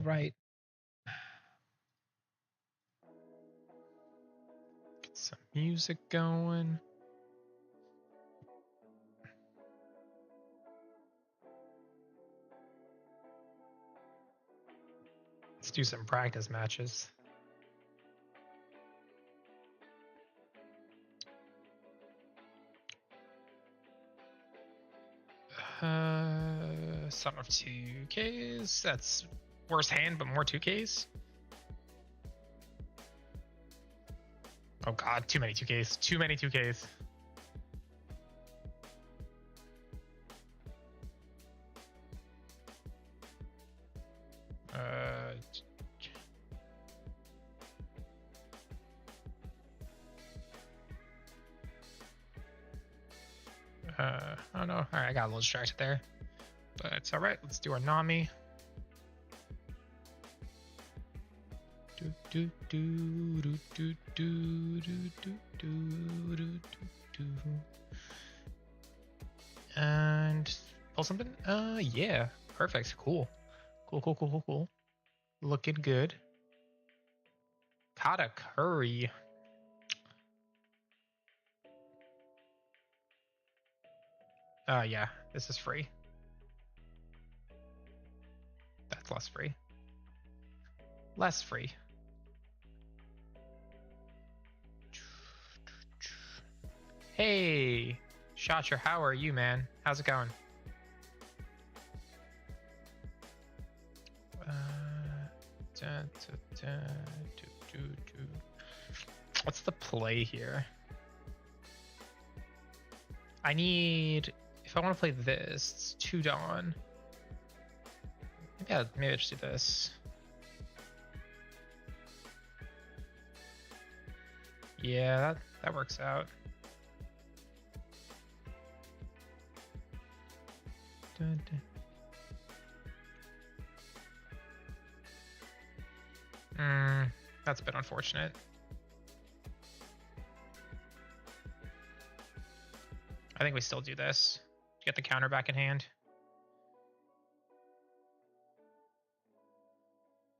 Right. Get some music going. Let's do some practice matches. Some of 2Ks. That's worse hand, but more 2Ks. Oh god, too many 2Ks. Too many 2Ks. Oh no. Alright, I got a little distracted there. But it's alright. Let's do our Nami. And pull something? Yeah. Perfect. Cool. Cool. Looking good. Kata Curry. Yeah, this is free. That's less free. Less free. Hey, Shotcher, how are you, man? How's it going? What's the play here? I need, if I want to play this, it's 2 Dawn. Maybe I just do this. Yeah, that works out. That's a bit unfortunate. I think we still do this. Get the counter back in hand.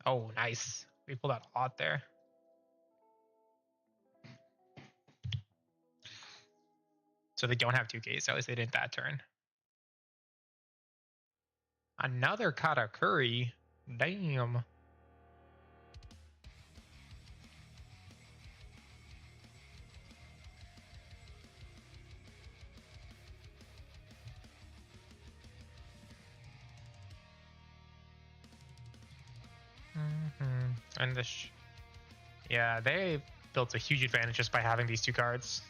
Oh, nice. We pulled out a lot there. So they don't have 2Ks, at least they didn't that turn. Another Katakuri. Damn. And yeah, they built a huge advantage just by having these 2 cards.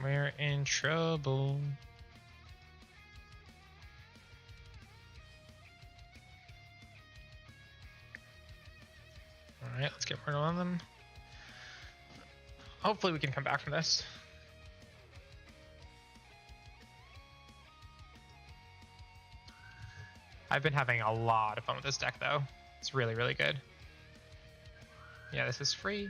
We're in trouble. Alright, let's get rid of them. Hopefully we can come back from this. I've been having a lot of fun with this deck, though. It's really, really good. Yeah, this is free.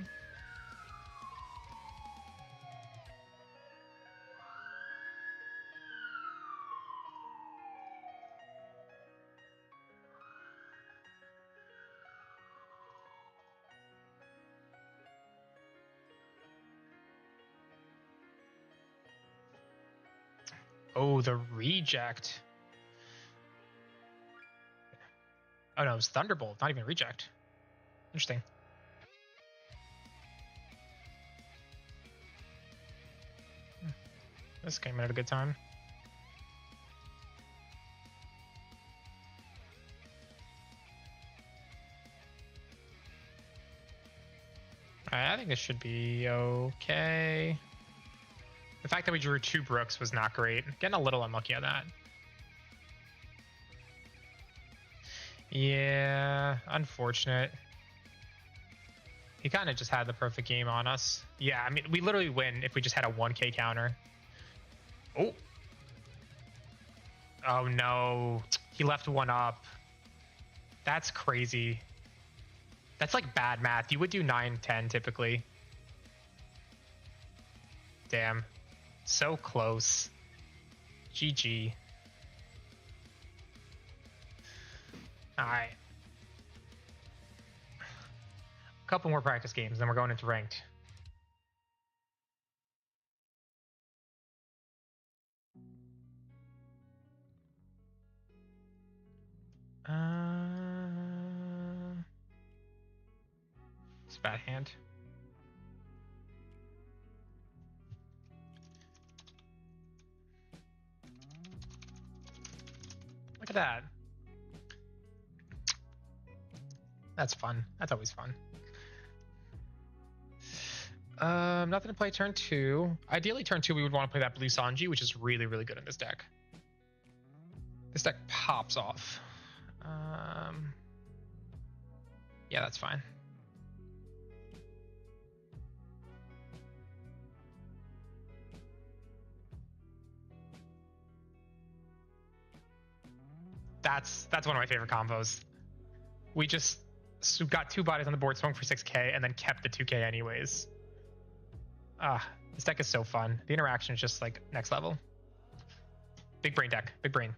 Oh, the reject. Oh no, it was Thunderbolt, not even reject. Interesting. This came in at a good time. Alright, I think this should be okay. The fact that we drew 2 Brooks was not great. Getting a little unlucky on that. Yeah, unfortunate. He kind of just had the perfect game on us. Yeah, I mean, we literally win if we just had a 1K counter. Oh. Oh no. He left 1 up. That's crazy. That's like bad math. You would do 9-10 typically. Damn. So close. GG. All right. A couple more practice games, then we're going into ranked. It's a bad hand. Look at that. That's fun. That's always fun. Nothing to play turn 2. Ideally, turn 2 we would want to play that blue Sanji, which is really, really good in this deck. This deck pops off. Yeah, that's fine. That's one of my favorite combos. We just got 2 bodies on the board, swung for 6k, and then kept the 2k anyways. This deck is so fun. The interaction is just like next level. Big brain deck. Big brain.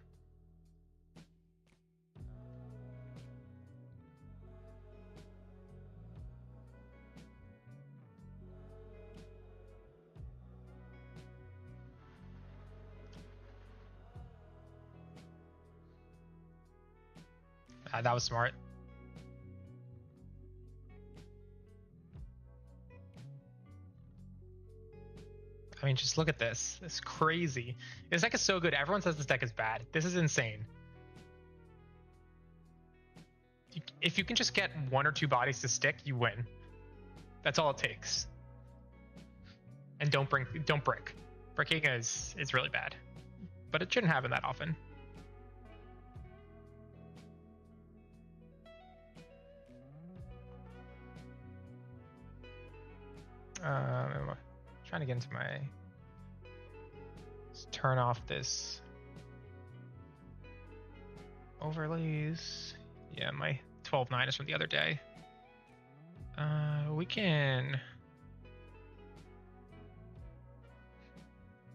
That was smart. I mean, just look at this. It's crazy. This deck is so good. Everyone says this deck is bad. This is insane. If you can just get 1 or 2 bodies to stick, you win. That's all it takes. And don't brick. Bricking is really bad. But it shouldn't happen that often. I'm trying to get into my... Let's turn off this overlays. Yeah, my 12-9 is from the other day. We can...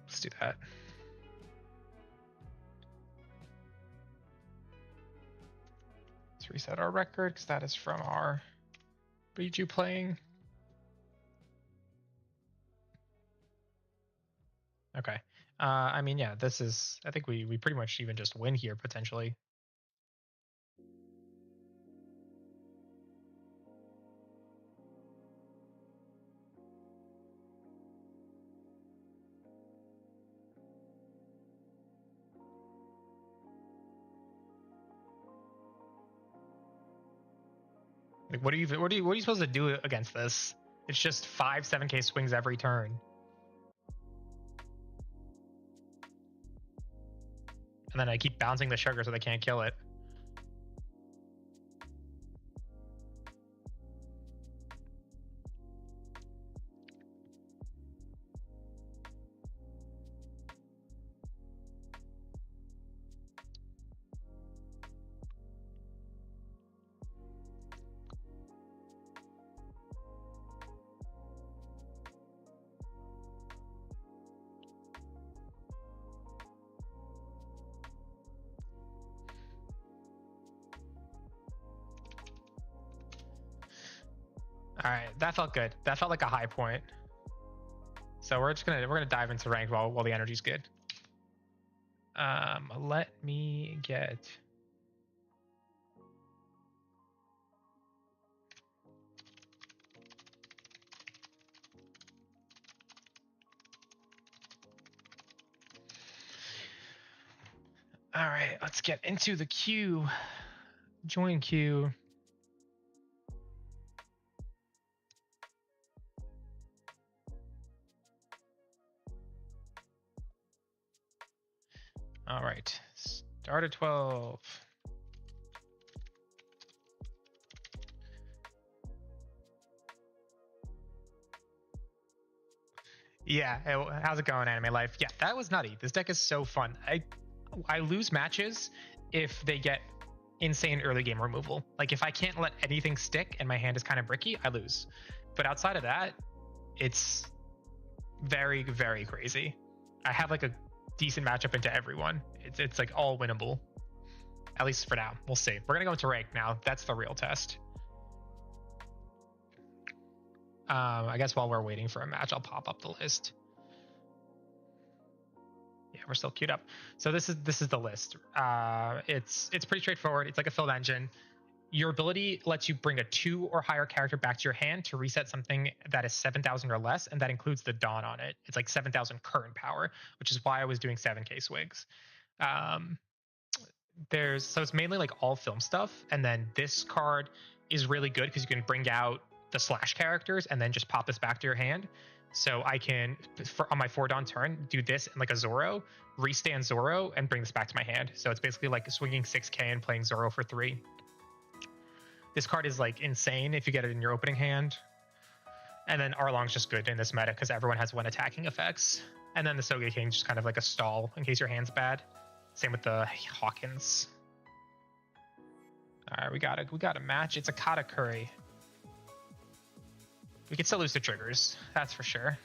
Let's do that. Let's reset our record because that is from our Reju playing. Okay. I mean, yeah, this is... I think we pretty much even just win here, potentially. Like, what are you supposed to do against this? It's just 5-7k swings every turn. And then I keep bouncing the sugar so they can't kill it. All right, that felt good. That felt like a high point. So we're gonna dive into ranked while the energy's good. Let me get... All right, let's get into the queue. Join queue. All right, start at 12. Yeah, how's it going, Anime Life? Yeah, that was nutty. This deck is so fun. I lose matches if they get insane early game removal. Like if I can't let anything stick and my hand is kind of bricky, I lose. But outside of that, it's very, very crazy. I have like a decent matchup into everyone. It's like all winnable. At least for now. We'll see. We're going to go into rank now. That's the real test. I guess while we're waiting for a match, I'll pop up the list. Yeah, we're still queued up. So this is the list. It's pretty straightforward. It's like a filled engine. Your ability lets you bring a 2 or higher character back to your hand to reset something that is 7,000 or less, and that includes the Dawn on it. It's like 7,000 current power, which is why I was doing 7k swigs. So it's mainly like all film stuff, and then this card is really good because you can bring out the slash characters and then just pop this back to your hand. So I can, on my 4 Dawn turn, do this in like a Zoro, restand Zoro, and bring this back to my hand. So it's basically like swinging 6k and playing Zoro for 3. This card is like insane if you get it in your opening hand. And then Arlong's just good in this meta because everyone has 1 attacking effects. And then the Soge King just kind of like a stall in case your hand's bad. Same with the Hawkins. All right, we got a match. It's a Katakuri. We could still lose the triggers, that's for sure.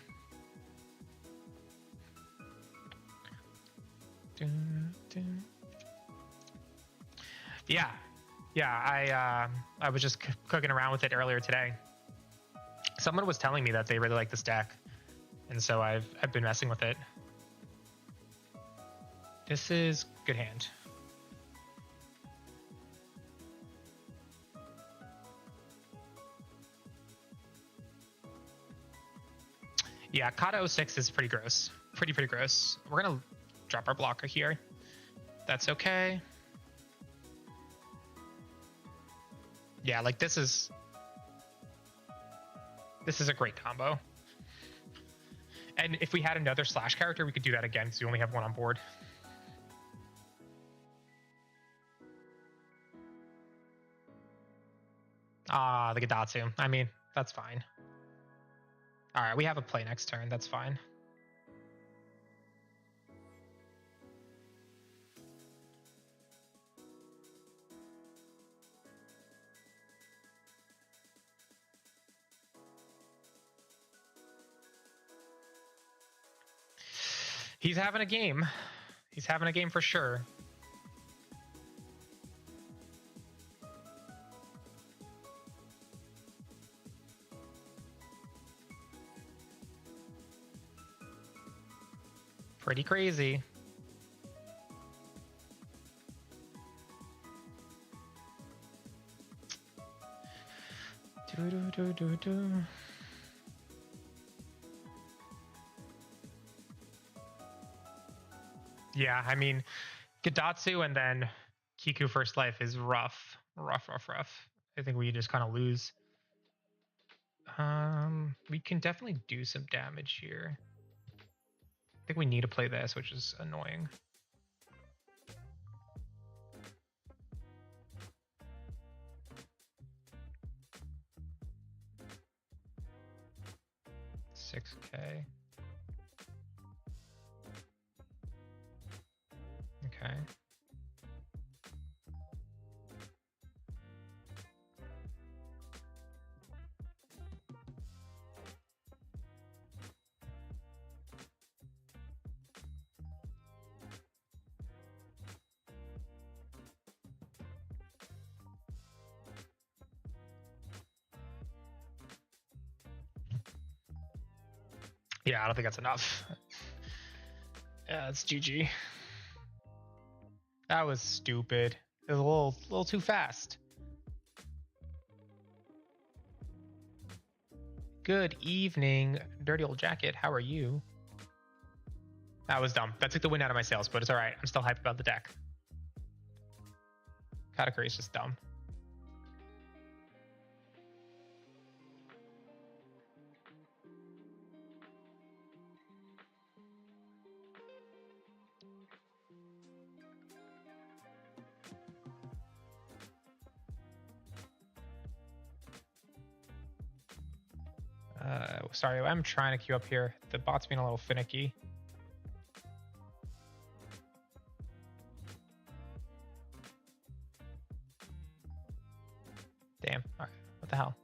Yeah, I was just cooking around with it earlier today. Someone was telling me that they really like this deck, and so I've been messing with it. This is good hand. Yeah, Kata 06 is pretty gross. Pretty gross. We're gonna drop our blocker here. That's okay. Yeah, like this is a great combo. And if we had another slash character, we could do that again because we only have 1 on board. Ah, the Gadatsu. I mean, that's fine. All right, we have a play next turn. That's fine. He's having a game. He's having a game for sure. Pretty crazy. Yeah, I mean, Gadatsu and then Kiku First Life is rough. Rough. I think we just kind of lose. We can definitely do some damage here. I think we need to play this, which is annoying. $6K. Okay. Yeah, I don't think that's enough. Yeah, it's GG. That was stupid. It was a little too fast. Good evening, dirty old jacket. How are you? That was dumb. That took the wind out of my sails, but it's all right. I'm still hyped about the deck. Katakuri is just dumb. Sorry, I'm trying to queue up here. The bot's being a little finicky. Damn. All right. What the hell?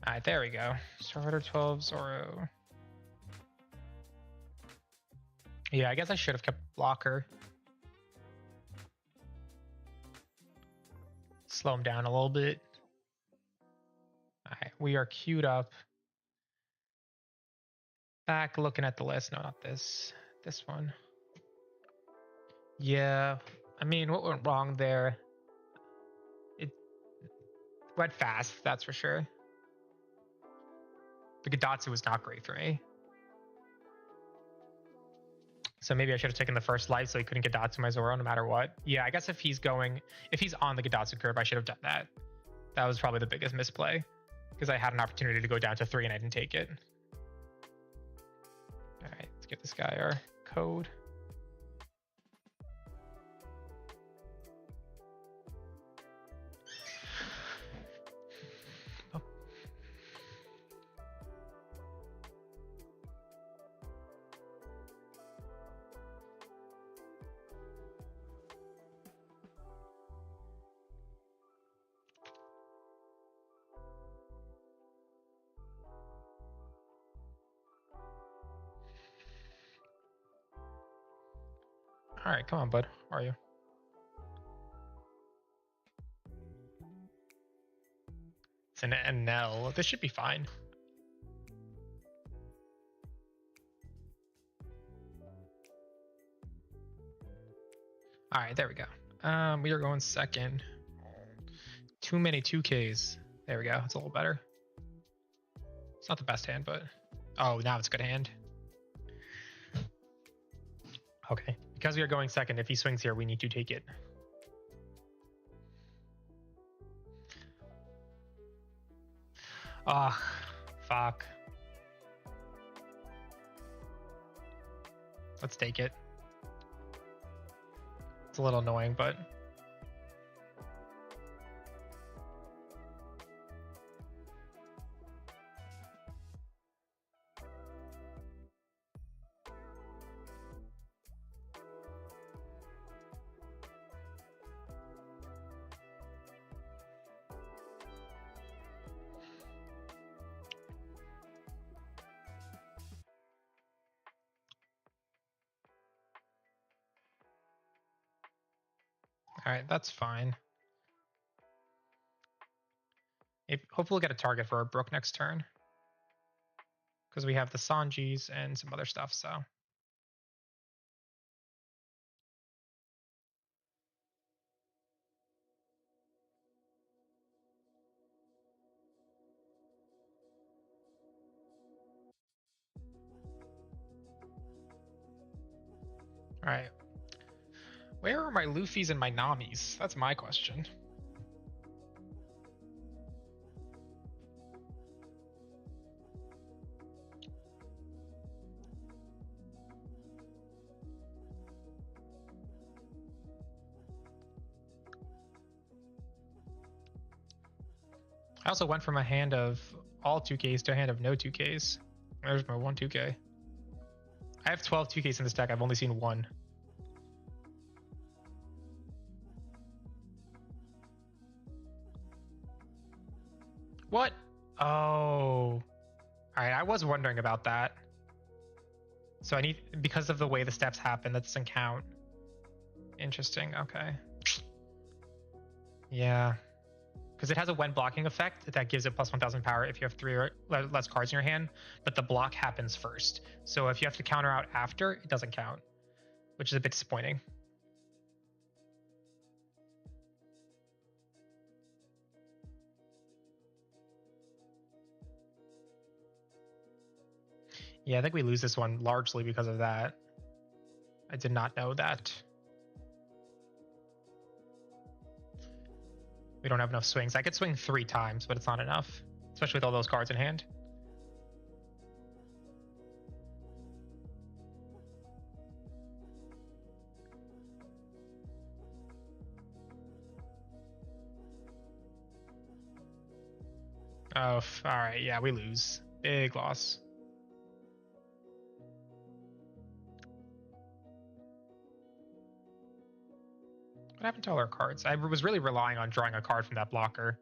All right, there we go. Starter 12 Zoro. Yeah, I guess I should have kept blocker. slow him down a little bit. All right, we are queued up. Back looking at the list. No, not this. This one. Yeah, I mean, what went wrong there? It went fast, that's for sure. The Gadatsu was not great for me. So maybe I should have taken the first life so he couldn't Gadatsu my Zoro no matter what. Yeah, I guess if he's on the Gadatsu curve, I should have done that. That was probably the biggest misplay because I had an opportunity to go down to 3 and I didn't take it. All right, let's give this guy our code. All right, come on, bud. How are you? It's an NL. This should be fine. All right, there we go. We are going second. Too many 2Ks. There we go. It's a little better. It's not the best hand, but oh, now it's a good hand. Okay, because we are going second, if he swings here, we need to take it. Ah, fuck. Let's take it. It's a little annoying, but all right, that's fine. Hopefully we'll get a target for our Brook next turn. Because we have the Sanjis and some other stuff, so. All right. Where are my Luffys and my Namis? That's my question. I also went from a hand of all 2Ks to a hand of no 2Ks. There's my 1 2K. I have 12 2Ks in this deck. I've only seen 1. What? Oh. All right, I was wondering about that. So I need, because of the way the steps happen, that doesn't count. Interesting, okay. Yeah. Because it has a when blocking effect that gives it plus 1000 power if you have 3 or less cards in your hand, but the block happens first. So if you have to counter out after, it doesn't count, which is a bit disappointing. Yeah, I think we lose this one largely because of that. I did not know that. We don't have enough swings. I could swing 3 times, but it's not enough, especially with all those cards in hand. Oh, all right. Yeah, we lose. Big loss. What happened to all our cards? I was really relying on drawing a card from that blocker.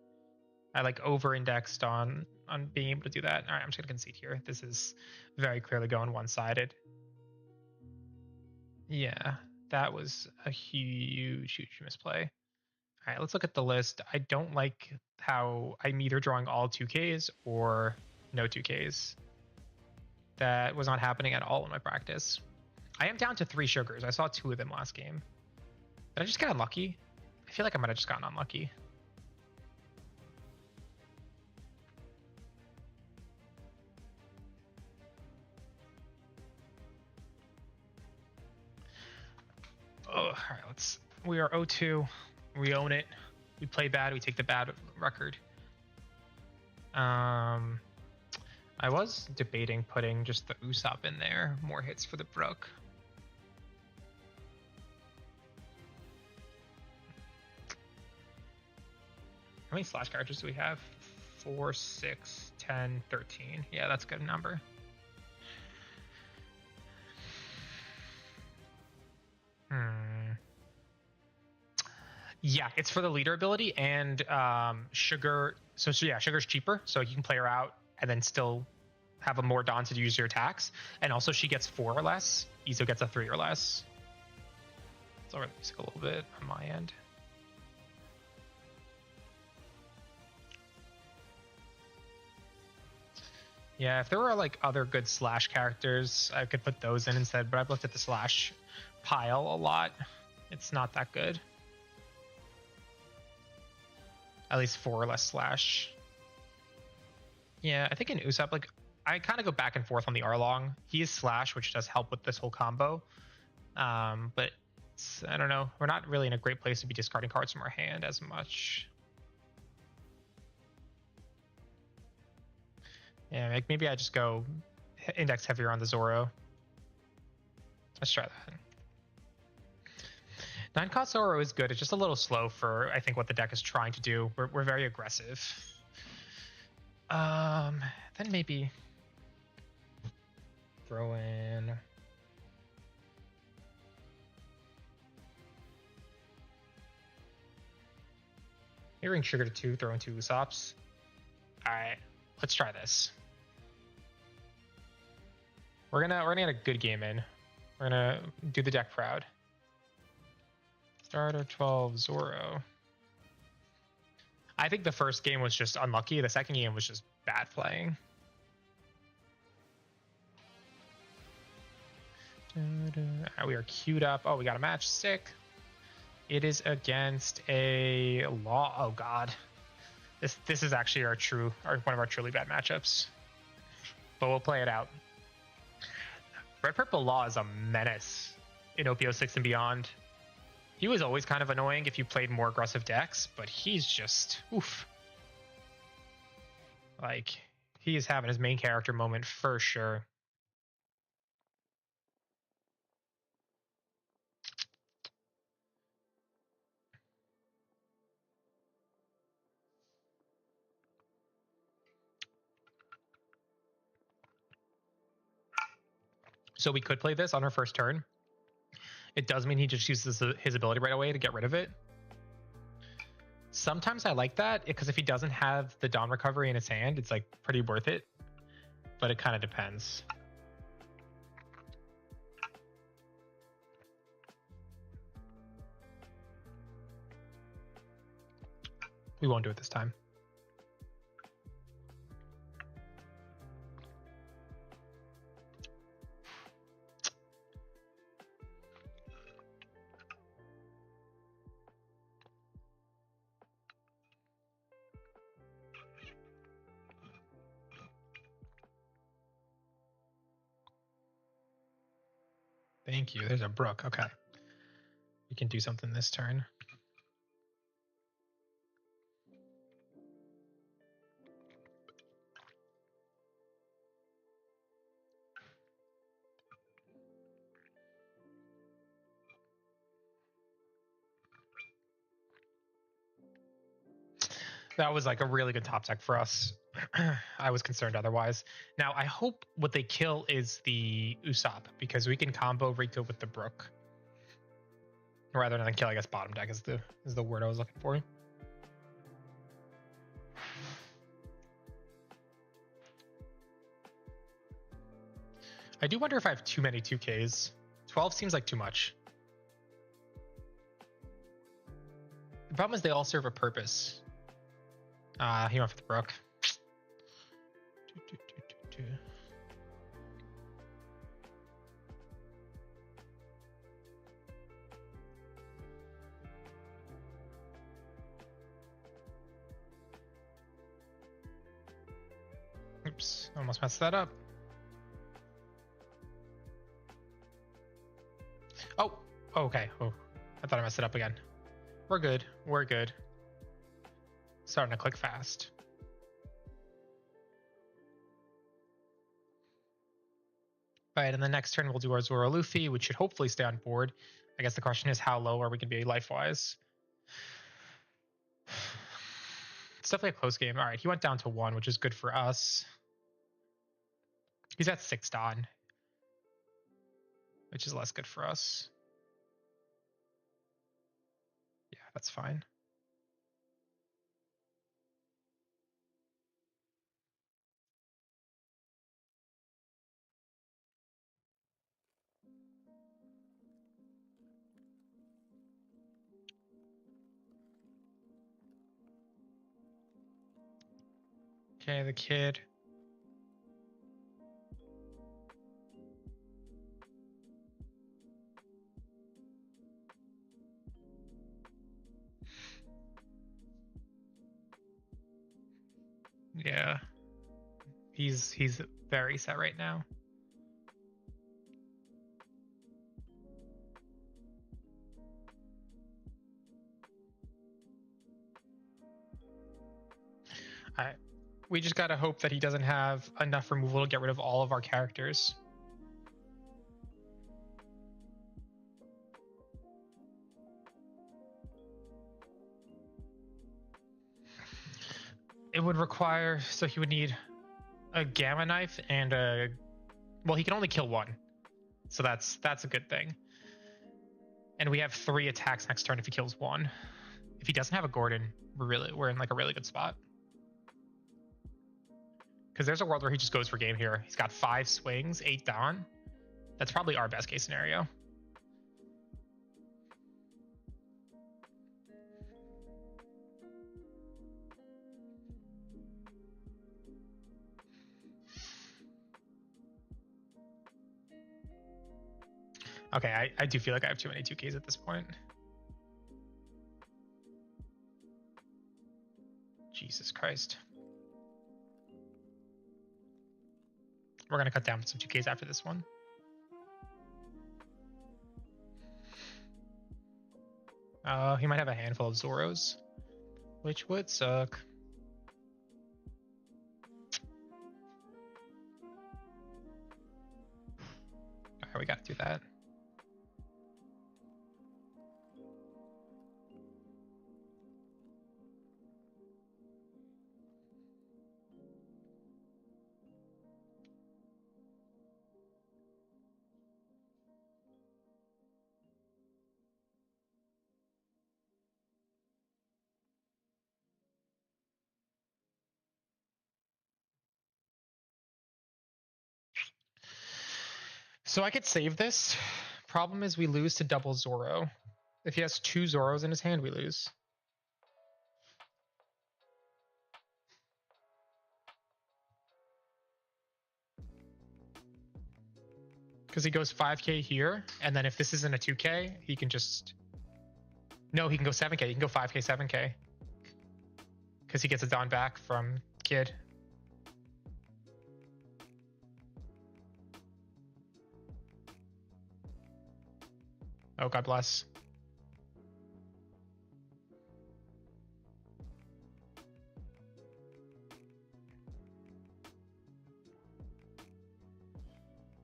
I like over-indexed on being able to do that. All right, I'm just gonna concede here. This is very clearly going one-sided. Yeah, that was a huge misplay. All right, let's look at the list. I don't like how I'm either drawing all 2Ks or no 2Ks. That was not happening at all in my practice. I am down to 3 sugars. I saw 2 of them last game. Did I just get unlucky? I feel like I might have just gotten unlucky. Oh, all right, we are 0-2. We own it. We play bad. We take the bad record. I was debating putting just the Usopp in there. More hits for the Brook. How many slash characters do we have? 4, 6, 10, 13. Yeah, that's a good number. Yeah, it's for the leader ability and Sugar. So yeah, Sugar's cheaper, so you can play her out and then still have a more Dawn to use your attacks. And also she gets 4 or less. Izo gets a 3 or less. Let's lower the music a little bit on my end. Yeah, if there were like other good slash characters, I could put those in instead, but I've looked at the slash pile a lot. It's not that good. At least 4 or less slash. Yeah, I think in Usopp, like, I kind of go back and forth on the Arlong. He is slash, which does help with this whole combo. But I don't know. We're not really in a great place to be discarding cards from our hand as much. Yeah, like maybe I just go index heavier on the Zoro. Let's try that. 9 cost Zoro is good. It's just a little slow for, I think, what the deck is trying to do. We're very aggressive. Then maybe throw in Hearing Sugar to 2, throw in 2 Usopps. Alright, let's try this. We're gonna get a good game in. We're gonna do the deck proud. Starter 12 Zoro. I think the first game was just unlucky. The second game was just bad playing. We are queued up. Oh, we got a match. Sick. It is against a Law. Oh God, this is actually one of our truly bad matchups. But we'll play it out. Red Purple Law is a menace in OP06 and beyond. He was always kind of annoying if you played more aggressive decks, but he's just oof. Like, he is having his main character moment for sure. So we could play this on our first turn. It does mean he just uses his ability right away to get rid of it. Sometimes I like that because if he doesn't have the Dawn recovery in his hand, it's like pretty worth it. But it kind of depends. We won't do it this time. Thank you. There's a Brook. Okay. We can do something this turn. That was like a really good top deck for us. I was concerned otherwise. Now, I hope what they kill is the Usopp, because we can combo Rika with the Brook. Rather than kill, I guess bottom deck is the word I was looking for. I do wonder if I have too many 2Ks. 12 seems like too much. The problem is they all serve a purpose. He went for the Brook. Oops, almost messed that up. Oh, okay. Oh, I thought I messed it up again. We're good. We're good. Starting to click fast. All right, and the next turn we'll do our Zoro Luffy, which should hopefully stay on board. I guess the question is, how low are we going to be life-wise? It's definitely a close game. All right, he went down to 1, which is good for us. He's at 6 Don, which is less good for us. Yeah, that's fine. Okay, the kid. Yeah. He's very set right now. All right. We just gotta hope that he doesn't have enough removal to get rid of all of our characters. It would require, so he would need a Gamma Knife and a, well, he can only kill 1. So that's a good thing. And we have 3 attacks next turn if he kills 1. If he doesn't have a Gordon, we're in like a really good spot. Because there's a world where he just goes for game here. He's got 5 swings, 8 Don. That's probably our best case scenario. Okay, I do feel like I have too many 2Ks at this point. Jesus Christ. We're going to cut down some 2Ks after this one. He might have a handful of Zoros, which would suck. All right, we got to do that. So I could save this. Problem is we lose to double Zoro. If he has 2 Zoros in his hand, we lose. Because he goes 5K here, and then if this isn't a 2K, he can just... No, he can go 7K. He can go 5K, 7K. Because he gets a Don back from Kid. Oh, God bless.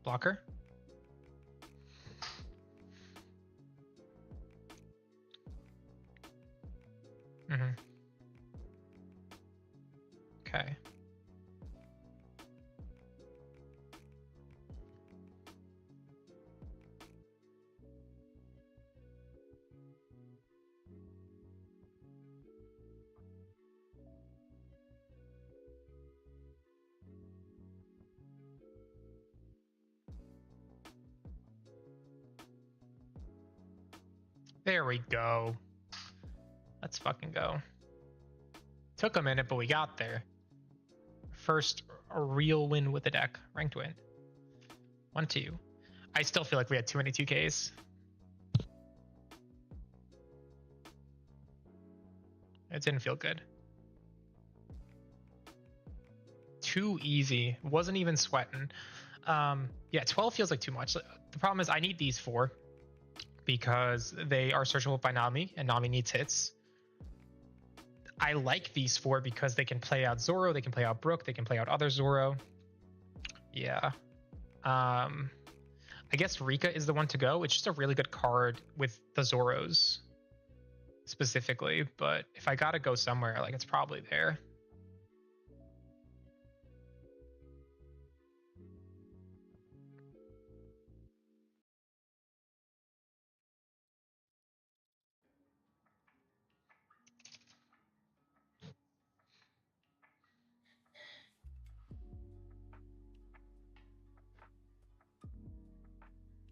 Blocker. Mm-hmm. Okay. There we go. Let's fucking go. Took a minute, but we got there. First real win with the deck. Ranked win. 1-2. I still feel like we had too many 2Ks. It didn't feel good. Too easy. Wasn't even sweating. Yeah, 12 feels like too much. The problem is I need these 4 because they are searchable by Nami, and Nami needs hits. I like these 4 because they can play out Zoro, they can play out Brook, they can play out other Zoro. Yeah. I guess Rika is the one to go. It's just a really good card with the Zoros specifically, but if I gotta go somewhere, like it's probably there.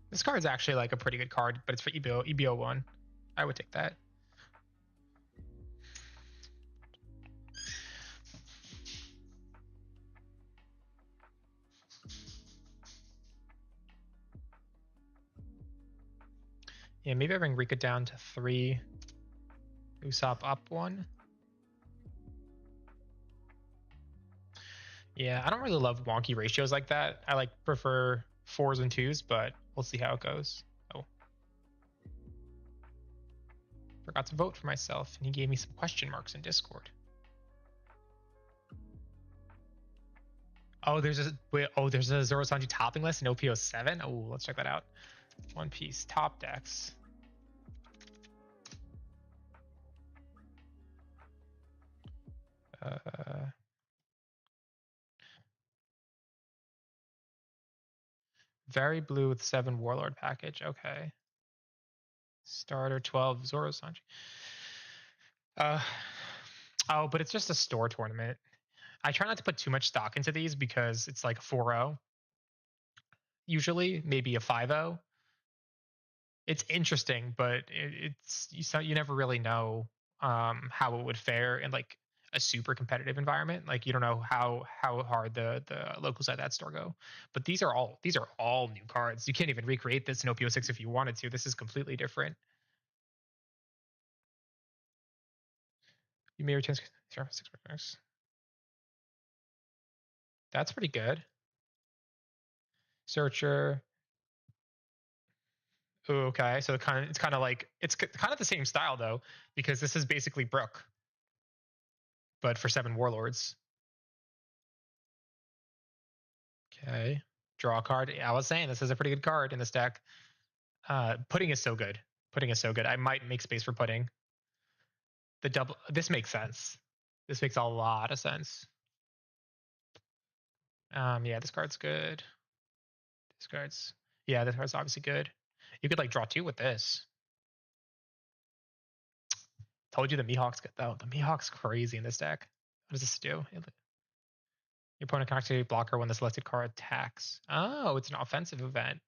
This card's actually like a pretty good card, but it's for EBO1. I would take that. Yeah, maybe I bring Rika down to 3. Usopp up 1. Yeah, I don't really love wonky ratios like that. I like prefer 4s and 2s, but we'll see how it goes. Oh. Forgot to vote for myself, and he gave me some question marks in Discord. Oh, there's a Zoro Sanji topping list in OP07. Oh, let's check that out. One Piece top decks. Very blue with 7 Warlord package. Okay. Starter 12 Zoro Sanji. Oh, but it's just a store tournament. I try not to put too much stock into these because it's like a 4-0. Usually, maybe a 5-0. It's interesting, but you never really know how it would fare in like a super competitive environment. Like you don't know how hard the locals at that store go. But these are all new cards. You can't even recreate this in OP06 if you wanted to. This is completely different. You may return 6 partners. That's pretty good. Searcher. Ooh, okay, so it's kind of like it's kind of the same style though, because this is basically Brook, but for 7 warlords. Okay, draw a card. I was saying this is a pretty good card in this deck. Pudding is so good. Pudding is so good. I might make space for pudding. The double. This makes sense. This makes a lot of sense. Yeah, this card's good. This card's obviously good. You could like draw 2 with this. Told you the Mihawk's good though. The Mihawk's crazy in this deck. What does this do? Your opponent can activate blocker when the selected card attacks. Oh, it's an offensive event.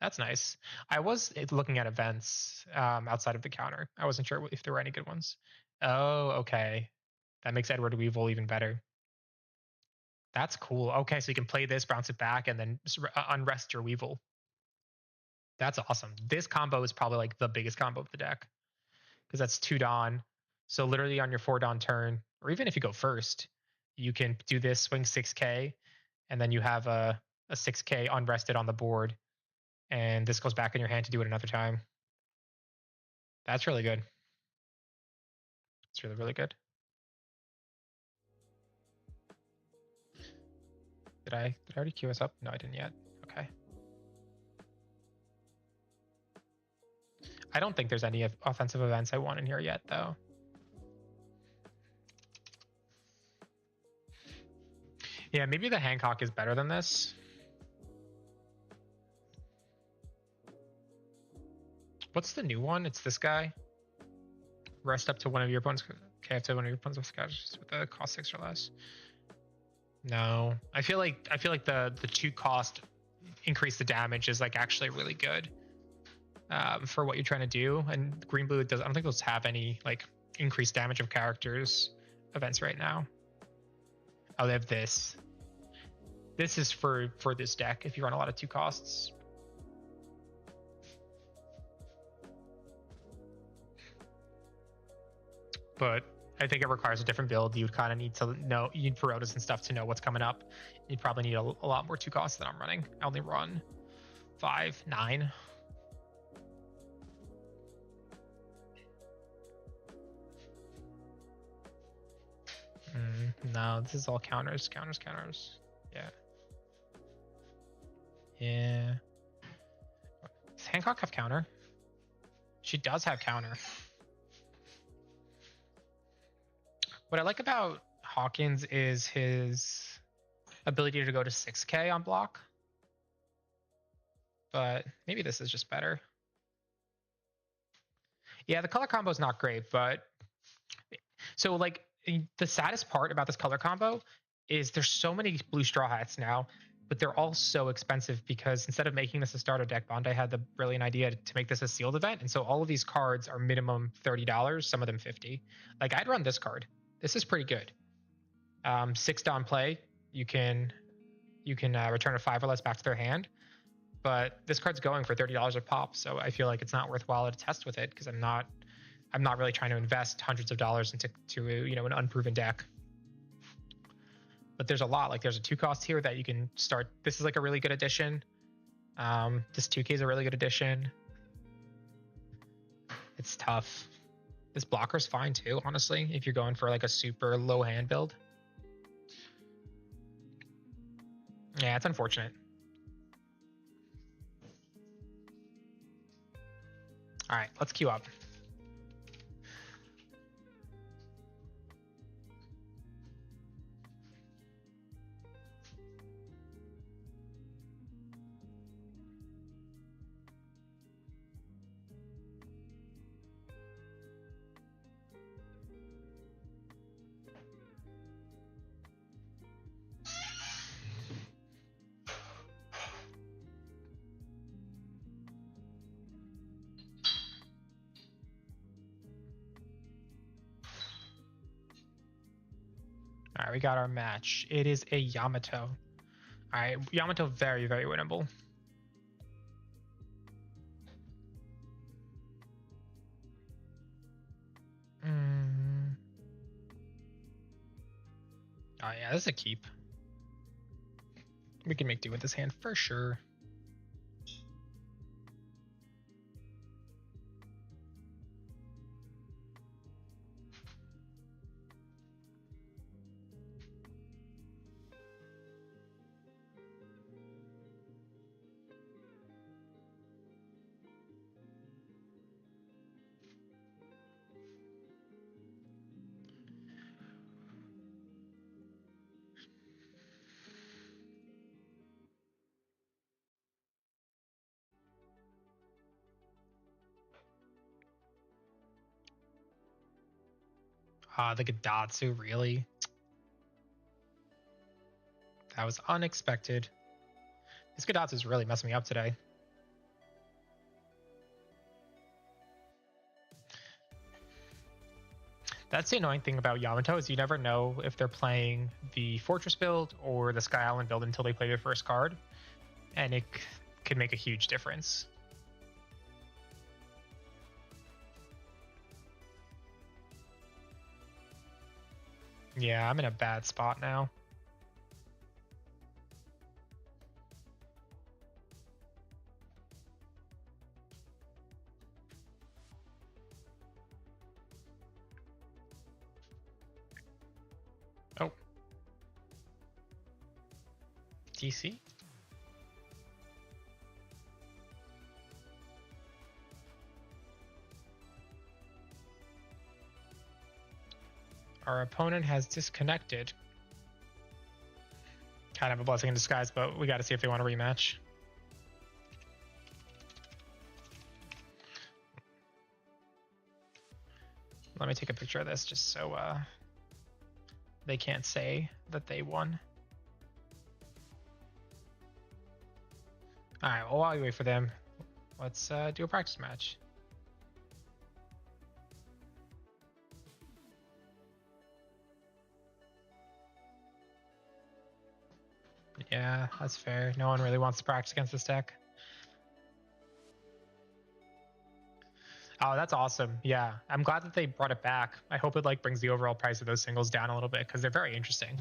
That's nice. I was looking at events outside of the counter. I wasn't sure if there were any good ones. Oh, okay. That makes Edward Weevil even better. That's cool. Okay, so you can play this, bounce it back, and then unrest your Weevil. That's awesome. This combo is probably like the biggest combo of the deck because that's 2 Dawn. So literally on your 4 Dawn turn, or even if you go first, you can do this, swing 6K, and then you have a 6K unrested on the board, and this goes back in your hand to do it another time. That's really good. It's really, really good. Did I already queue us up? No, I didn't yet. Okay. I don't think there's any offensive events I want in here yet, though. Yeah, maybe the Hancock is better than this. What's the new one? It's this guy. Rest up to one of your opponents. Okay, up to one of your opponents with the cost 6 or less. No, I feel like the 2 cost increase the damage is like actually really good for what you're trying to do. And green blue does. I don't think those have any like increased damage of characters events right now. Oh, they have this. This is for this deck if you run a lot of 2 costs. But I think it requires a different build. You would kind of need to know, you need Perotas and stuff to know what's coming up. You'd probably need a lot more 2 costs than I'm running. I only run 5, 9. No, this is all counters. Yeah. Yeah. Does Hancock have counter? She does have counter. What I like about Hawkins is his ability to go to 6k on block. But maybe this is just better. Yeah, the color combo is not great, but so like the saddest part about this color combo is there's so many blue straw hats now, but they're all so expensive because instead of making this a starter deck, Bandai had the brilliant idea to make this a sealed event. And so all of these cards are minimum $30, some of them 50. Like I'd run this card. This is pretty good. 6 down play, you can return a 5 or less back to their hand. But this card's going for $30 a pop, so I feel like it's not worthwhile to test with it because I'm not really trying to invest hundreds of dollars into an unproven deck. But there's a lot. Like there's a 2 cost here that you can start. This is like a really good addition. This 2k is a really good addition. It's tough. This blocker's fine too, honestly, if you're going for like a super low hand build. Yeah, it's unfortunate. All right, let's queue up. All right, we got our match. It is a Yamato. All right, Yamato very, very winnable. Oh yeah, this is a keep. We can make do with this hand for sure. The Gadatsu, really? That was unexpected. This Gadatsu is really messing me up today. That's the annoying thing about Yamato is you never know if they're playing the Fortress build or the Sky Island build until they play their first card. And it could make a huge difference. Yeah, I'm in a bad spot now. Oh. DC? Our opponent has disconnected. Kind of a blessing in disguise, but we got to see if they want to rematch. Let me take a picture of this just so they can't say that they won. All right, well, while you wait for them, let's do a practice match. Yeah, that's fair. No one really wants to practice against this deck. Oh, that's awesome. Yeah, I'm glad that they brought it back. I hope it like brings the overall price of those singles down a little bit because they're very interesting.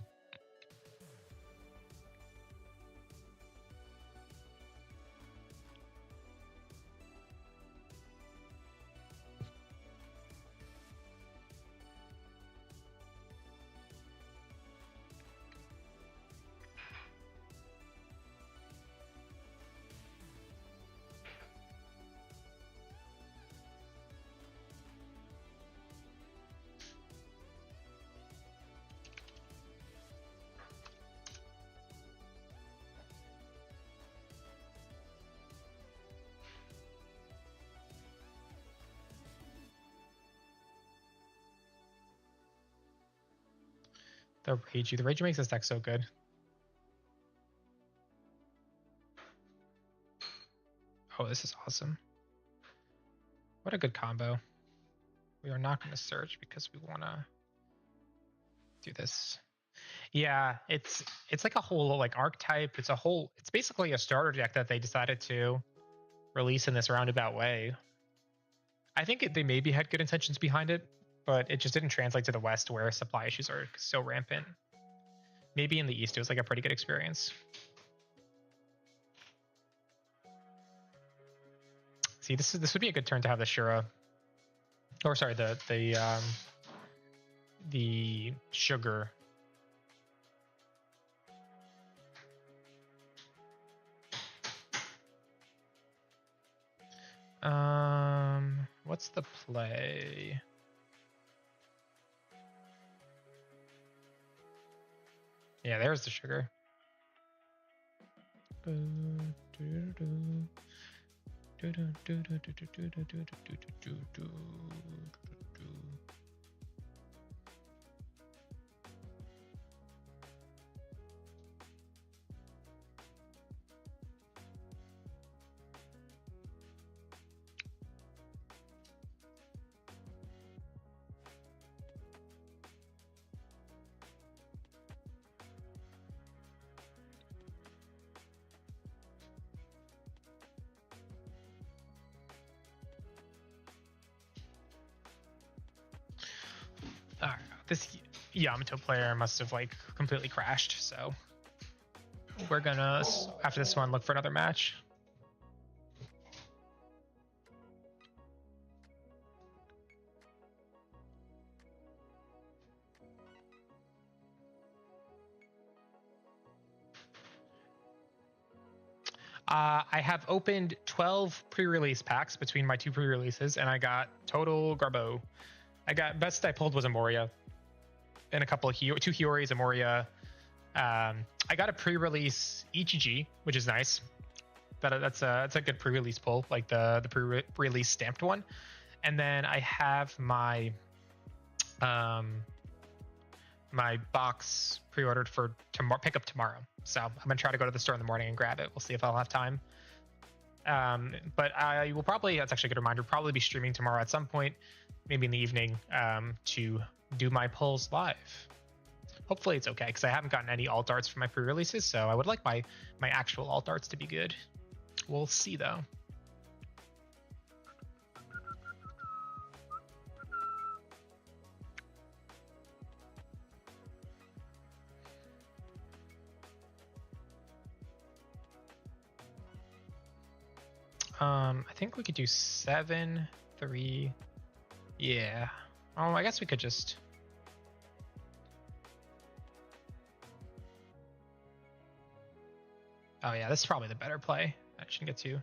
The Ragey makes this deck so good. Oh, this is awesome. What a good combo. We are not going to search because we want to do this. Yeah, it's like a whole like archetype. It's basically a starter deck that they decided to release in this roundabout way. I think they maybe had good intentions behind it, but it just didn't translate to the West where supply issues are so rampant. Maybe in the East it was like a pretty good experience. See, this would be a good turn to have the Shura, or sorry, the Sugar. What's the play? Yeah, there's the Sugar. This Yamato player must have like completely crashed, so we're gonna after this one look for another match. I have opened 12 pre-release packs between my two pre-releases, and I got total garbo. I got best I pulled was a Moria, and a couple of two Hioris, a Moria. I got a pre-release EGG, which is nice. That's a good pre-release pull, like the pre-release stamped one. And then I have my my box pre-ordered for pick up tomorrow. So I'm gonna try to go to the store in the morning and grab it. We'll see if I'll have time. But I will probably, that's actually a good reminder, probably be streaming tomorrow at some point, maybe in the evening, to do my pulls live. Hopefully it's okay, because I haven't gotten any alt arts for my pre-releases, so I would like my actual alt arts to be good. We'll see though. I think we could do 7, 3. Yeah. Oh, I guess we could just. Oh yeah, this is probably the better play. I shouldn't get too.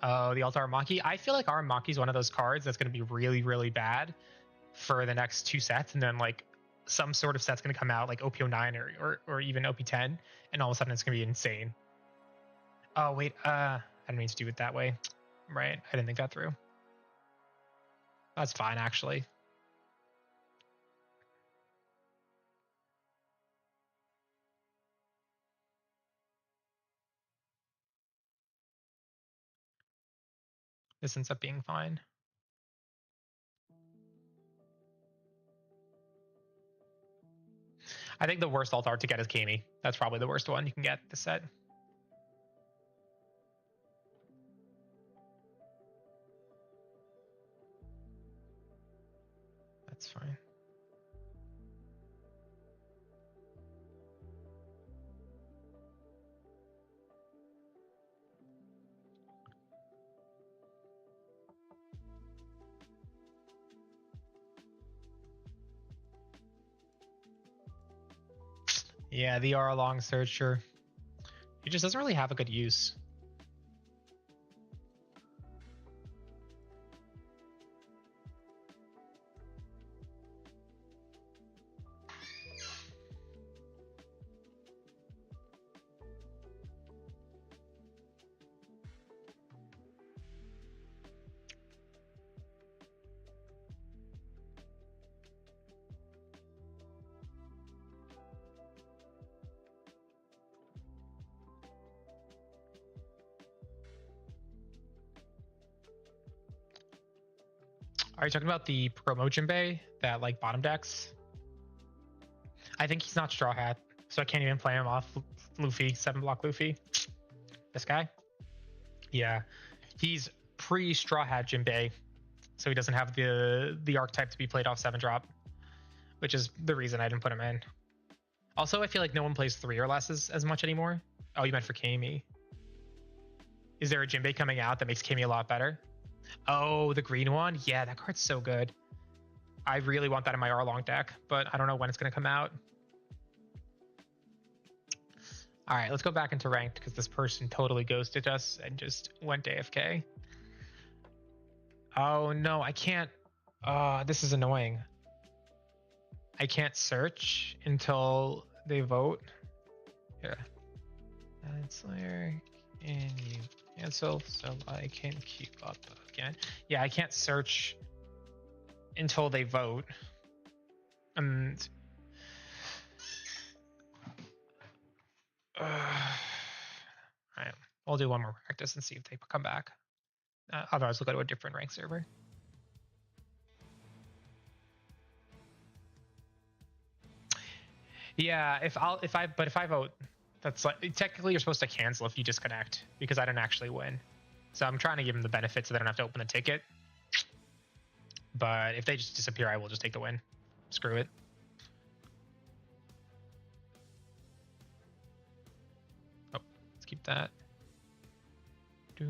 Oh, the Altar Maki. I feel like Maki is one of those cards that's going to be really, really bad for the next 2 sets, and then like some sort of set's going to come out like OP09 or even OP10, and all of a sudden it's going to be insane. Oh wait, I didn't mean to do it that way. Right, I didn't think that through. That's fine actually. This ends up being fine. I think the worst alt art to get is Kami. That's probably the worst one you can get this set. That's fine. Yeah, the R long searcher. He just doesn't really have a good use. Are you talking about the promo Jinbei that like bottom decks? I think he's not Straw Hat, so I can't even play him off Luffy, 7-block Luffy. This guy? Yeah. He's pre-Straw Hat Jinbei, so he doesn't have the archetype to be played off 7-drop, which is the reason I didn't put him in. Also, I feel like no one plays 3 or less as much anymore. Oh, you meant for Kami. Is there a Jinbei coming out that makes Kami a lot better? Oh, the green one? Yeah, that card's so good. I really want that in my R-Long deck, but I don't know when it's going to come out. All right, let's go back into ranked because this person totally ghosted us and just went AFK. Oh, no, I can't. This is annoying. I can't search until they vote. Here. Slayer, can you cancel so I can keep up again? Yeah, I can't search until they vote. And all right, we'll do one more practice and see if they come back. Otherwise, we'll go to a different rank server. Yeah, if I vote, that's like technically you're supposed to cancel if you disconnect because I didn't actually win. So I'm trying to give them the benefit so they don't have to open the ticket. But if they just disappear, I will just take the win. Screw it. Oh, let's keep that. I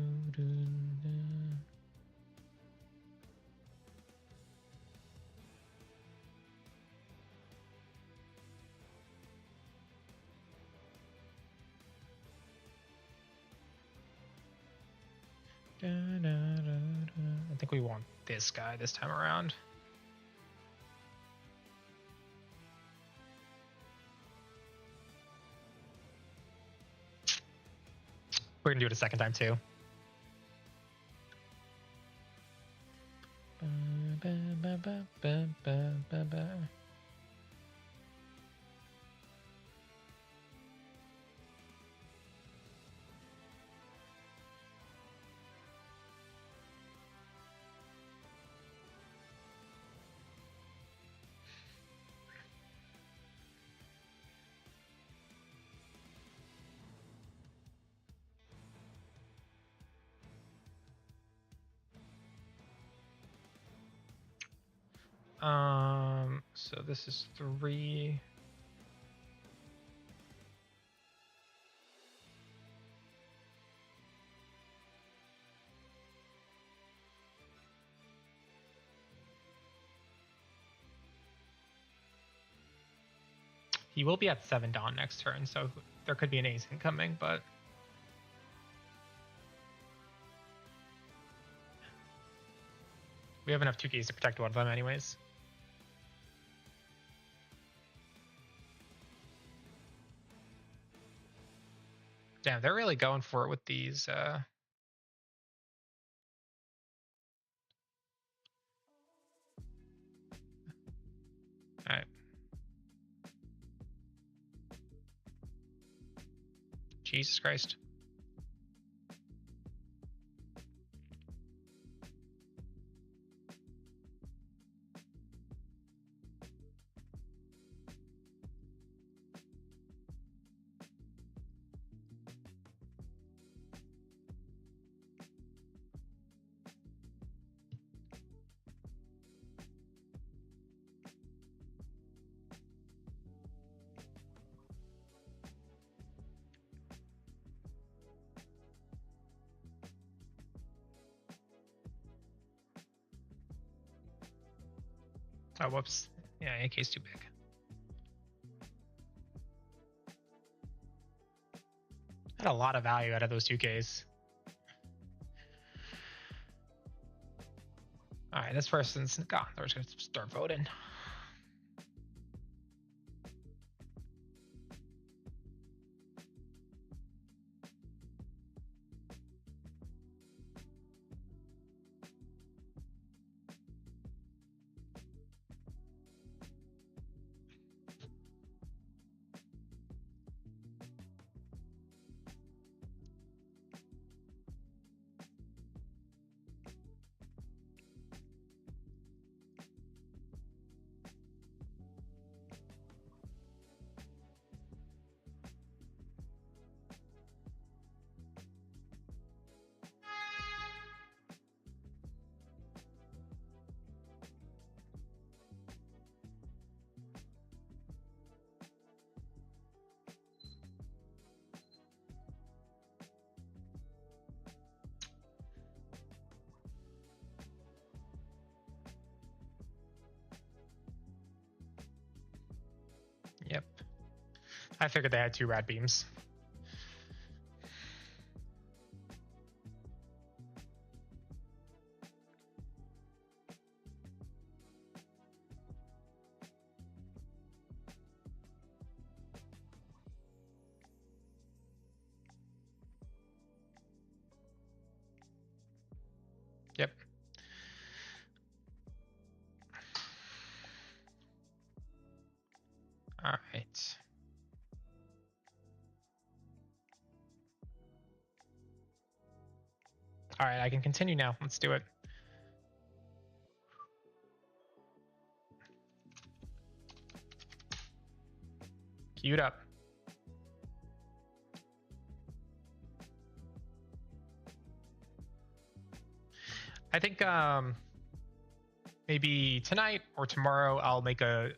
think we want this guy this time around. We're gonna do it a second time too. So this is 3. He will be at 7 Dawn next turn, so there could be an ace incoming, but we have enough 2Ks to protect one of them anyways. Damn, they're really going for it with these. All right. Jesus Christ. Oh, whoops. Yeah, AK's too big. Had a lot of value out of those 2Ks. All right, this person's gone. They're just gonna start voting. Yep. I figured they had 2 rad beams. Yep. All right. All right, I can continue now. Let's do it. Queued up. I think maybe tonight or tomorrow I'll make a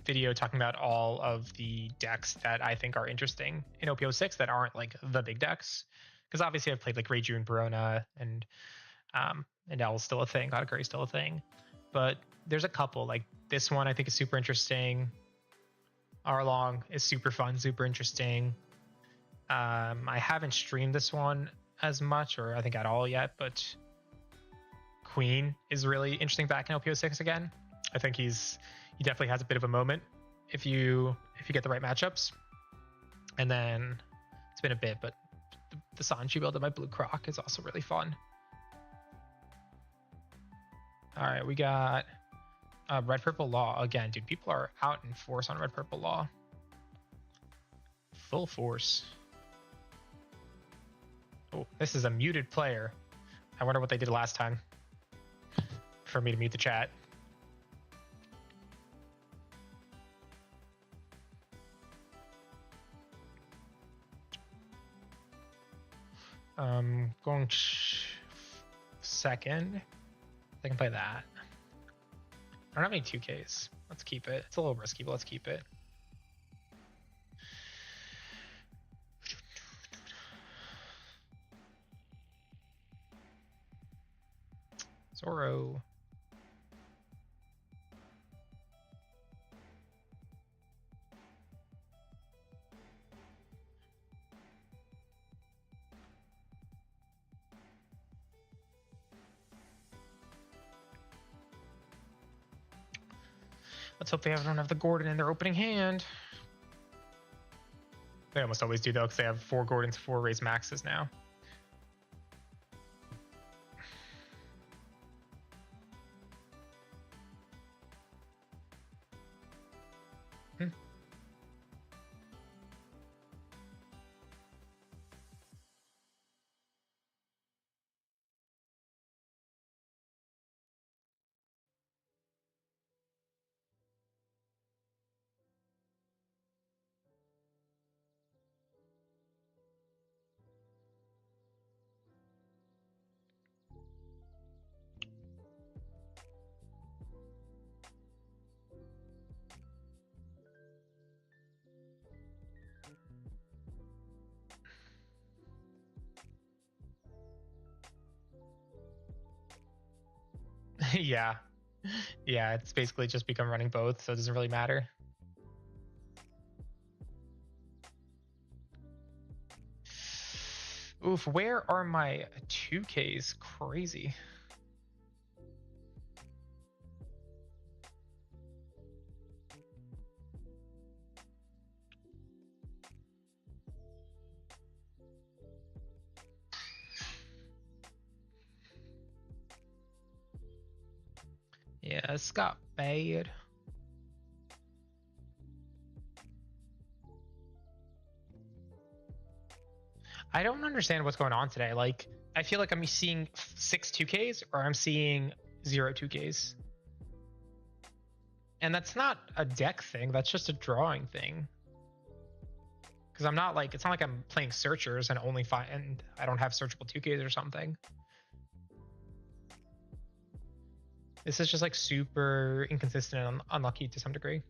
video talking about all of the decks that I think are interesting in OP06 that aren't like the big decks. Because obviously I've played like Reiju and Verona and L's still a thing, God of Grey still a thing. But there's a couple, like this one I think is super interesting. Arlong is super fun, super interesting. I haven't streamed this one as much, or I think at all yet, but Queen is really interesting back in OP06 again. I think he definitely has a bit of a moment if you get the right matchups. And then it's been a bit, but the Sanji build of my Blue Croc is also really fun. All right, we got Red Purple Law again, dude. People are out in force on Red Purple Law. Full force. Oh, this is a muted player. I wonder what they did last time for me to mute the chat. Going second. I can play that. I don't have any 2Ks. Let's keep it. It's a little risky, but let's keep it. Zoro. Let's hope they don't have the Gordon in their opening hand. They almost always do though, because they have 4 Gordons, 4 raised maxes now. Yeah. Yeah, it's basically just become running both, so it doesn't really matter. Oof, where are my 2Ks? Crazy. Yeah, it's got bad. I don't understand what's going on today. Like, I feel like I'm seeing 6 2Ks or I'm seeing 0 2Ks. And that's not a deck thing, that's just a drawing thing. Because I'm not like, it's not like I'm playing searchers and only find, and I don't have searchable 2Ks or something. This is just like super inconsistent and unlucky to some degree.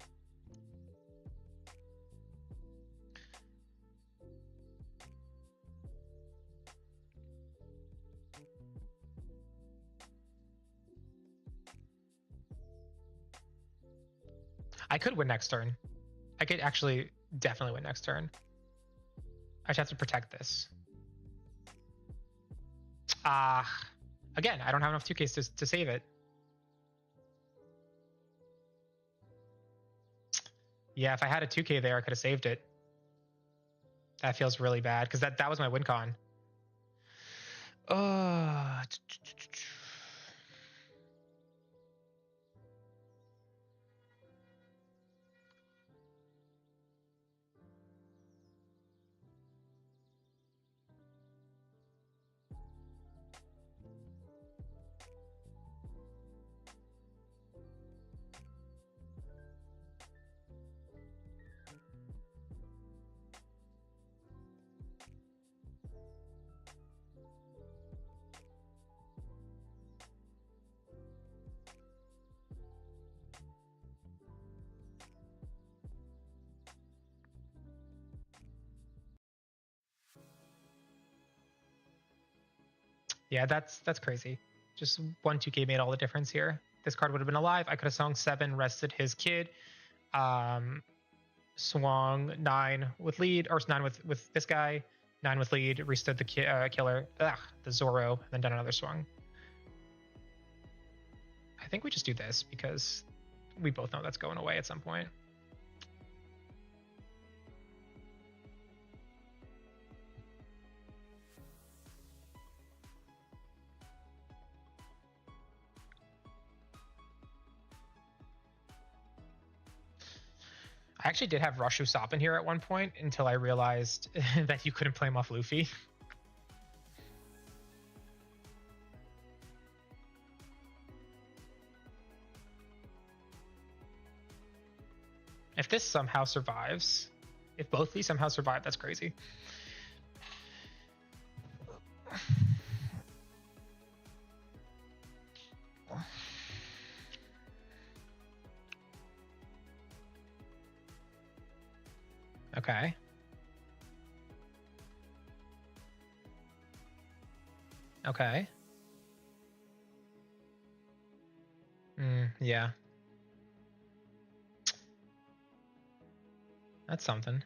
I could win next turn. I could actually definitely win next turn. I just have to protect this. Again, I don't have enough 2Ks to save it. Yeah, if I had a 2K there, I could have saved it. That feels really bad because that was my win con. Yeah, that's crazy. Just 1 2K made all the difference here. This card would have been alive. I could have swung 7, rested his kid, swung 9 with lead, or 9 with this guy, 9 with lead, restood the killer, the Zoro, and then done another swung. I think we just do this because we both know that's going away at some point. I actually did have Rush Usopp in here at one point until I realized that you couldn't play him off Luffy. If this somehow survives, if both these somehow survive, that's crazy. Okay. Okay. Yeah. That's something.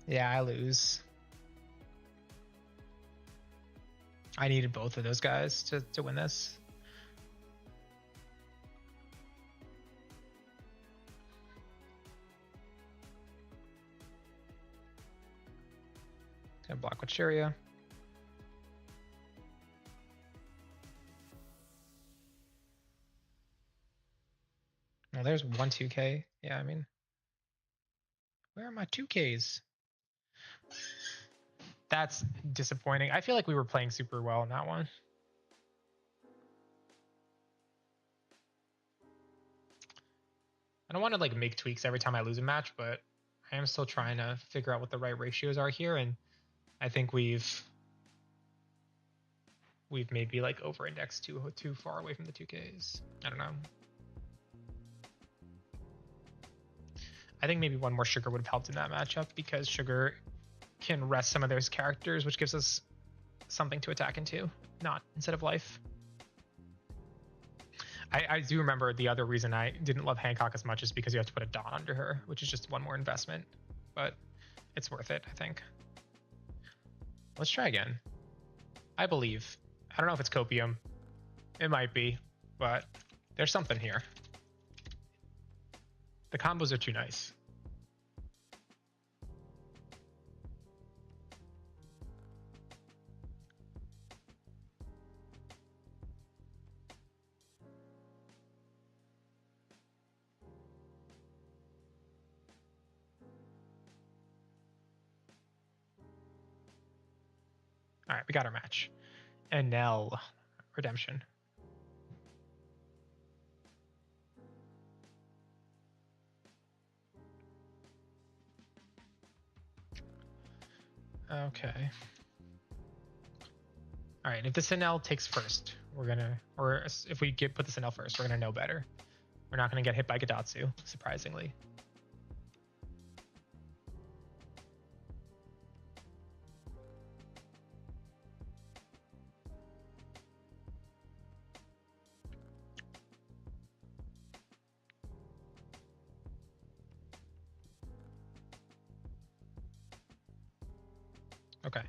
Yeah, I lose. I needed both of those guys to win this. Gonna block with Shiria. Well, there's 1 2K. Yeah, I mean, where are my 2Ks? That's disappointing. I feel like we were playing super well in that one. I don't want to like make tweaks every time I lose a match, but I am still trying to figure out what the right ratios are here, and I think we've we've maybe like over-indexed too far away from the 2Ks. I don't know. I think maybe one more Sugar would have helped in that matchup because Sugar can rest some of those characters, which gives us something to attack into, not instead of life. I do remember the other reason I didn't love Hancock as much is because you have to put a Dawn under her, which is just one more investment, but it's worth it, I think. Let's try again. I believe. I don't know if it's Copium. It might be, but there's something here. The combos are too nice. All right, we got our match. And Nell, Redemption. Okay. All right, if this NL takes first, we're gonna, or if we put this NL first, we're gonna know better. We're not gonna get hit by Gadatsu, surprisingly. Okay.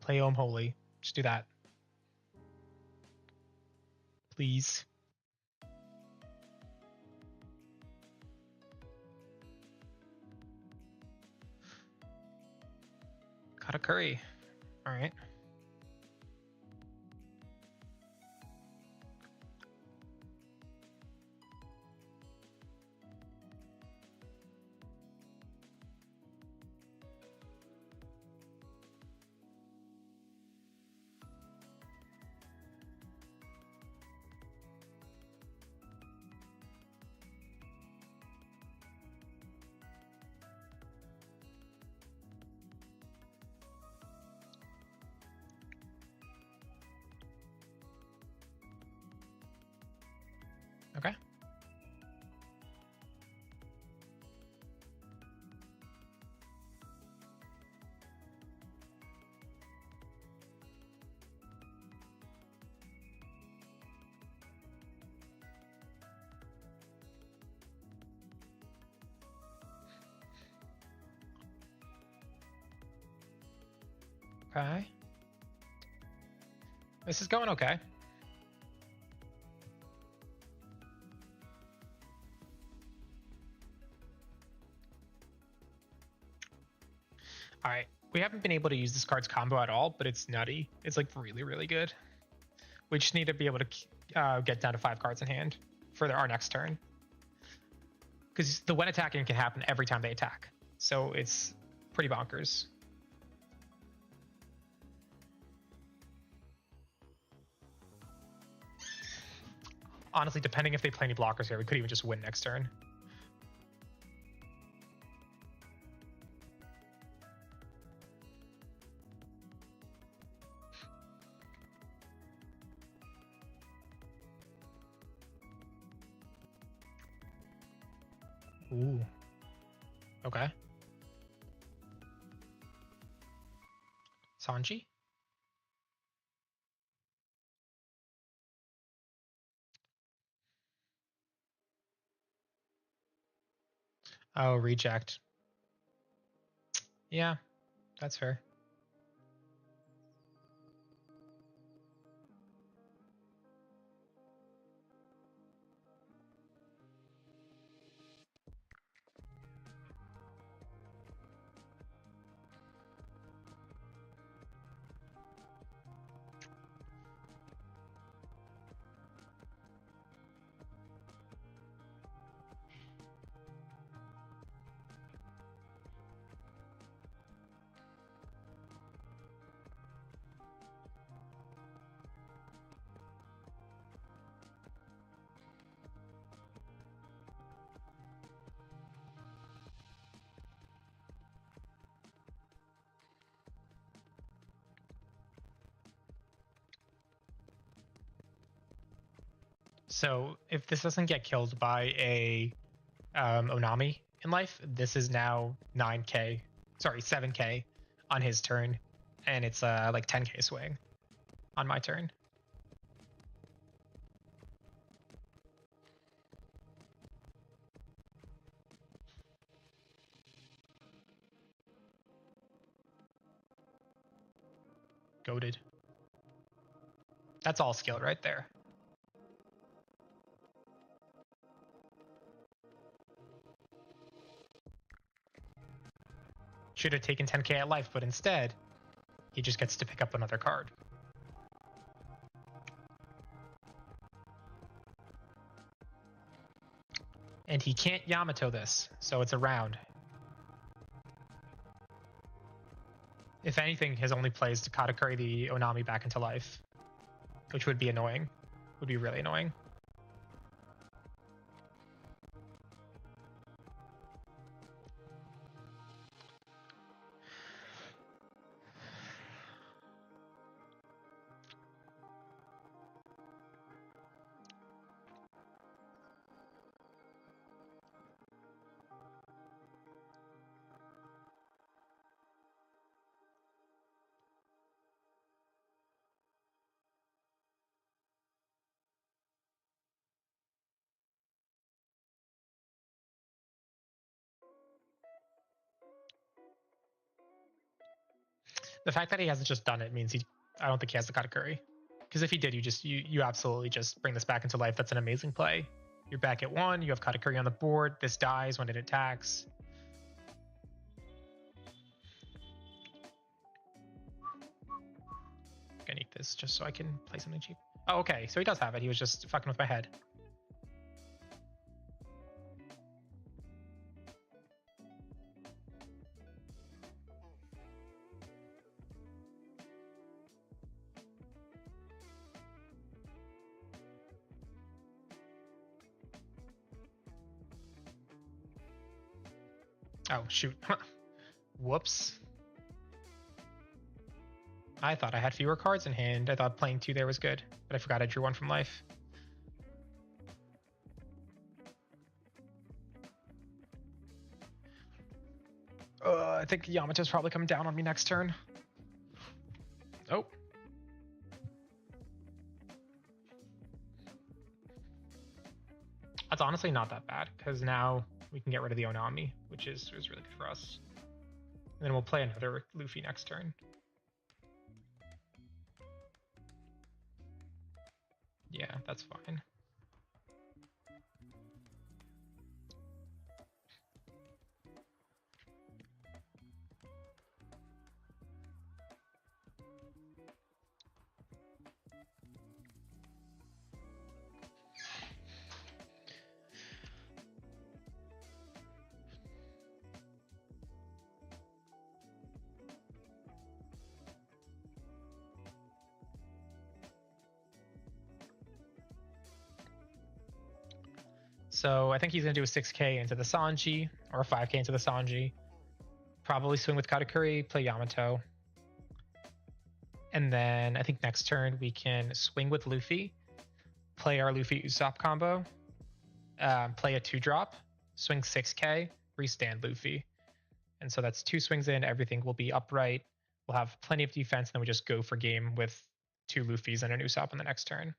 Play Om Holy. Just do that. Please. Got a curry. All right. Okay. Okay. This is going okay. All right. We haven't been able to use this card's combo at all, but it's nutty. It's like really, really good. We just need to be able to get down to 5 cards in hand for our next turn. Because the when attacking can happen every time they attack. So it's pretty bonkers. Honestly, depending if they play any blockers here, we could even just win next turn. Ooh. Okay. Sanji? Oh, reject. Yeah, that's fair. So if this doesn't get killed by a Onami in life, this is now 9k, sorry 7k on his turn, and it's like 10k swing on my turn. Goated. That's all skill right there. Should have taken 10k at life, but instead, he just gets to pick up another card. And he can't Yamato this, so it's a round. If anything, his only play is to Katakuri the Onami back into life, which would be annoying. Would be really annoying. The fact that he hasn't just done it means I don't think he has the Katakuri. Because if he did, you absolutely just bring this back into life. That's an amazing play. You're back at 1, you have Katakuri on the board, this dies when it attacks. I'm gonna eat this just so I can play something cheap. Oh, okay, so he does have it. He was just fucking with my head. Oh, shoot. Whoops. I thought I had fewer cards in hand. I thought playing 2 there was good, but I forgot I drew 1 from life. I think Yamato's probably coming down on me next turn. Oh. That's honestly not that bad, because now we can get rid of the Onami, which is really good for us. And then we'll play another Luffy next turn. Yeah, that's fine. So I think he's going to do a 6k into the Sanji, or a 5k into the Sanji. Probably swing with Katakuri, play Yamato. And then I think next turn we can swing with Luffy, play our Luffy Usopp combo, play a 2-drop, swing 6k, restand Luffy. And so that's 2 swings in, everything will be upright. We'll have plenty of defense, and then we just go for game with 2 Luffys and an Usopp on the next turn.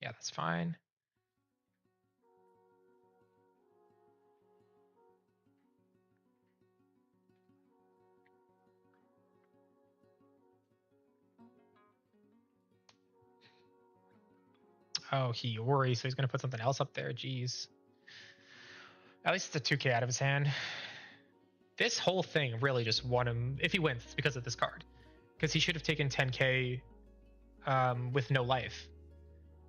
Yeah, that's fine. Oh, Hiyori, so he's going to put something else up there. Jeez. At least it's a 2k out of his hand. This whole thing really just won him, if he wins, it's because of this card. Because he should have taken 10k with no life.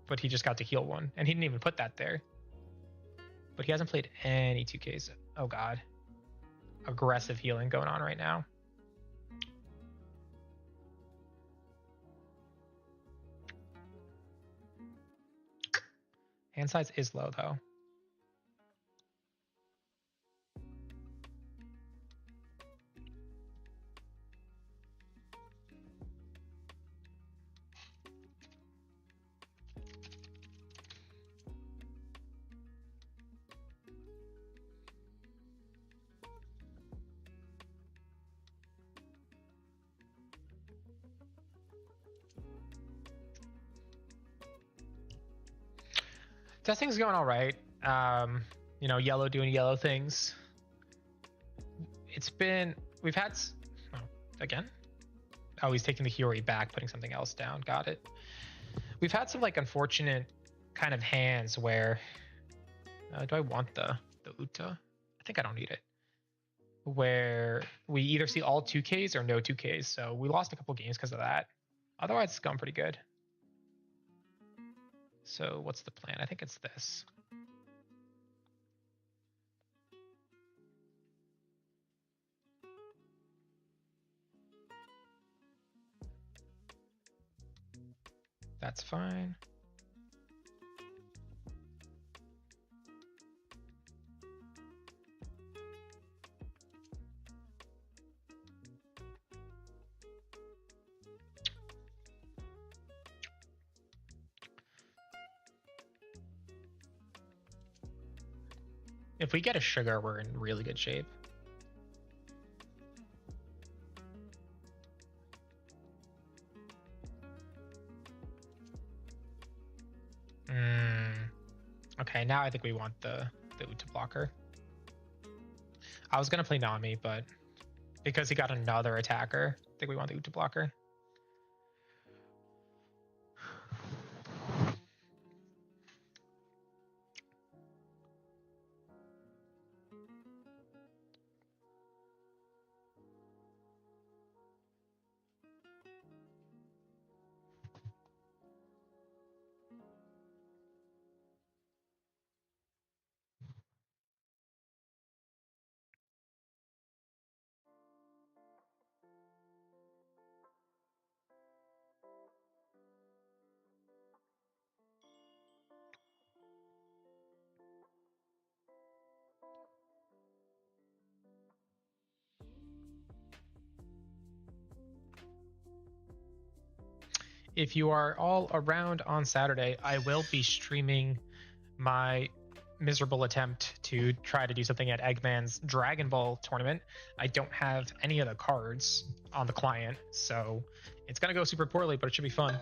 But he just got to heal 1. And he didn't even put that there. But he hasn't played any 2ks. Oh, God. Aggressive healing going on right now. Hand size is low, though. Testing's going all right. You know, yellow doing yellow things. We've had, oh, again? Oh, he's taking the Hiyori back, putting something else down. Got it. We've had some like unfortunate kind of hands where, do I want the Uta? I think I don't need it. Where we either see all 2Ks or no 2Ks. So we lost a couple games because of that. Otherwise, it's gone pretty good. So what's the plan? I think it's this. That's fine. If we get a sugar, we're in really good shape. Okay, now I think we want the Uta blocker. I was gonna play Nami, but because he got another attacker, I think we want the Uta blocker. If you are all around on Saturday, I will be streaming my miserable attempt to try to do something at Eggman's Dragon Ball tournament. I don't have any of the cards on the client, so it's gonna go super poorly, but it should be fun.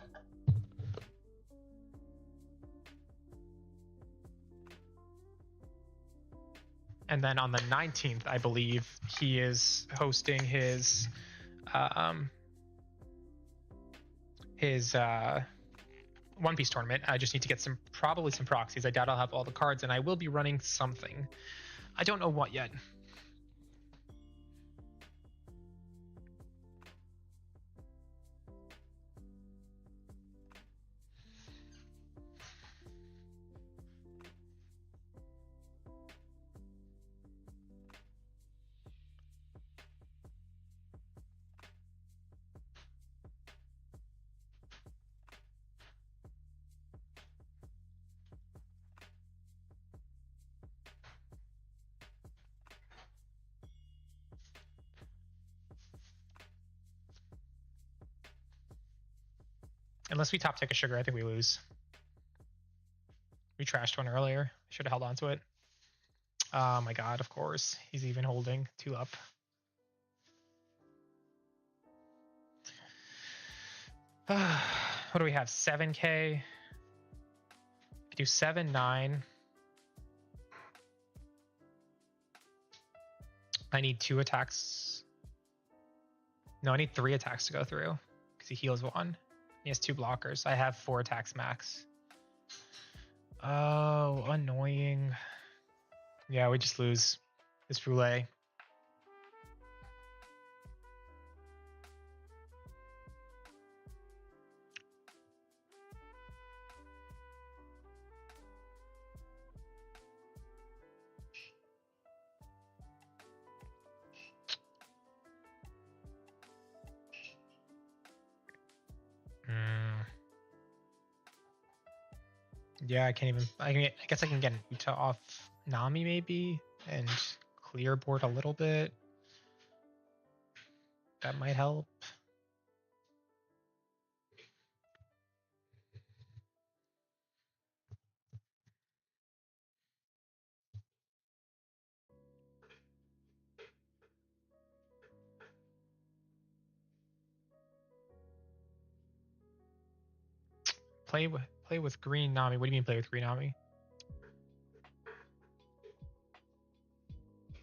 And then on the 19th, I believe he is hosting his One Piece tournament. I just need to get probably some proxies. I doubt I'll have all the cards, and I will be running something. I don't know what yet. Unless we top tick a sugar, I think we lose. We trashed one earlier. Should have held on to it. Oh my god, of course. He's even holding 2 up. What do we have? 7K. I do 7, 9. I need 2 attacks. No, I need 3 attacks to go through because he heals 1. He has 2 blockers. I have 4 attacks max. Oh, annoying. Yeah, we just lose this roulette. Yeah, I can't even. I guess I can get an Uta off Nami maybe and clear board a little bit. That might help. Play with green Nami. What do you mean play with green Nami?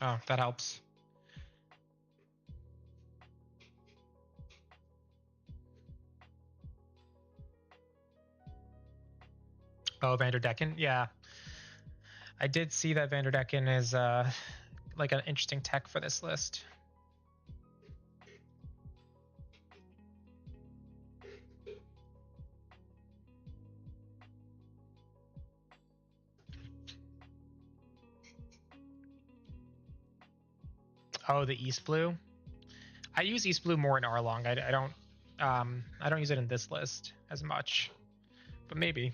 Oh, that helps. Oh, Vanderdecken? Yeah. I did see that Vanderdecken is like an interesting tech for this list. Oh, the East Blue. I use East Blue more in Arlong. I don't use it in this list as much, but maybe.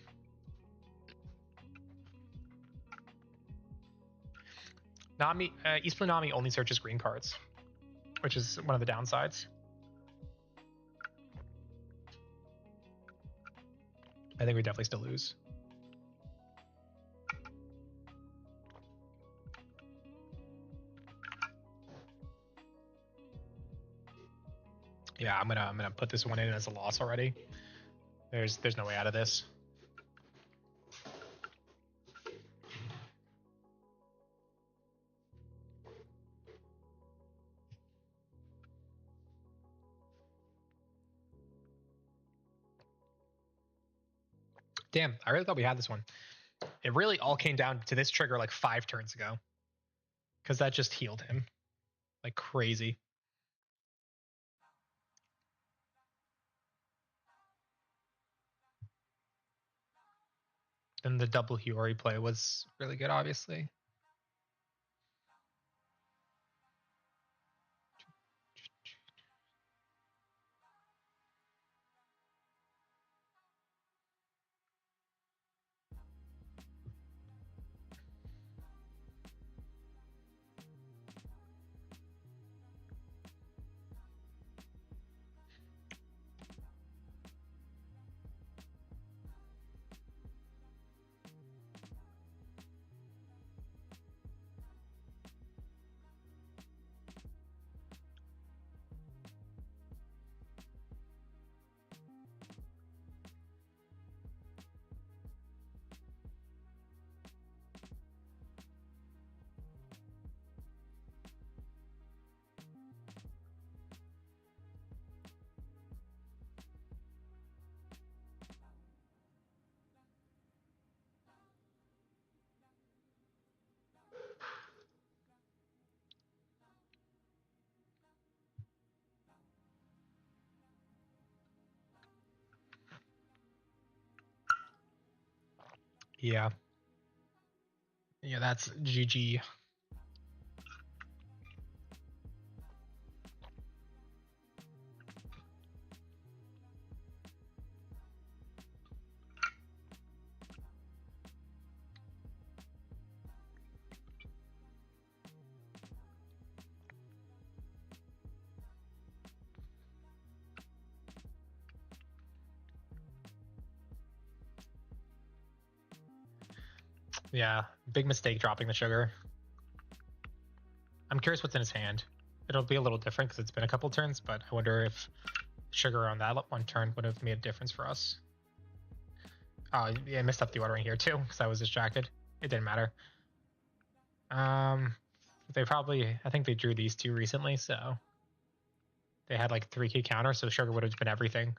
Nami, East Blue Nami only searches green cards, which is one of the downsides. I think we definitely still lose. Yeah, I'm gonna put this one in as a loss already. There's no way out of this. Damn, I really thought we had this one. It really all came down to this trigger like 5 turns ago, because that just healed him like crazy. Then the double Hiyori play was really good, obviously. Yeah. Yeah, that's GG. Yeah, big mistake dropping the sugar. I'm curious what's in his hand. It'll be a little different because it's been a couple turns, but I wonder if sugar on that one turn would have made a difference for us. Oh, yeah, I messed up the ordering here too because I was distracted. It didn't matter. They probably, I think they drew these two recently, so they had like 3 key counter, so sugar would have been everything.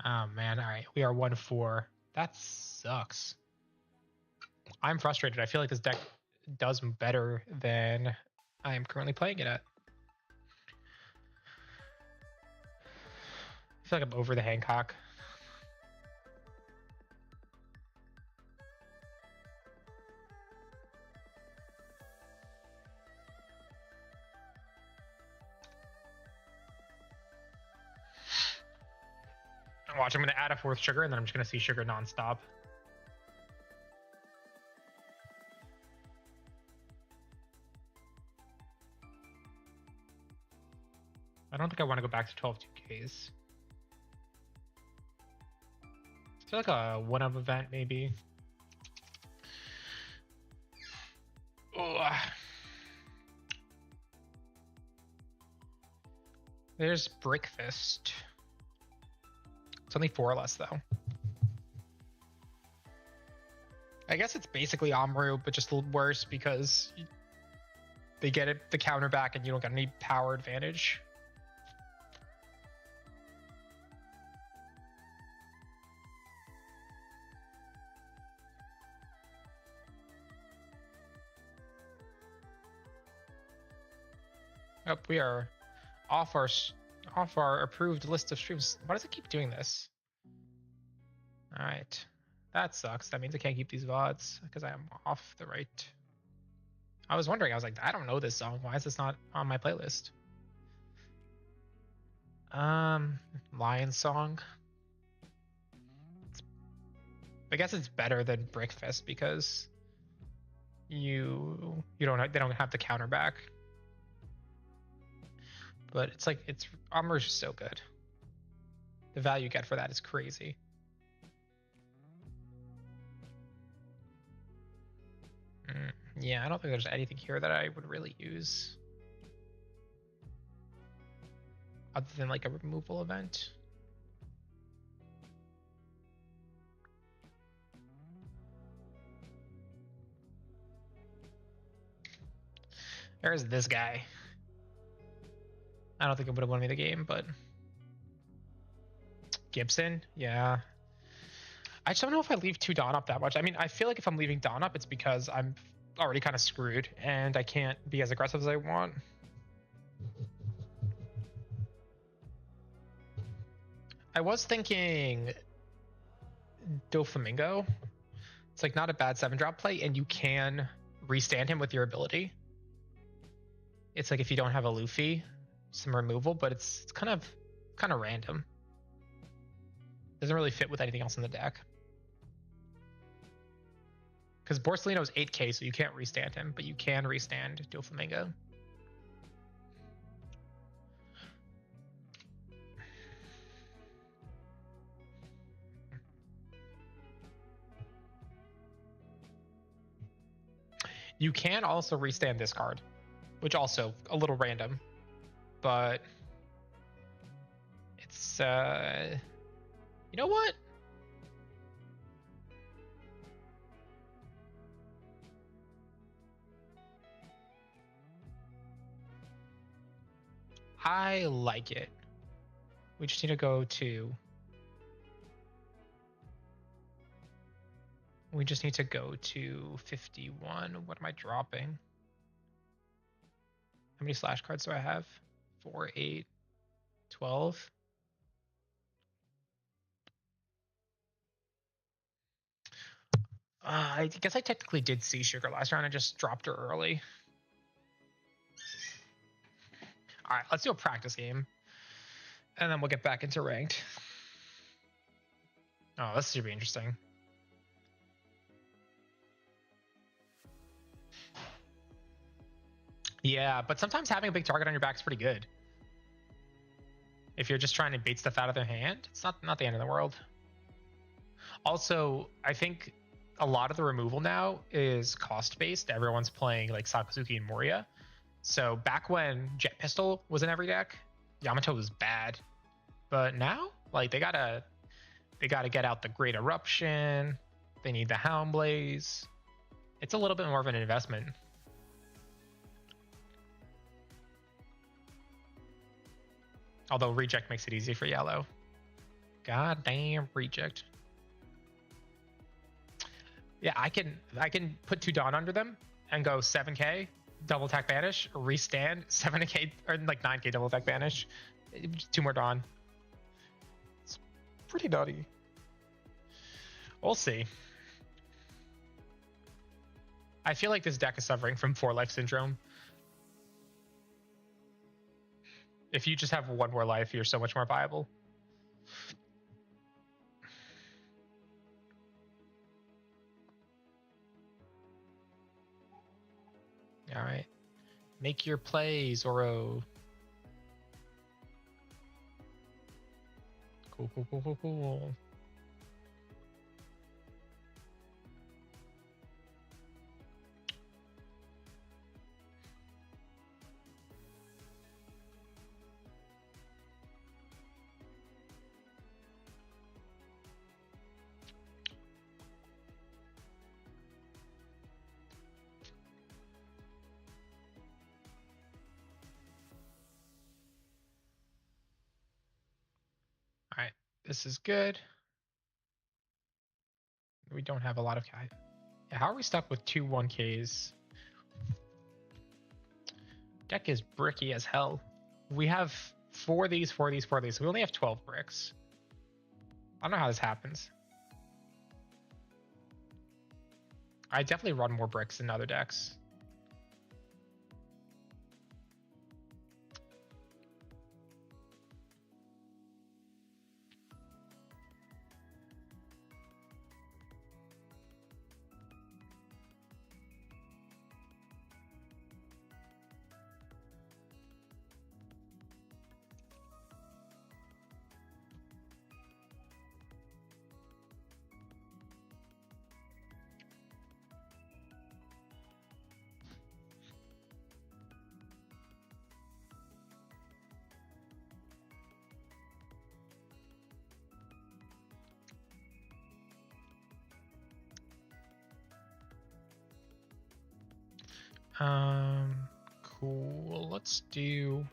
Oh man, all right, we are 1-4. That sucks. I'm frustrated. I feel like this deck does better than I am currently playing it at. I feel like I'm over the Hancock. Watch, I'm going to add a 4th sugar, and then I'm just going to see sugar nonstop. I don't think I want to go back to 12 2Ks. I feel like a 1-up event, maybe. Ugh. There's Brickfist. It's only 4 or less, though. I guess it's basically Amaru, but just a little worse because they get it the counter back and you don't get any power advantage. Oh, we are off our approved list of streams. Why does it keep doing this? All right, that sucks. That means I can't keep these VODs because I am off the right. I was wondering. I was like, I don't know this song. Why is this not on my playlist? Lion Song. I guess it's better than Brickfest because they don't have the counter back. But it's like Armor's so good. The value you get for that is crazy. Yeah, I don't think there's anything here that I would really use. Other than like a removal event. There's this guy. I don't think it would have won me the game, but Gibson, yeah. I just don't know if I leave 2 Dawn up that much. I mean, I feel like if I'm leaving Dawn up, it's because I'm already kind of screwed and I can't be as aggressive as I want. I was thinking Doflamingo. It's like not a bad 7-drop play, and you can restand him with your ability. It's like if you don't have a Luffy, some removal, but it's kind of random. Doesn't really fit with anything else in the deck. Because Borsalino is 8k, so you can't restand him, but you can restand Doflamingo. You can also restand this card, which also a little random, but it's you know what? I like it. We just need to go to. We just need to go to 51. What am I dropping? How many slash cards do I have? 4, 8, 12. I guess I technically did see Sugar last round. I just dropped her early. All right, let's do a practice game. And then we'll get back into ranked. Oh, this should be interesting. Yeah, but sometimes having a big target on your back is pretty good. If you're just trying to bait stuff out of their hand, it's not the end of the world. Also, I think a lot of the removal now is cost-based. Everyone's playing like Sakazuki and Moria. So back when Jet Pistol was in every deck, Yamato was bad. But now, like they gotta get out the Great Eruption. They need the Hound Blaze. It's a little bit more of an investment. Although reject makes it easy for yellow. God damn reject. Yeah, I can put 2 Dawn under them and go 7k, double attack banish, restand, 7k or like 9k double attack banish. 2 more Dawn. It's pretty nutty. We'll see. I feel like this deck is suffering from 4-life syndrome. If you just have 1 more life, you're so much more viable. All right. Make your play, Zoro. Cool. This is good. We don't have a lot of... Yeah, how are we stuck with 2 1Ks? Deck is bricky as hell. We have 4 of these, 4 of these, 4 of these. We only have 12 bricks. I don't know how this happens. I definitely run more bricks than other decks. Cool. Let's do...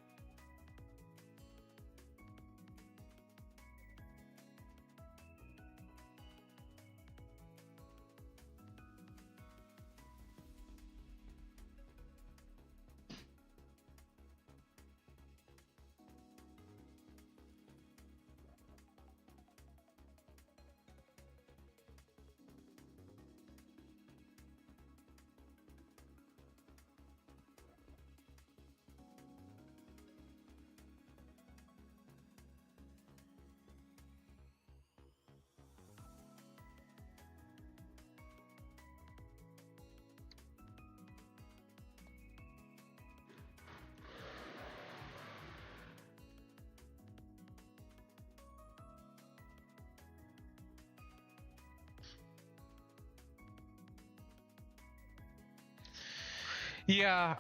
Yeah,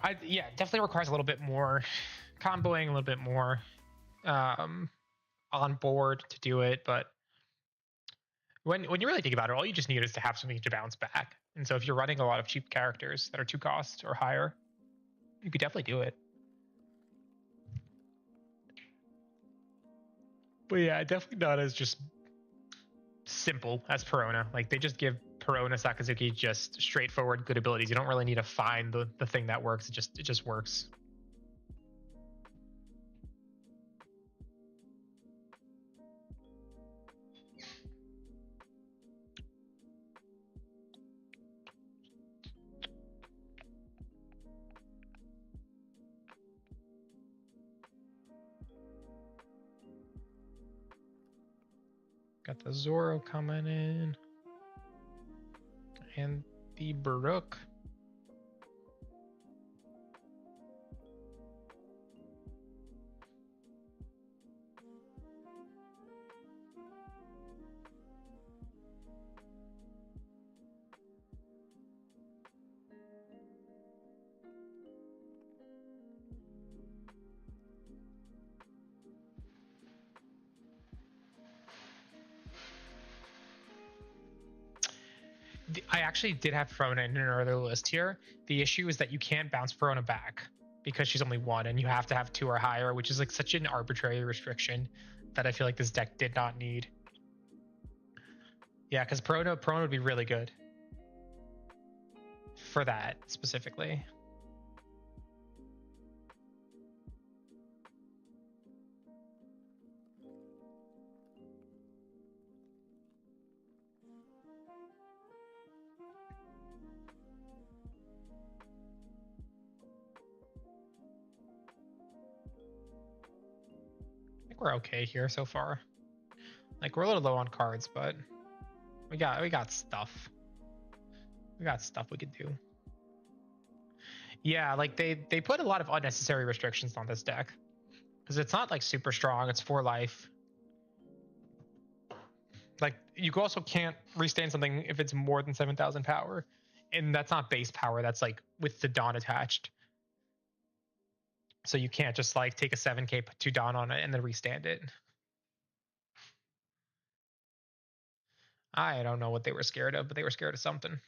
definitely requires a little bit more comboing, a little bit more on board to do it. But when you really think about it, all you just need is to have something to bounce back. And so if you're running a lot of cheap characters that are 2 cost or higher, you could definitely do it. But yeah, definitely not as just simple as Perona. Like, they just give Perona Sakazuki just straightforward good abilities. You don't really need to find the thing that works. It just works. Got the Zoro coming in. And the Baroque. I actually did have Perona in an earlier list here. The issue is that you can't bounce Perona back because she's only 1, and you have to have 2 or higher, which is like such an arbitrary restriction that I feel like this deck did not need. Yeah, because Perona would be really good for that specifically. I think we're okay here so far. Like, we're a little low on cards, but we got stuff. We got stuff we could do. Yeah, like they put a lot of unnecessary restrictions on this deck because it's not like super strong. It's 4 life. Like, you also can't restand something if it's more than 7,000 power, and that's not base power. That's like with the Dawn attached. So you can't just like take a 7K, put 2 Dawn on it, and then restand it. I don't know what they were scared of, but they were scared of something.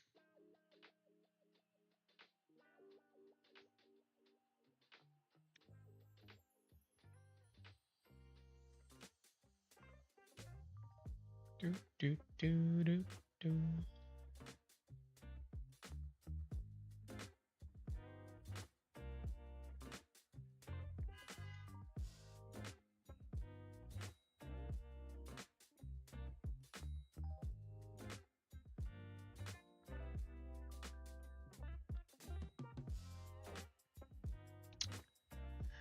Do, do, do, do, do.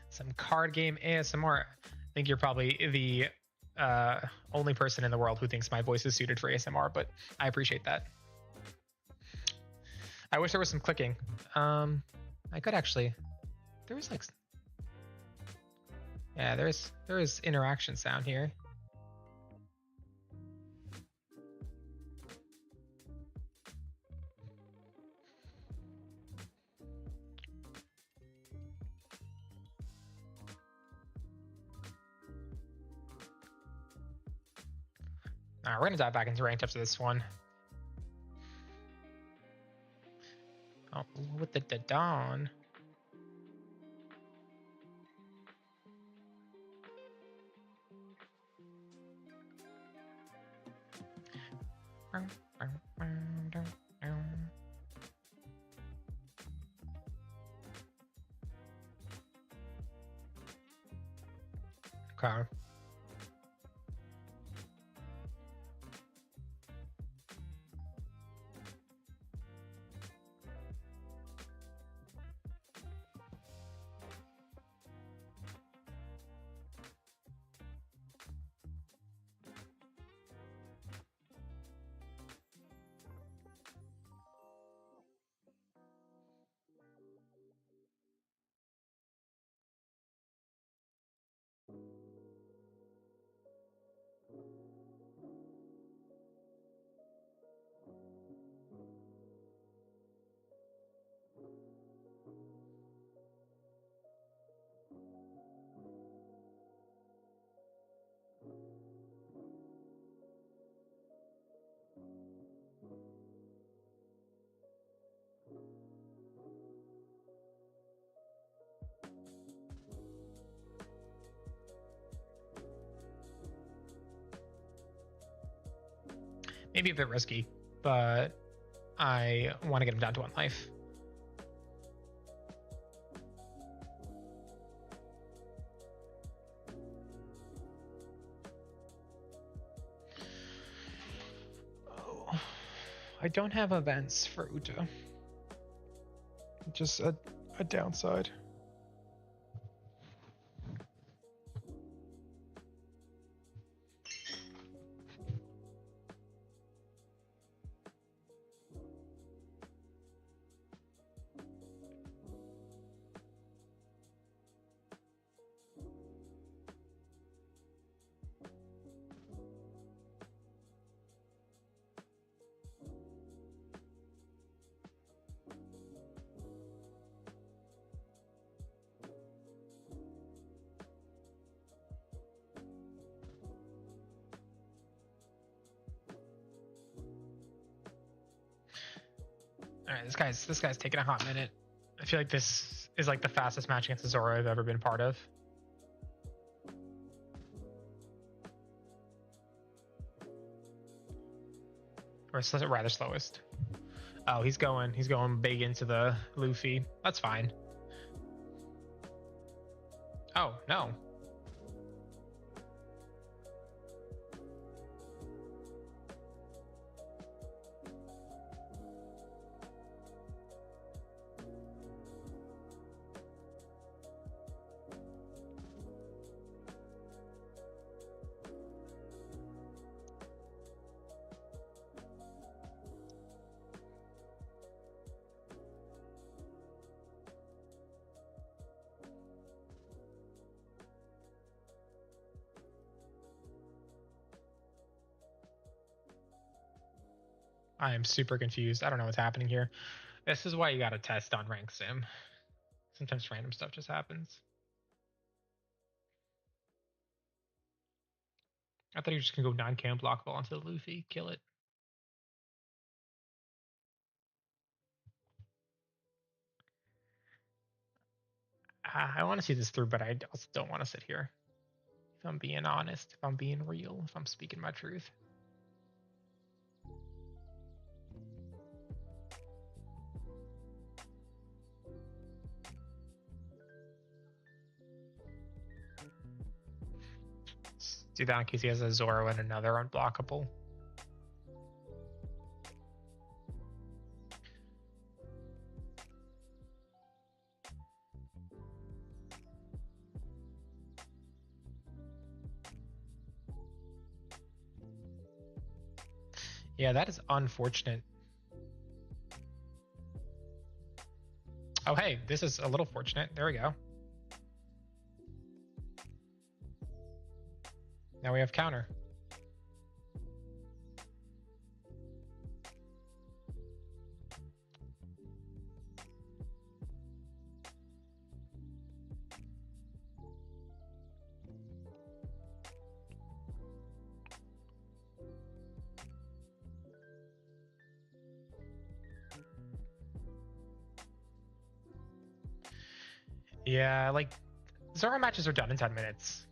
Some card game ASMR. I think you're probably the only person in the world who thinks my voice is suited for ASMR, but I appreciate that. I wish there was some clicking. I could actually. There was like. Yeah, there is interaction sound here. All right, we're gonna dive back into ranked after this one. Oh, with the dawn. Okay. Maybe a bit risky, but I want to get him down to 1 life. Oh, I don't have events for Uta. Just a downside. All right, this guy's taking a hot minute. I feel like this is like the fastest match against Zoro I've ever been part of. Or rather slowest. Oh, he's going big into the Luffy. That's fine. Oh, no. I am super confused. I don't know what's happening here. This is why you gotta test on rank sim. Sometimes random stuff just happens. I thought you were just gonna go non-cam blockable onto the Luffy, kill it. I want to see this through, but I also don't want to sit here. If I'm being honest, if I'm being real, if I'm speaking my truth. do that in case he has a Zoro and another unblockable. Yeah, that is unfortunate. Oh, hey, this is a little fortunate. There we go. Now we have counter. Yeah, like Zoro matches are done in 10 minutes.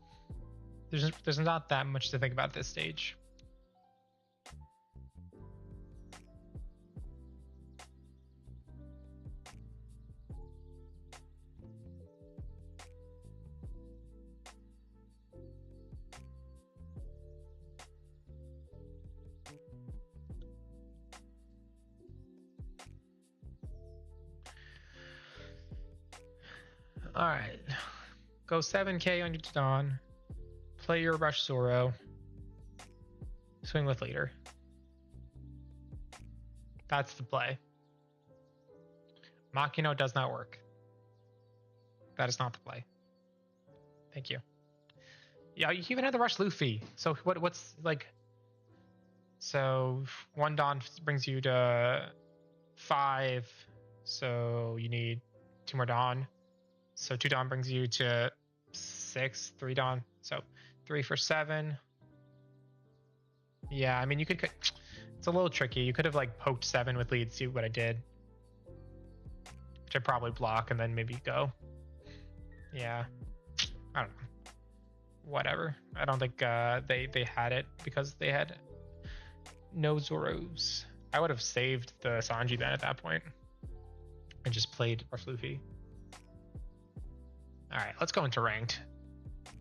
There's not that much to think about at this stage. All right, go 7K on your Dawn. Play your Rush Zoro. Swing with leader. That's the play. Makino does not work. That is not the play. Thank you. Yeah, you even had the Rush Luffy. So what's like? So 1 Dawn brings you to 5. So you need 2 more Dawn. So 2 Dawn brings you to 6. 3 Dawn. So 3 for 7. Yeah, I mean you could. It's a little tricky. You could have like poked 7 with lead. See what I did. Which I'd probably block and then maybe go. Yeah, I don't know. Whatever. I don't think they had it because they had no Zoros. I would have saved the Sanji then at that point and just played Rush Luffy. All right, let's go into ranked.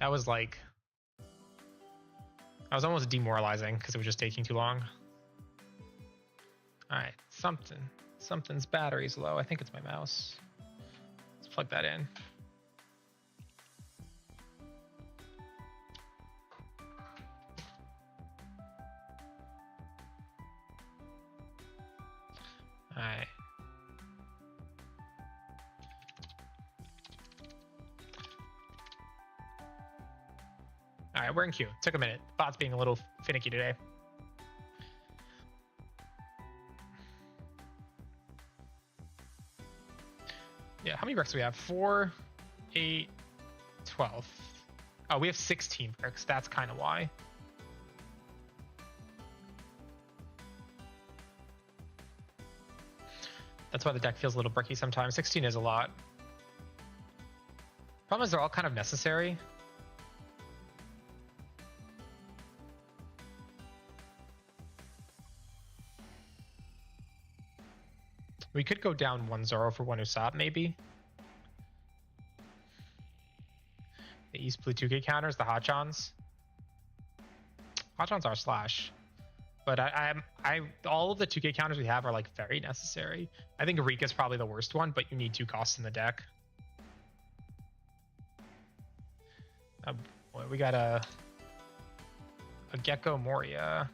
That was almost demoralizing because it was just taking too long. All right, something's battery's low. I think it's my mouse. Let's plug that in. All right. All right, we're in queue. Took a minute. Bot's being a little finicky today. Yeah, how many bricks do we have? 4, 8, 12. Oh, we have 16 bricks. That's kind of why. That's why the deck feels a little bricky sometimes. 16 is a lot. Problem is they're all kind of necessary. We could go down 1 Zoro for 1 Usopp, maybe. The East Blue 2K counters, the Hachons. Hachons are slash. But all of the 2K counters we have are like very necessary. I think Rika's probably the worst one, but you need 2 costs in the deck. Boy, we got a Gecko Moria.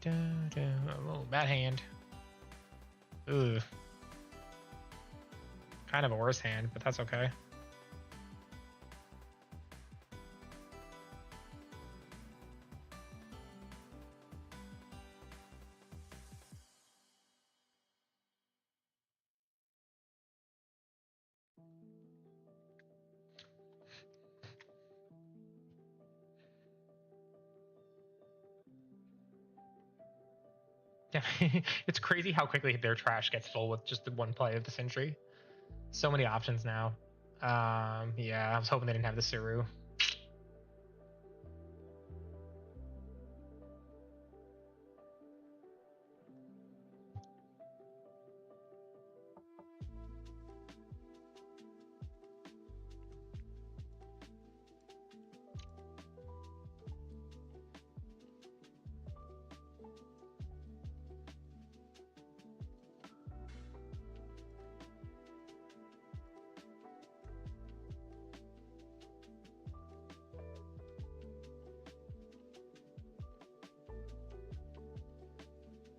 Oh, bad hand. Ugh. Kind of a worse hand, but that's okay. It's crazy how quickly their trash gets full with just the 1 play of the century. So many options now. Yeah, I was hoping they didn't have the Suru.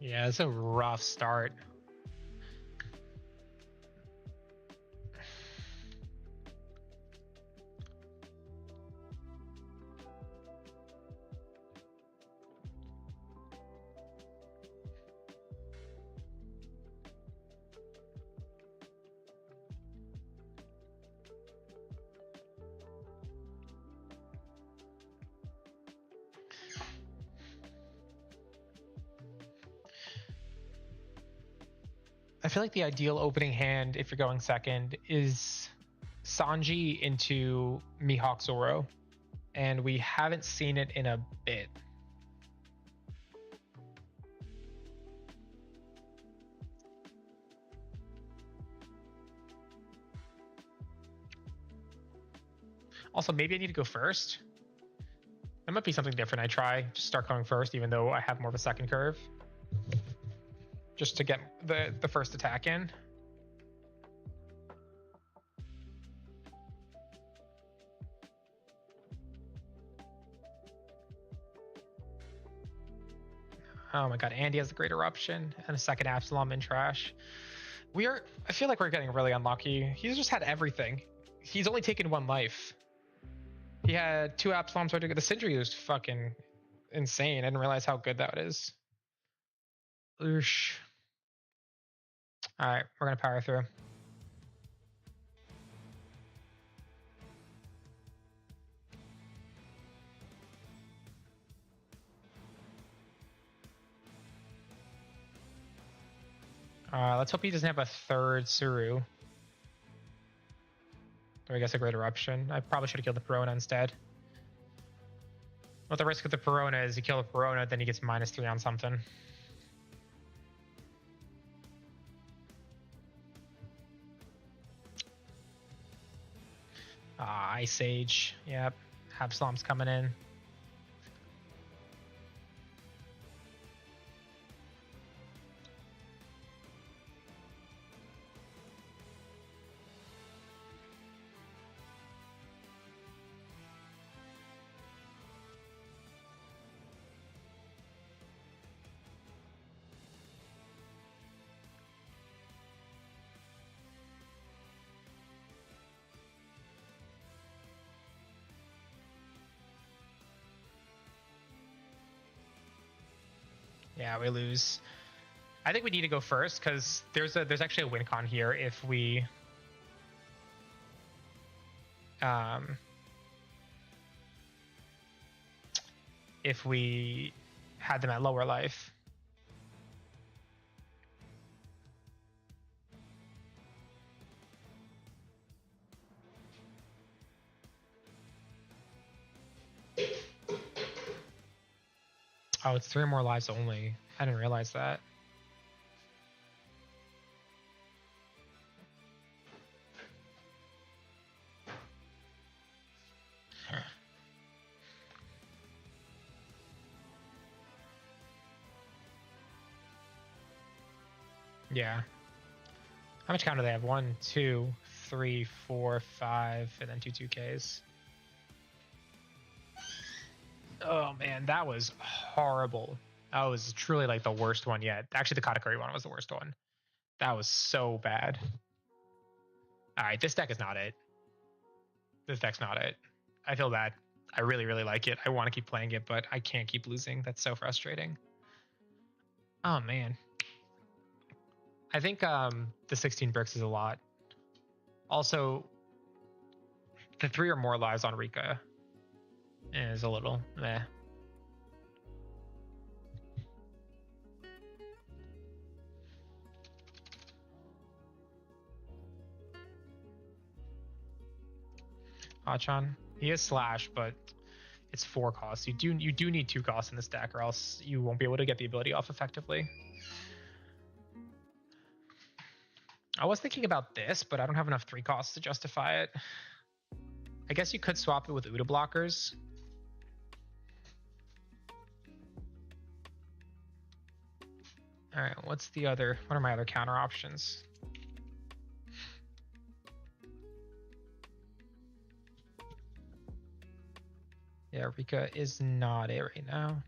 Yeah, it's a rough start. I feel like the ideal opening hand, if you're going second, is Sanji into Mihawk Zoro, and we haven't seen it in a bit. Also, maybe I need to go first. That might be something different. I try just start going first, even though I have more of a second curve, just to get the first attack in. Oh my god, Andy has a great eruption and a second Absalom in trash. I feel like we're getting really unlucky. He's just had everything. He's only taken one life. He had 2 Absaloms right to get the Sindri was fucking insane. I didn't realize how good that is. Oosh. Alright, we're gonna power through. Let's hope he doesn't have a third Suru. Or I guess a Great Eruption. I probably should have killed the Perona instead. What the risk of the Perona is you kill the Perona, then he gets -3 on something. Ice Age. Yep. Absalom's coming in. Yeah, we lose. I think we need to go first because there's actually a win con here if we had them at lower life. Oh, it's 3 more lives only. I didn't realize that. Yeah. How much count do they have? 1, 2, 3, 4, 5, and then 2 2Ks. Oh man, that was horrible. That was truly like the worst one yet. Actually, the Katakuri one was the worst one. That was so bad. All right, this deck is not it. This deck's not it. I feel bad. I really, really like it. I want to keep playing it, but I can't keep losing. That's so frustrating. Oh man. I think the 16 bricks is a lot. Also, the 3 or more lives on Rika is a little meh. Achan, he is slash, but it's 4 costs. You do need 2 costs in this deck, or else you won't be able to get the ability off effectively. I was thinking about this, but I don't have enough 3 costs to justify it. I guess you could swap it with Uda blockers. All right, what are my other counter options? Yeah, Rika is not it right now.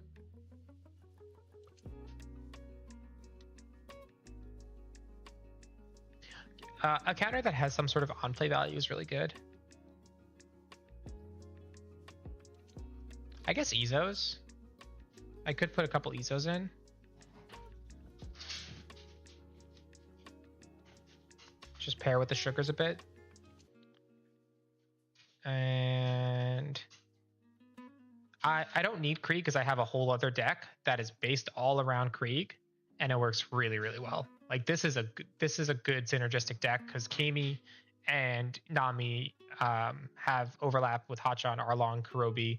A counter that has some sort of on-play value is really good. I guess Ezos. I could put a couple Ezos in. Just pair with the sugars a bit. And I don't need Krieg because I have a whole other deck that is based all around Krieg, and it works really, really well. Like this is a good synergistic deck because Kami and Nami have overlap with Hachan, Arlong, Kurobi,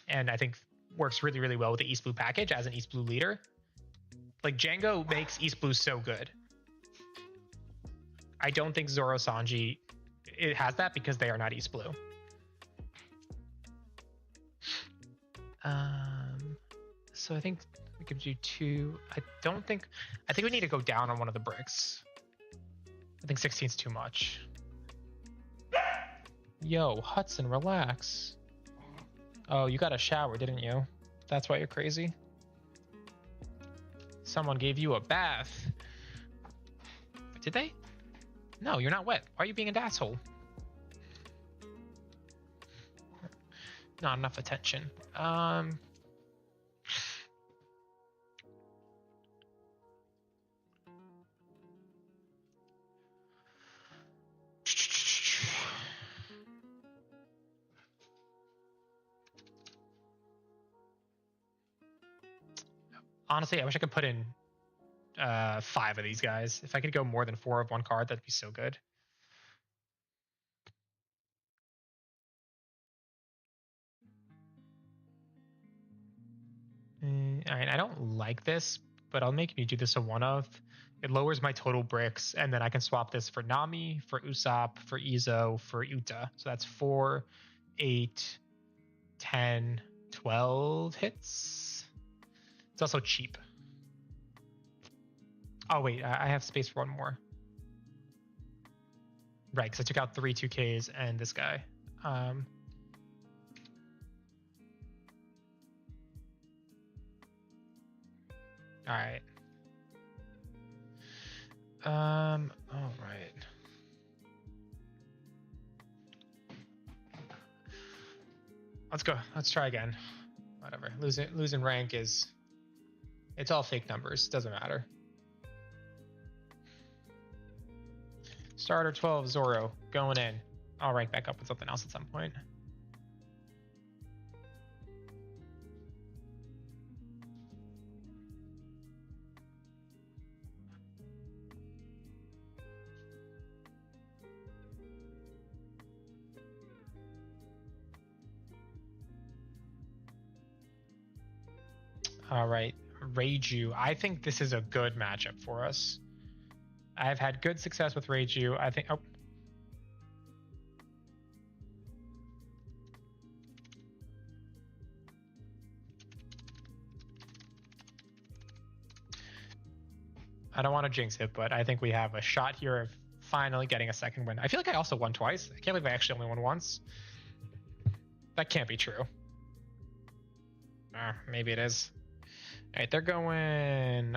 and I think works really, really well with the East Blue package as an East Blue leader. Like Django makes East Blue so good. I don't think Zoro Sanji it has that because they are not East Blue. So I think we could do 2. I think we need to go down on one of the bricks. I think 16 is too much. Yo, Hudson, relax. Oh, you got a shower, didn't you? That's why you're crazy. Someone gave you a bath. Did they? No, you're not wet. Why are you being an asshole? Not enough attention. Honestly, I wish I could put in 5 of these guys. If I could go more than 4 of one card, that'd be so good. All right, I don't like this, but I'll make me do this a 1 of. It lowers my total bricks, and then I can swap this for Nami, for Usopp, for Izo, for Uta. So that's 4, 8, 10, 12 hits. It's also cheap. Oh, wait, I have space for 1 more. Right, because I took out 3 2Ks and this guy. All right. All right. Let's go. Let's try again. Whatever. Losing rank is... It's all fake numbers. Doesn't matter. Starter 12, Zoro. Going in. I'll rank back up with something else at some point. All right, Reiju. I think this is a good matchup for us. I've had good success with Reiju. I think... Oh. I don't want to jinx it, but I think we have a shot here of finally getting a second win. I feel like I also won twice. I can't believe I actually only won once. That can't be true. Maybe it is. All right, they're going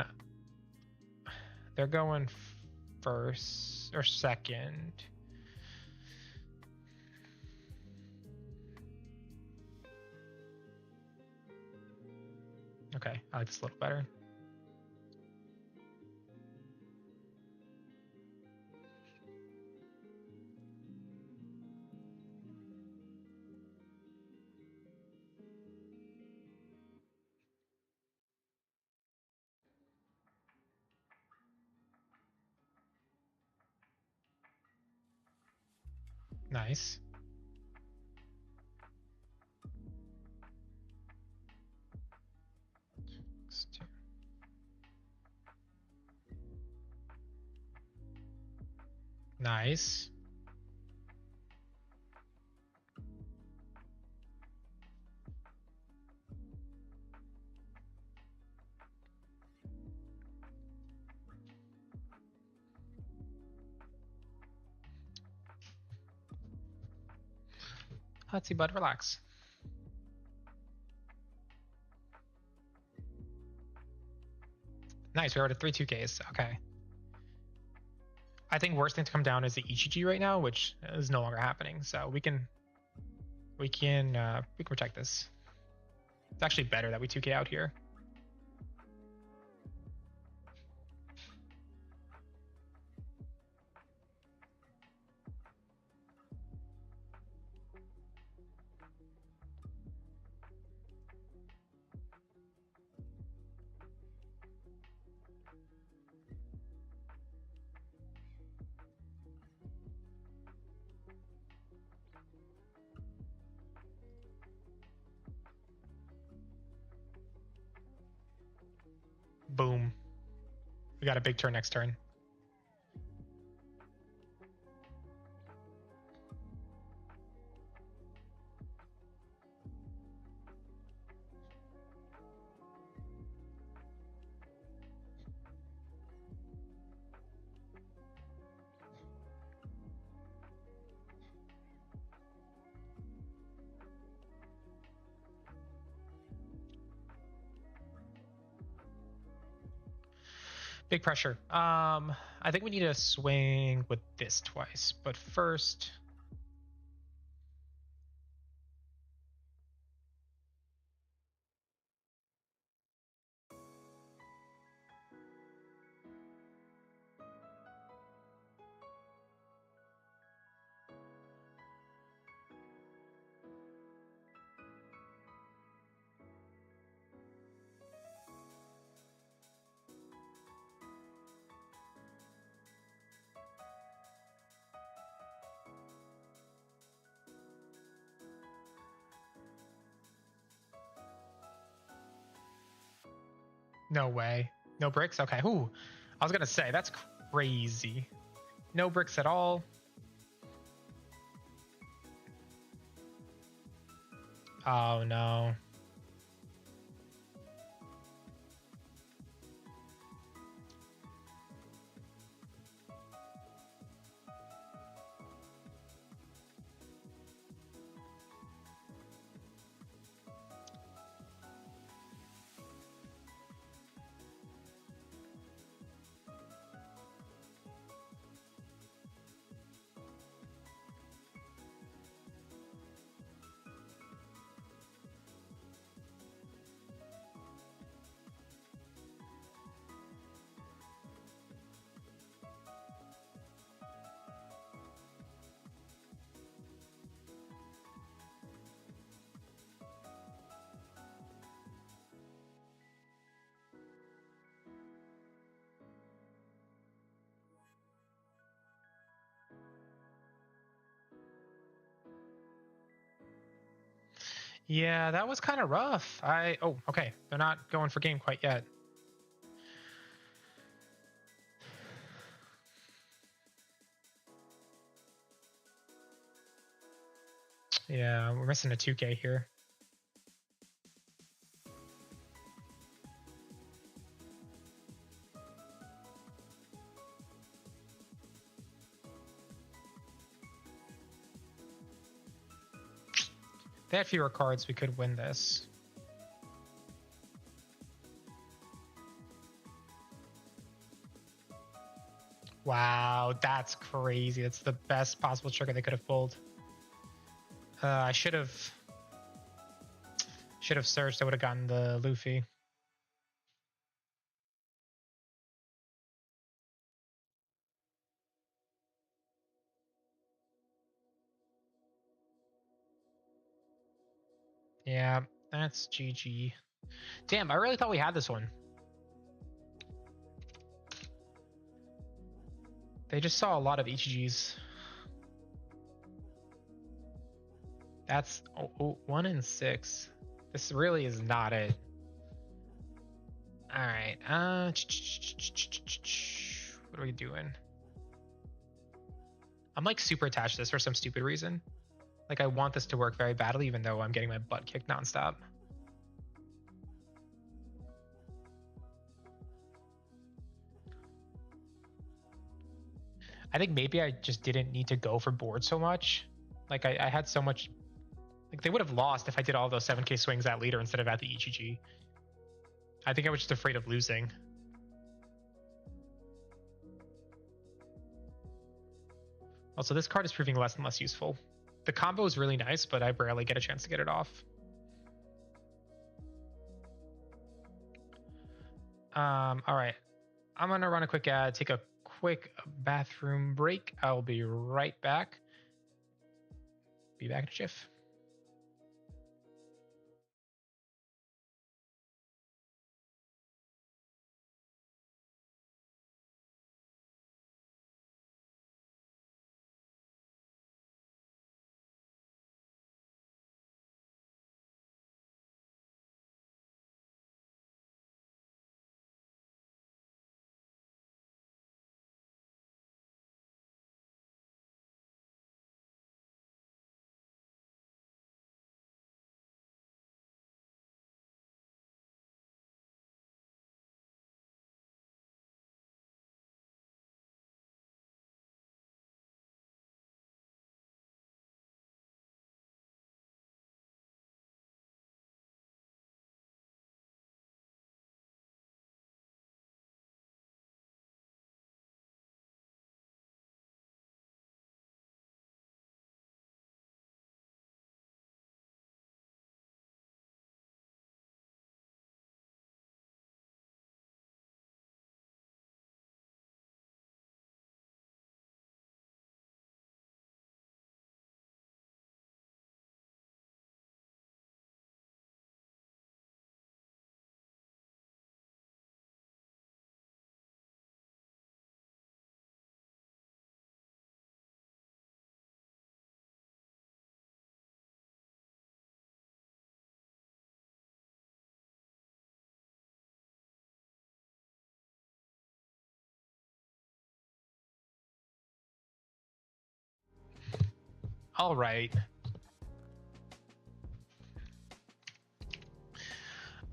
first or second. Okay, I like this a little better. Nice. Nice. Let's see, bud, relax. Nice, we already 3 2Ks. Okay. I think worst thing to come down is the Ichiji right now, which is no longer happening. So we can protect this. It's actually better that we 2K out here. Boom. We got a big turn next turn. Big pressure. I think we need to swing with this twice, but first. No way. No bricks? Okay. Ooh. I was going to say, that's crazy. No bricks at all. Oh, no. Yeah, that was kind of rough. Oh, okay. They're not going for game quite yet. Yeah, we're missing a 2K here. If they had fewer cards, we could win this. Wow, that's crazy. That's the best possible trigger they could have pulled. I should have searched. I would have gotten the Luffy. Yeah, that's GG. Damn, I really thought we had this one. They just saw a lot of Ichijis. That's 1 in 6. This really is not it. All right. What are we doing? I'm like super attached to this for some stupid reason. Like I want this to work very badly, even though I'm getting my butt kicked nonstop. I think maybe I just didn't need to go for board so much. Like I had so much. Like they would have lost if I did all those 7K swings at leader instead of at the Ichiji. I think I was just afraid of losing. Also, this card is proving less and less useful. The combo is really nice, but I rarely get a chance to get it off. All right. I'm going to run a quick ad, take a quick bathroom break. I'll be right back. Be back in a jiff. All right.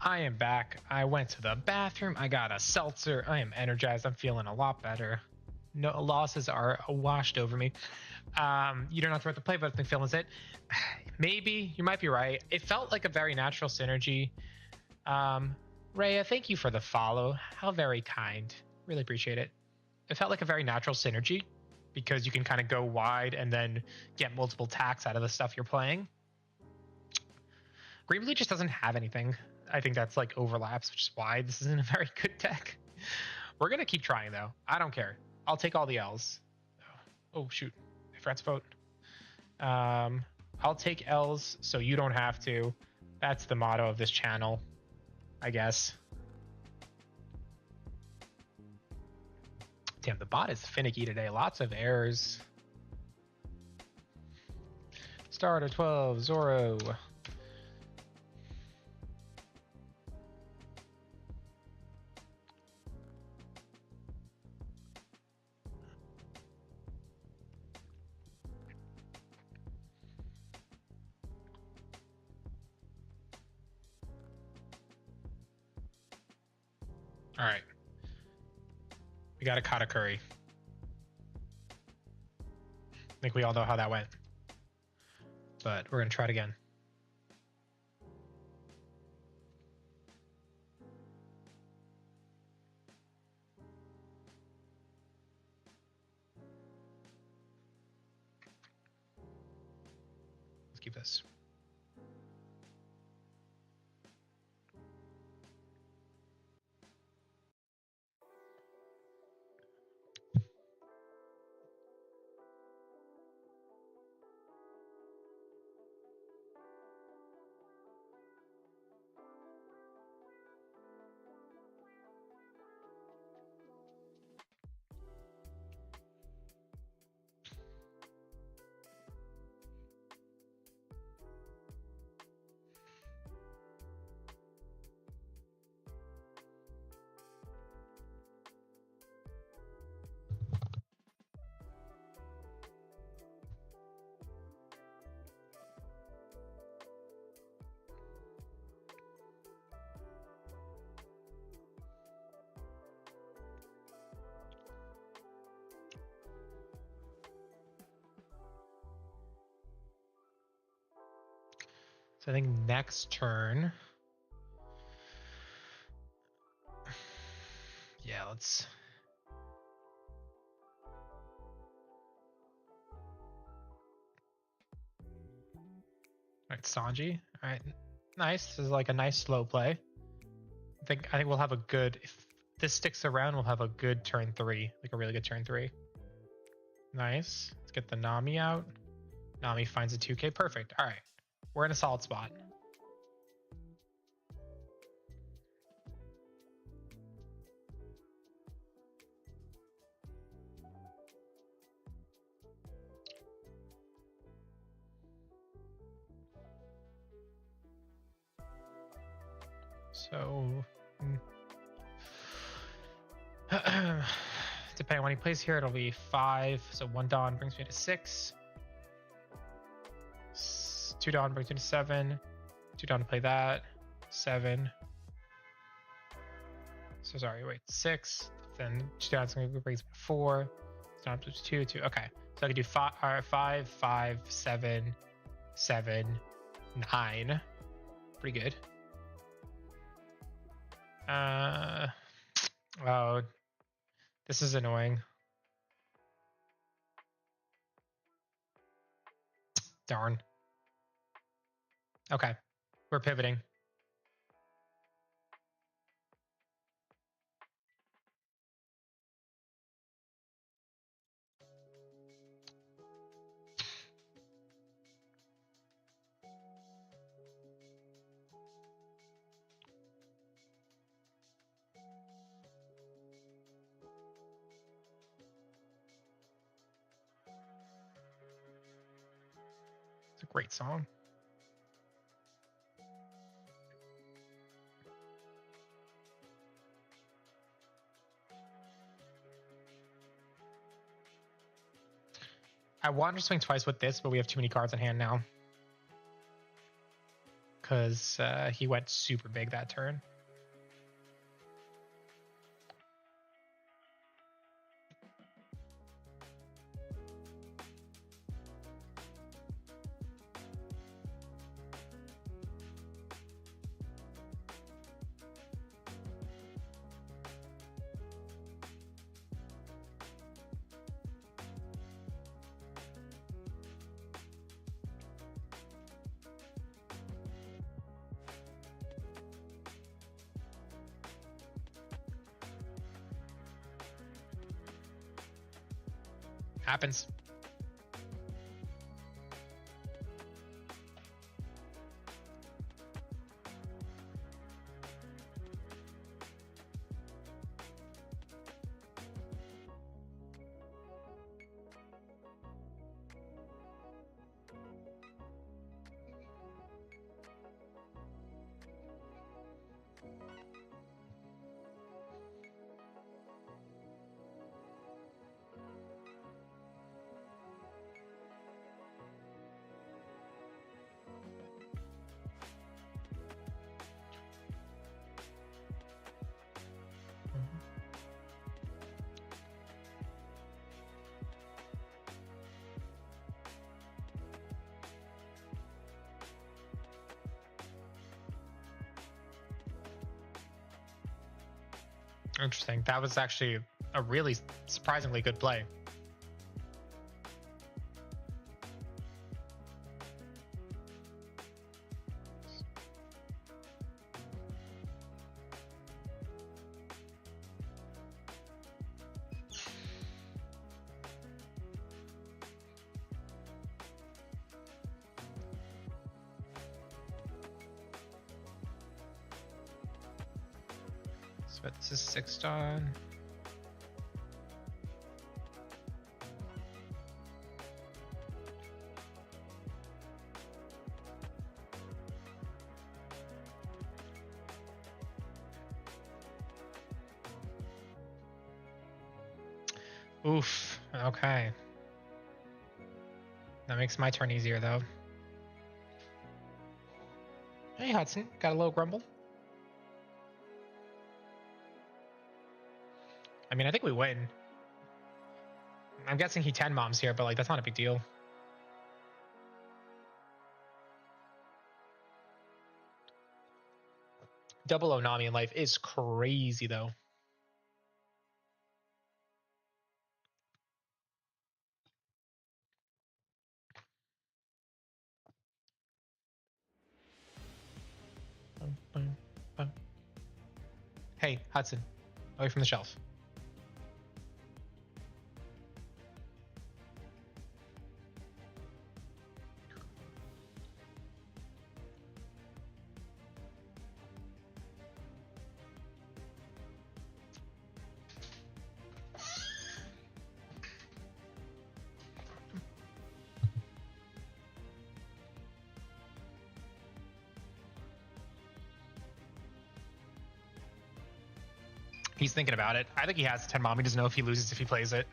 I am back. I went to the bathroom. I got a seltzer. I am energized. I'm feeling a lot better. No losses are washed over me. You don't have to write the play, but the feelings it. Maybe you might be right. It felt like a very natural synergy. Rhea, thank you for the follow. How very kind. Really appreciate it. It felt like a very natural synergy because you can kind of go wide and then get multiple attacks out of the stuff you're playing. Green just doesn't have anything. I think that's like overlaps, which is why this isn't a very good deck. We're gonna keep trying though. I don't care. I'll take all the L's. Oh shoot, I forgot to vote. I'll take L's so you don't have to. That's the motto of this channel, I guess. Damn, the bot is finicky today. Lots of errors. Starter 12, Zoro. All right. We got a Katakuri. I think we all know how that went. But we're going to try it again. Let's keep this. So I think next turn. Yeah, let's. Alright, Sanji. Alright. Nice. This is like a nice slow play. I think we'll have a good, if this sticks around, we'll have a good turn 3. Like a really good turn 3. Nice. Let's get the Nami out. Nami finds a 2k. Perfect. Alright. We're in a solid spot. So, depending on when he plays here, it'll be 5. So 1 Dawn brings me to 6. 2 Dawn brings me to 7. 2 Dawn to play that. 7. So sorry, wait, 6. Then 2 Dawn's going to bring me to 4. So down to 2, 2. Okay. So I can do 5, 5, 5, 7, 7, 9. Pretty good. Oh, this is annoying. Darn. Okay, we're pivoting. It's a great song. I wanted to swing twice with this, but we have too many cards in hand now. Because he went super big that turn. Happens. Interesting. That was actually a really surprisingly good play. So this is 6 Dawn. Oof. Okay. That makes my turn easier, though. Hey, Hudson. Got a little grumble? I mean, I think we win. I'm guessing he 10 moms here, but like that's not a big deal. Double Onami in life is crazy, though. Hey, Hudson, away from the shelf. He's thinking about it. I think he has 10 mom. He doesn't know if he loses if he plays it.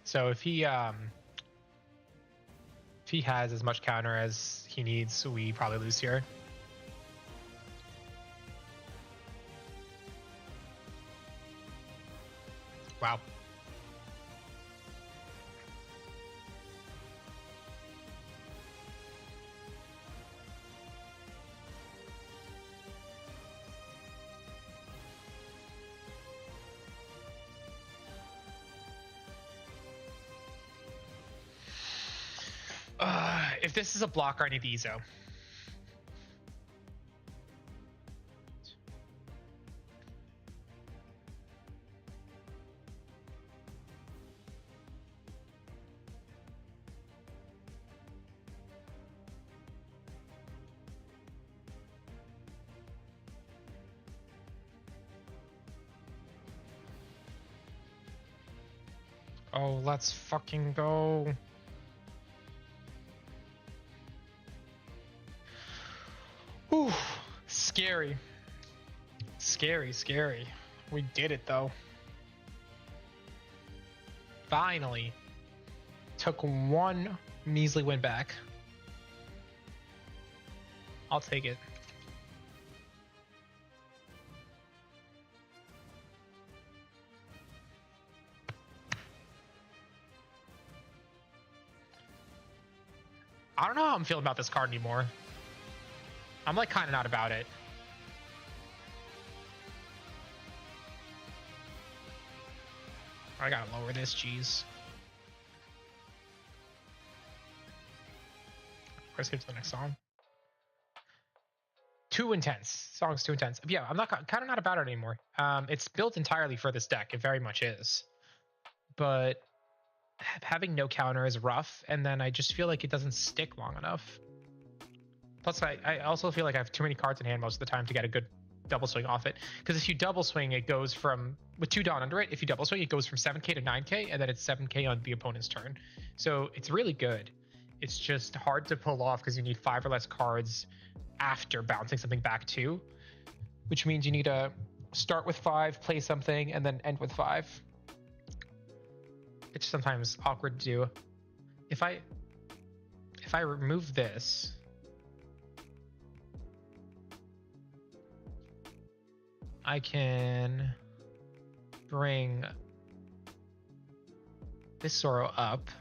So if he has as much counter as he needs, we probably lose here. Wow. If this is a blocker, I need the Ezo. Oh, let's fucking go. Whew. Scary. Scary, scary. We did it though. Finally. Took one measly win back. I'll take it. I don't know how I'm feeling about this card anymore. I'm like kind of not about it. I gotta lower this, jeez. Let's get to the next song. Too intense. Song's too intense. Yeah, I'm not kind of not about it anymore. It's built entirely for this deck. It very much is. But having no counter is rough, and then I just feel like it doesn't stick long enough. Plus, I also feel like I have too many cards in hand most of the time to get a good double swing off it. Because if you double swing, it goes from, with 2 Dawn under it, if you double swing, it goes from 7k to 9k, and then it's 7k on the opponent's turn. So it's really good. It's just hard to pull off because you need 5 or less cards after bouncing something back too, which means you need to start with 5, play something, and then end with 5. It's sometimes awkward to do. If I remove this, I can bring this Zoro up.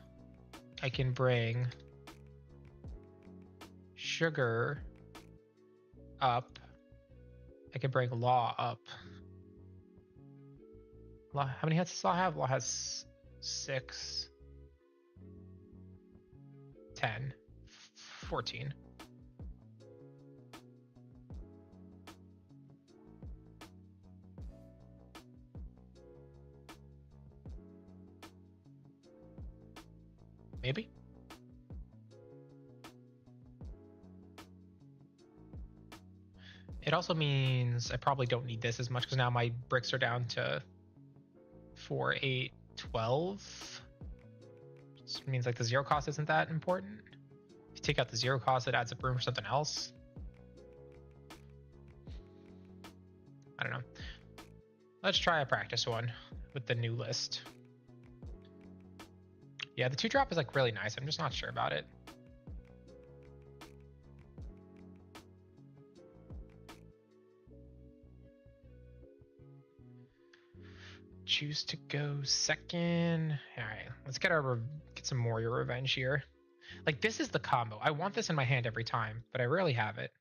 I can bring Sugar up. I can bring Law up. Law, how many hits does Law have? Law has 6, 10, 14. Maybe. It also means I probably don't need this as much because now my bricks are down to 4, 8, 12. Which means like the 0 cost isn't that important. If you take out the 0 cost, it adds up room for something else. I don't know. Let's try a practice one with the new list. Yeah, the 2-drop is like really nice. I'm just not sure about it. Choose to go second. All right, let's get some Moria revenge here. Like, this is the combo. I want this in my hand every time, but I rarely have it.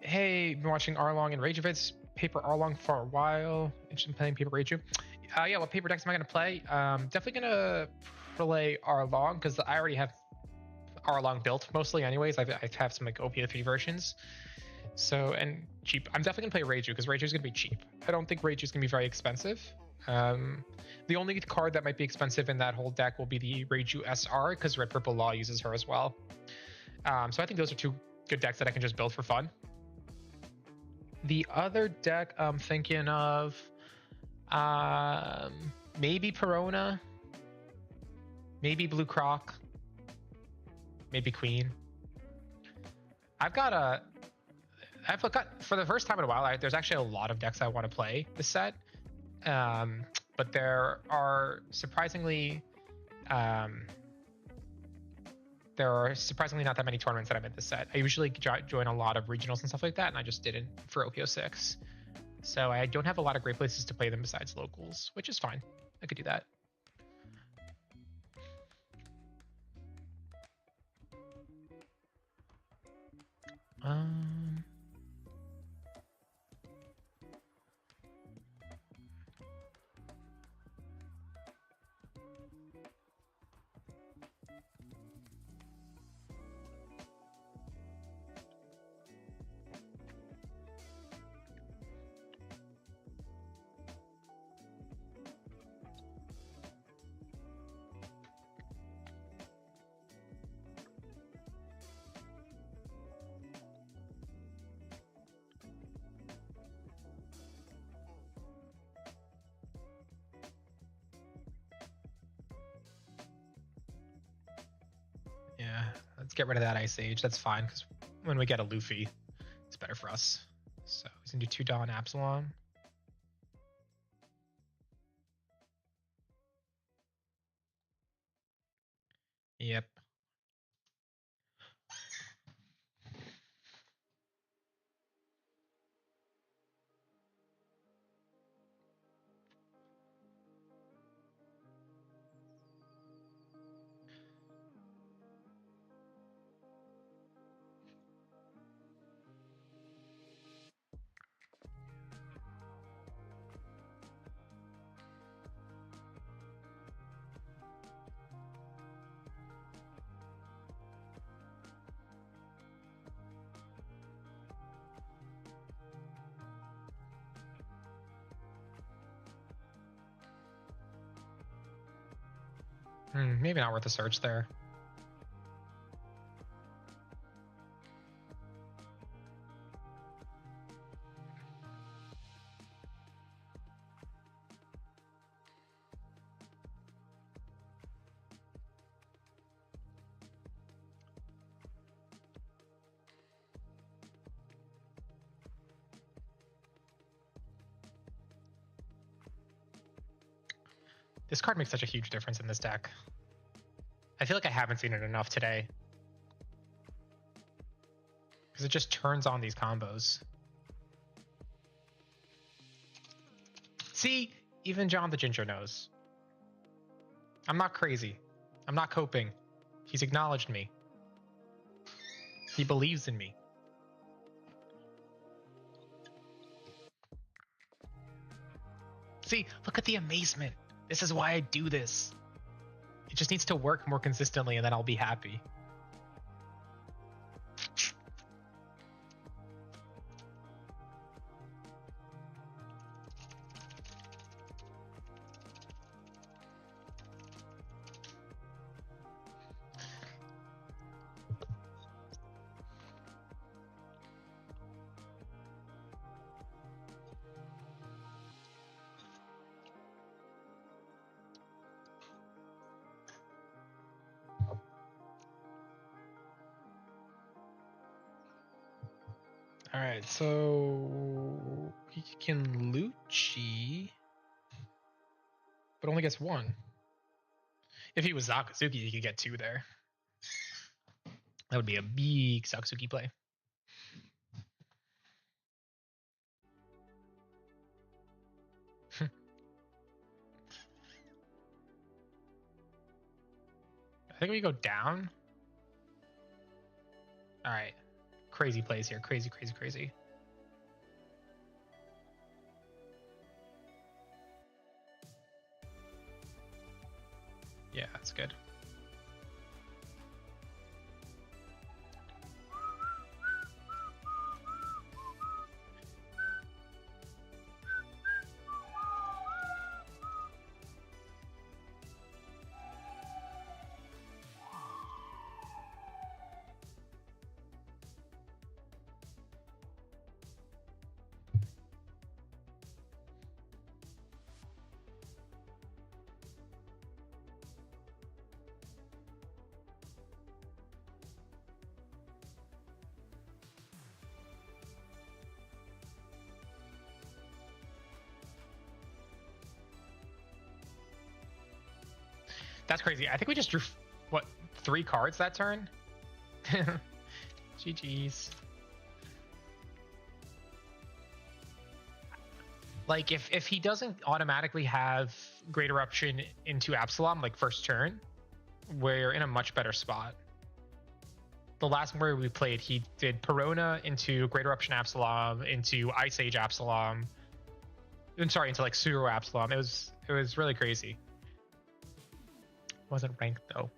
Hey, been watching Arlong and Rage Events, Paper Arlong for a while. Interested in playing Paper Rage? Yeah, what paper decks am I going to play? Definitely going to play Arlong because I already have Arlong built mostly anyways. I have some like OP03 versions. So, and cheap. I'm definitely going to play Reiju because Reiju is going to be cheap. I don't think Reiju is going to be very expensive. The only card that might be expensive in that whole deck will be the Reiju SR because Red Purple Law uses her as well. So I think those are two good decks that I can just build for fun. The other deck I'm thinking of, maybe Perona, maybe Blue Croc, maybe Queen. I've got for the first time in a while, there's actually a lot of decks I want to play this set, but there are surprisingly not that many tournaments that I'm in this set. I usually join a lot of regionals and stuff like that, and I just didn't for OP06. So I don't have a lot of great places to play them besides locals, which is fine. I could do that. Yeah, let's get rid of that Ice Age. That's fine, because when we get a Luffy, it's better for us. So he's gonna do 2 Dawn Absalom. Yep. Maybe not worth a search there. This card makes such a huge difference in this deck. I feel like I haven't seen it enough today. Because it just turns on these combos. See, even John the Ginger knows. I'm not crazy. I'm not coping. He's acknowledged me. He believes in me. See, look at the amazement. This is why I do this. It just needs to work more consistently and then I'll be happy. All right, so he can Lucci, but only gets 1. If he was Zakazuki, he could get 2 there. That would be a big Satsuki play. I think we go down. All right. Crazy plays here. Crazy, crazy, crazy. Yeah, that's good. That's crazy. I think we just drew, what, 3 cards that turn? GG's. Like, if he doesn't automatically have Great Eruption into Absalom, like, first turn, we're in a much better spot. The last where we played, he did Perona into Great Eruption Absalom, into Ice Age Absalom. I'm sorry, into, like, Zoro Absalom. It was really crazy. Wasn't ranked though.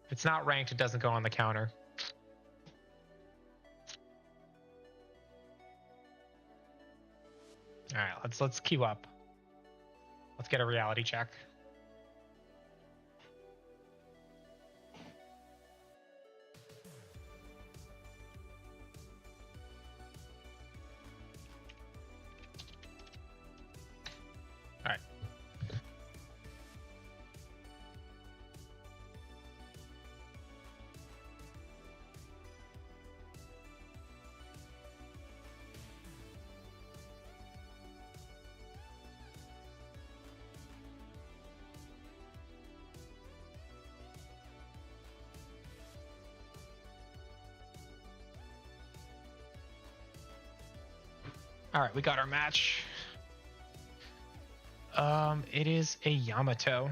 If it's not ranked, it doesn't go on the counter. All right, let's queue up. Let's get a reality check. All right. All right, we got our match. It is a Yamato.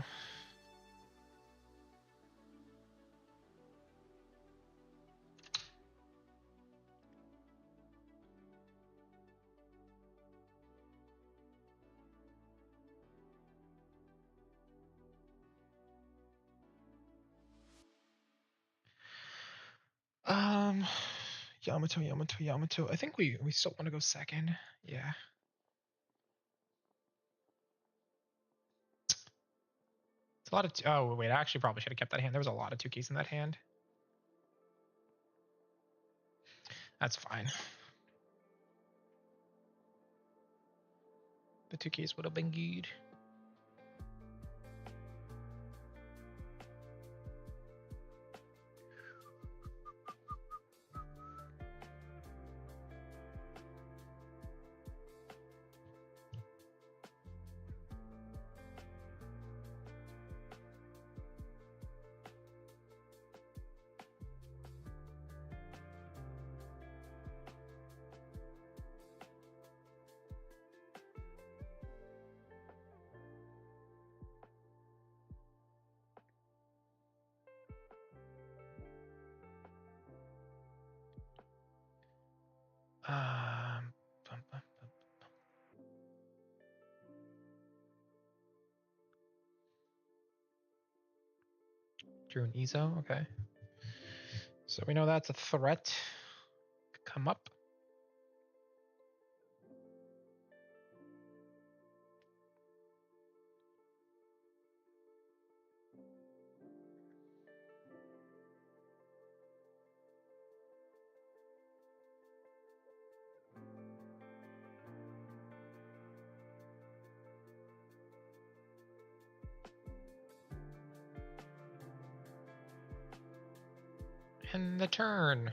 Yamato. I think we still want to go second. Yeah. It's a lot of oh wait, I actually probably should have kept that hand. There was a lot of 2 keys in that hand. That's fine. The 2 keys would have been good. Bum, bum, bum. Drew an Ezo, okay. So we know that's a threat. Come up. And the turn.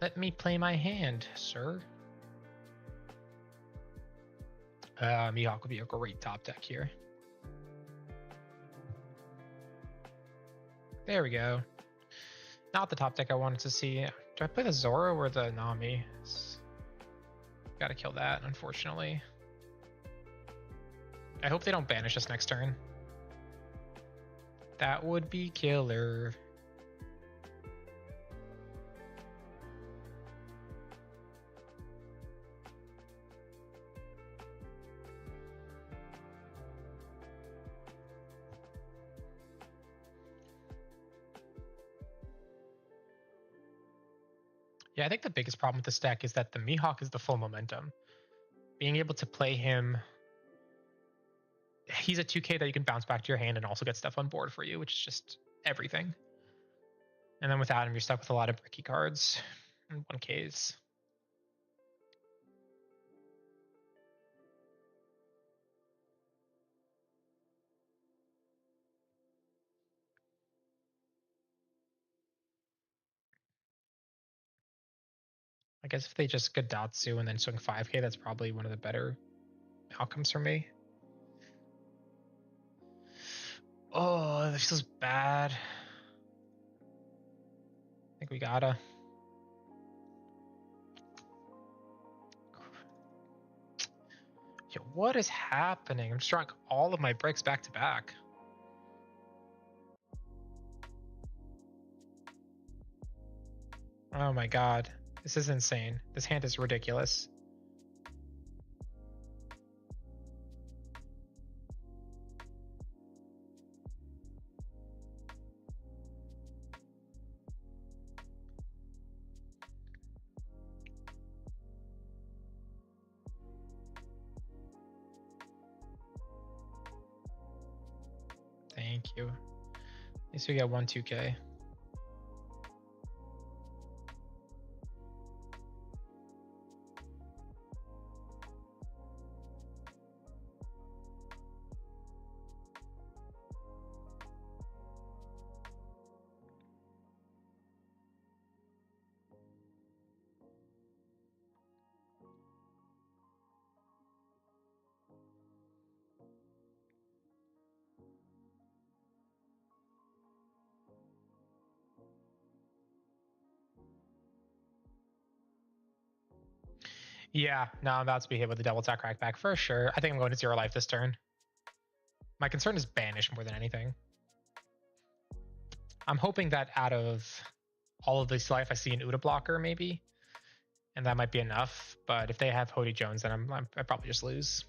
Let me play my hand, sir. Mihawk would be a great top deck here. There we go. Not the top deck I wanted to see. Do I play the Zoro or the Nami? Gotta kill that, unfortunately. I hope they don't banish us next turn. That would be killer. Yeah, I think the biggest problem with this deck is that the Mihawk is the full momentum. Being able to play him, he's a 2k that you can bounce back to your hand and also get stuff on board for you, which is just everything. And then without him, you're stuck with a lot of bricky cards and 1ks. I guess if they just Gadatsu and then swing 5k, that's probably one of the better outcomes for me. Oh, this feels bad. I think we gotta. Yo, what is happening? I'm just drawing all of my bricks back to back. Oh my god. This is insane. This hand is ridiculous. Thank you. At least we got 2k. Yeah, no, I'm about to be hit with the double attack crackback for sure. I think I'm going to 0 life this turn. My concern is banish more than anything. I'm hoping that out of all of this life, I see an Uda blocker maybe, and that might be enough. But if they have Hody Jones, then I probably just lose.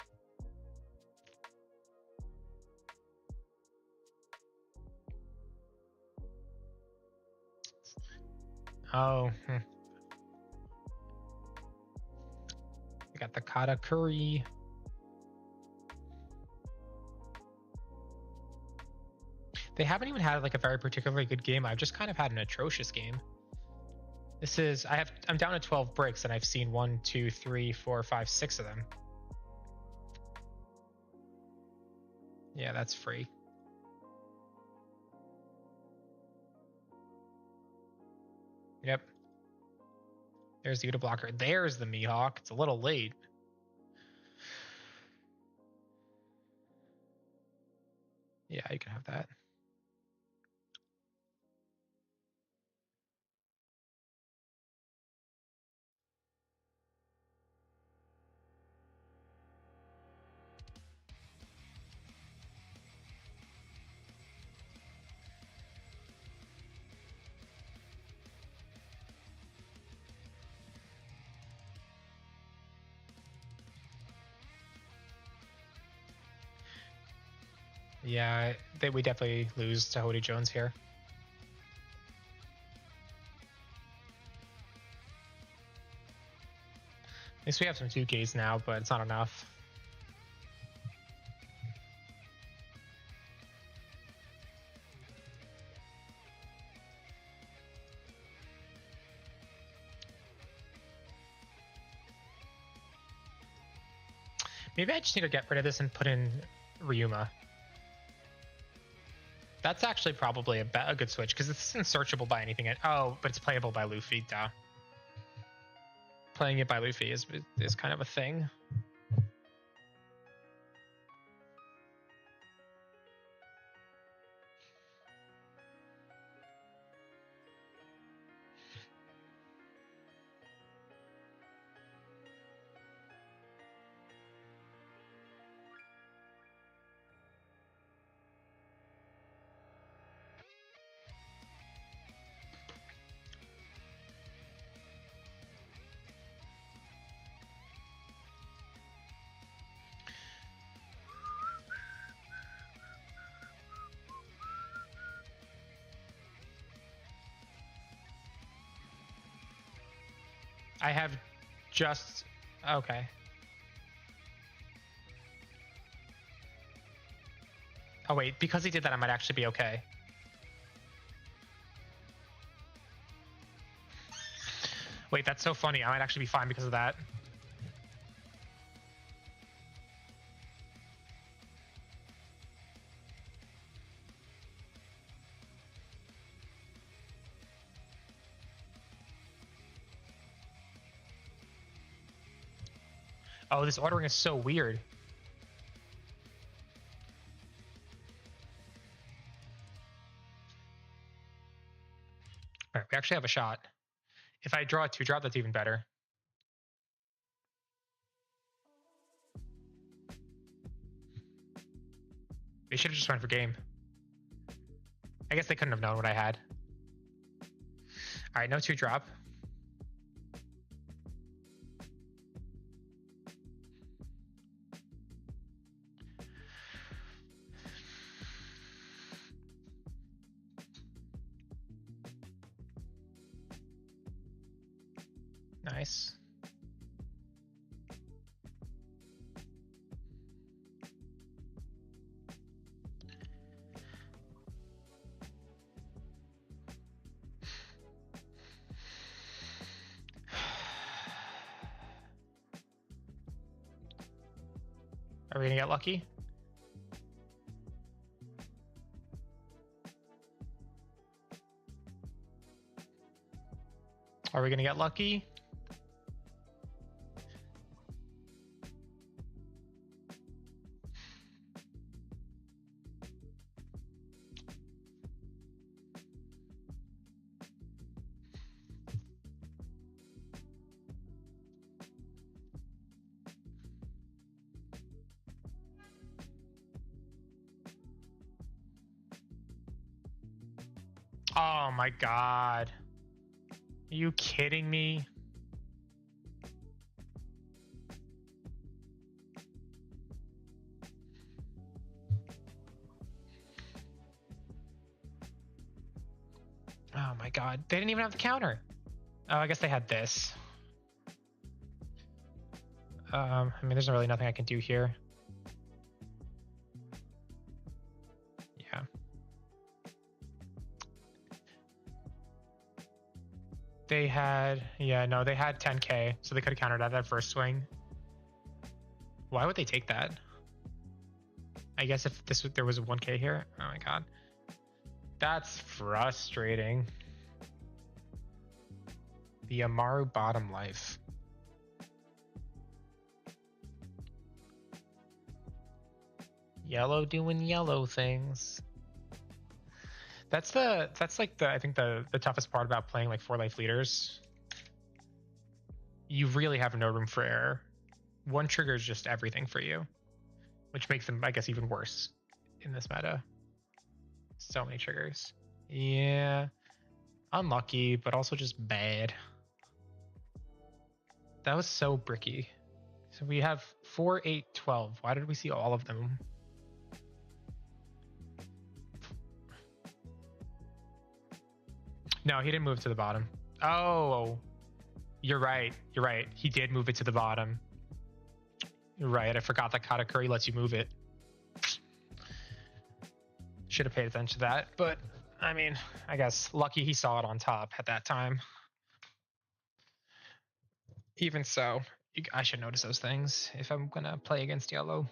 Oh, we got the Katakuri. They haven't even had like a very particularly good game. I've just kind of had an atrocious game. This is I'm down to 12 bricks and I've seen 1, 2, 3, 4, 5, 6 of them. Yeah, that's free. Yep. There's the Uda blocker. There's the Mihawk. It's a little late. Yeah, you can have that. Yeah, we definitely lose to Hody Jones here. At least we have some 2Ks now, but it's not enough. Maybe I just need to get rid of this and put in Ryuma. That's actually probably a good switch because this isn't searchable by anything. Oh, but it's playable by Luffy. Duh. Playing it by Luffy is kind of a thing. I have just... Okay. Oh, wait. Because he did that, I might actually be okay. Wait, that's so funny. I might actually be fine because of that. Oh, this ordering is so weird. All right, we actually have a shot. If I draw a 2-drop, that's even better. They should have just went for game. I guess they couldn't have known what I had. All right, no 2-drop. Nice. Are we gonna get lucky? Are we gonna get lucky? Oh my god. Are you kidding me? Oh my god. They didn't even have the counter. Oh, I guess they had this. I mean, there's really nothing I can do here. Yeah. They had, yeah, no, they had 10k, so they could have countered that first swing. Why would they take that? I guess if there was a 1k here. Oh my god. That's frustrating. The Amaru bottom life. Yellow doing yellow things. That's like I think the toughest part about playing like 4-life leaders. You really have no room for error. One trigger is just everything for you, which makes them, I guess, even worse in this meta. So many triggers. Yeah. Unlucky, but also just bad. That was so bricky. So we have 4, 8, 12. Why did we see all of them? No, he didn't move to the bottom. Oh, you're right. You're right. He did move it to the bottom. You're right. I forgot that Katakuri lets you move it. Should have paid attention to that. But, I mean, I guess lucky he saw it on top at that time. Even so, I should notice those things if I'm going to play against yellow.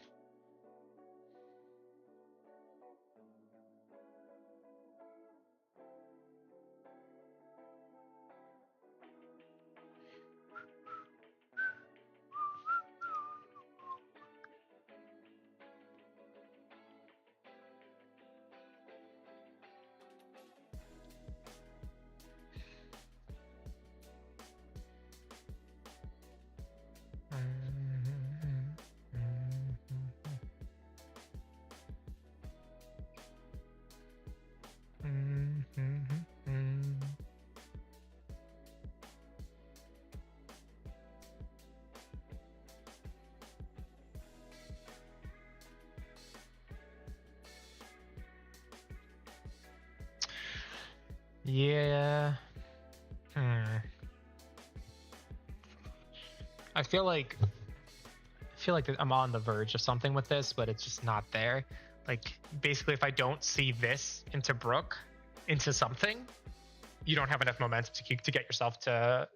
Yeah. I feel like I'm on the verge of something with this, but it's just not there. Like basically, if I don't see this into Brook, into something, you don't have enough momentum to get yourself to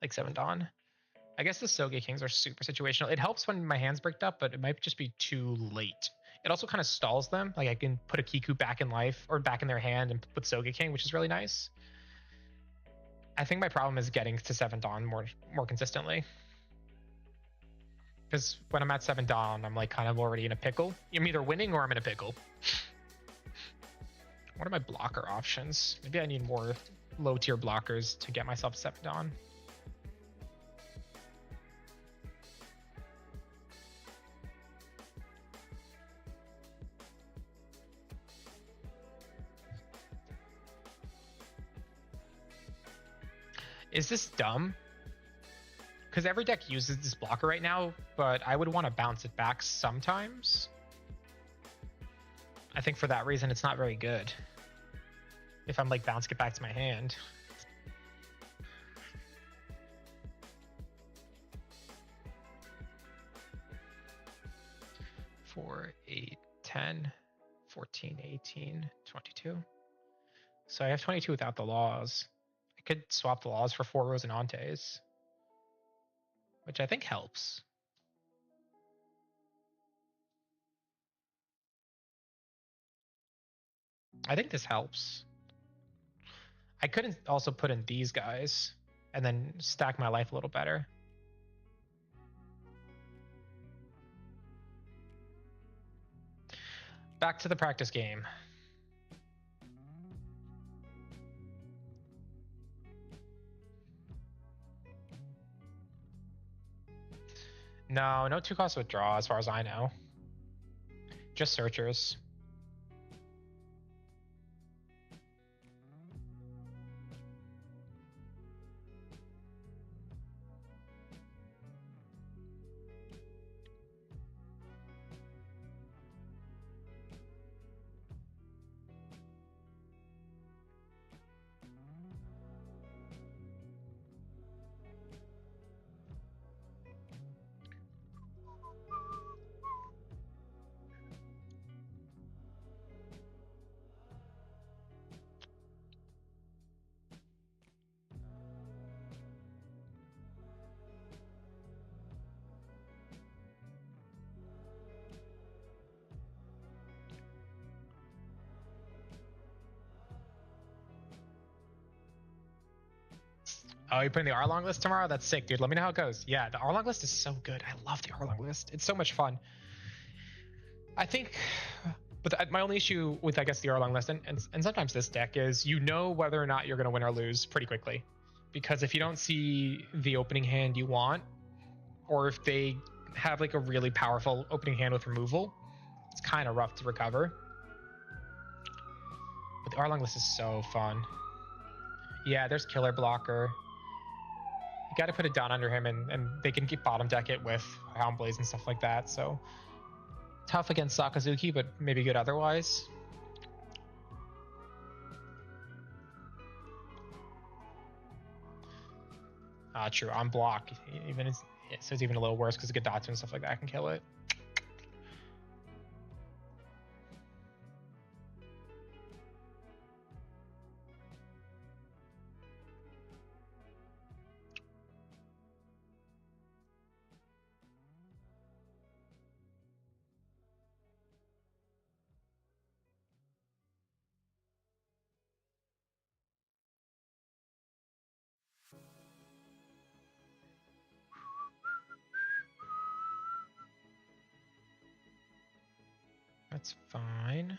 like 7 Dawn. I guess the Soge Kings are super situational. It helps when my hand's bricked up, but it might just be too late. It also kind of stalls them. Like I can put a Kiku back in life or back in their hand and put Soge King, which is really nice. I think my problem is getting to 7 Dawn more consistently. Because when I'm at 7 Dawn, I'm like kind of already in a pickle. I'm either winning or I'm in a pickle. What are my blocker options? Maybe I need more low tier blockers to get myself 7 Dawn. Is this dumb? Because every deck uses this blocker right now, but I would want to bounce it back sometimes. I think for that reason, it's not very good. If I'm like bouncing it back to my hand. 4, 8, 10, 14, 18, 22. So I have 22 without the laws. I could swap the laws for 4 Rosinantes, which I think helps. I think this helps. I couldn't also put in these guys and then stack my life a little better. Back to the practice game. No 2-cost withdraw as far as I know. Just searchers. Oh, you're putting the R-Long list tomorrow? That's sick, dude. Let me know how it goes. Yeah, the R-Long list is so good. I love the R-Long list. It's so much fun. I think, but my only issue with, I guess, the R-Long list, and sometimes this deck is you know whether or not you're going to win or lose pretty quickly. Because if you don't see the opening hand you want, or if they have like a really powerful opening hand with removal, it's kind of rough to recover. But the R-Long list is so fun. Yeah, there's Killer Blocker. You got to put it down under him, and they can keep bottom deck it with Hound Blaze and stuff like that. So tough against Sakazuki, but maybe good otherwise. True, on block, even so it's even a little worse because Gadatsu and stuff like that can kill it. That's fine.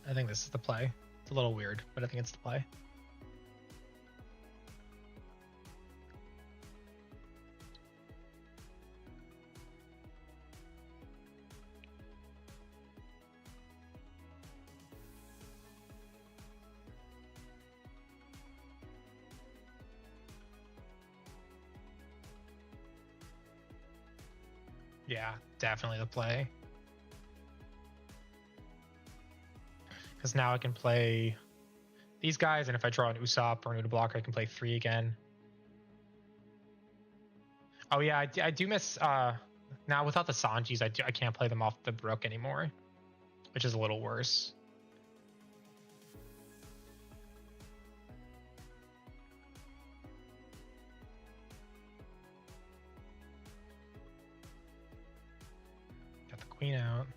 I think this is the play. It's a little weird, but I think it's the play. Yeah, definitely the play. Because now I can play these guys, and if I draw an Usopp or an Uda blocker, I can play 3 again. Oh yeah, I do miss, now without the Sanjis, I can't play them off the Brook anymore, which is a little worse. Got the queen out.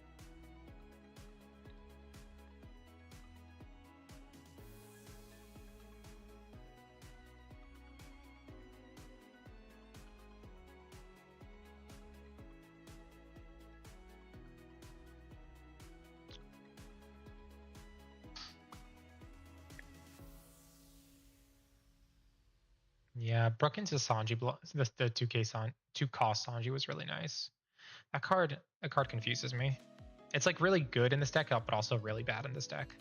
Yeah, Brook into Sanji, the 2 cost Sanji was really nice. That card confuses me. It's like really good in this deck, but also really bad in this deck.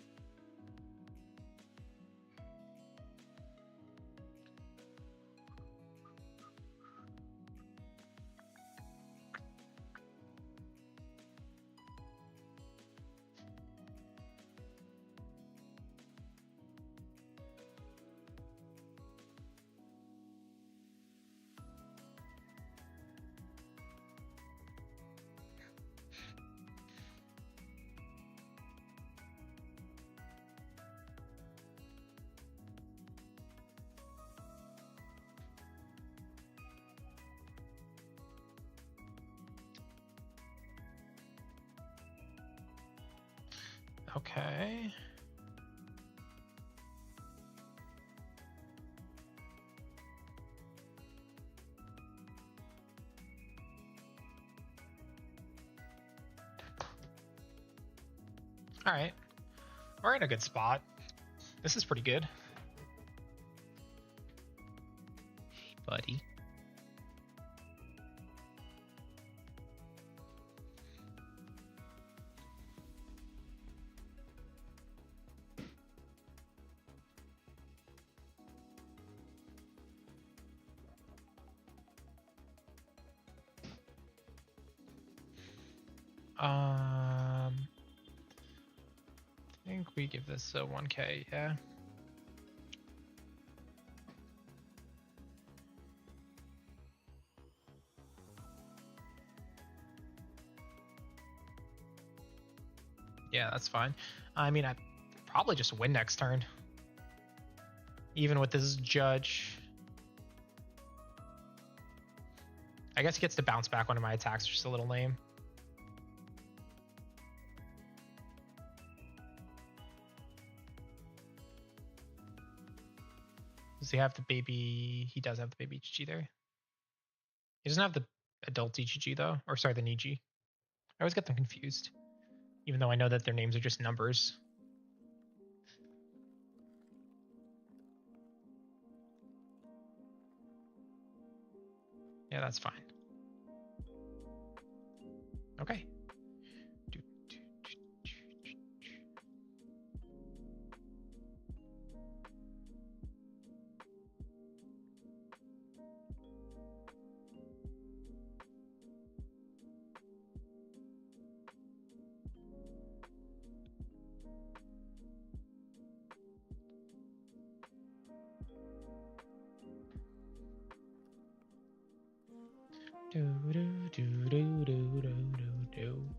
Okay. All right. We're in a good spot. This is pretty good. Hey, buddy. I think we give this a 1K, yeah. Yeah, that's fine. I mean, I probably just win next turn. Even with this judge. I guess he gets to bounce back one of my attacks, which is a little lame. Does he have the baby? He does have the baby Ichichi there. He doesn't have the adult Ichichi though, or sorry, the Niji. I always get them confused, even though I know that their names are just numbers. Yeah, that's fine. Okay. Do do do do do do do.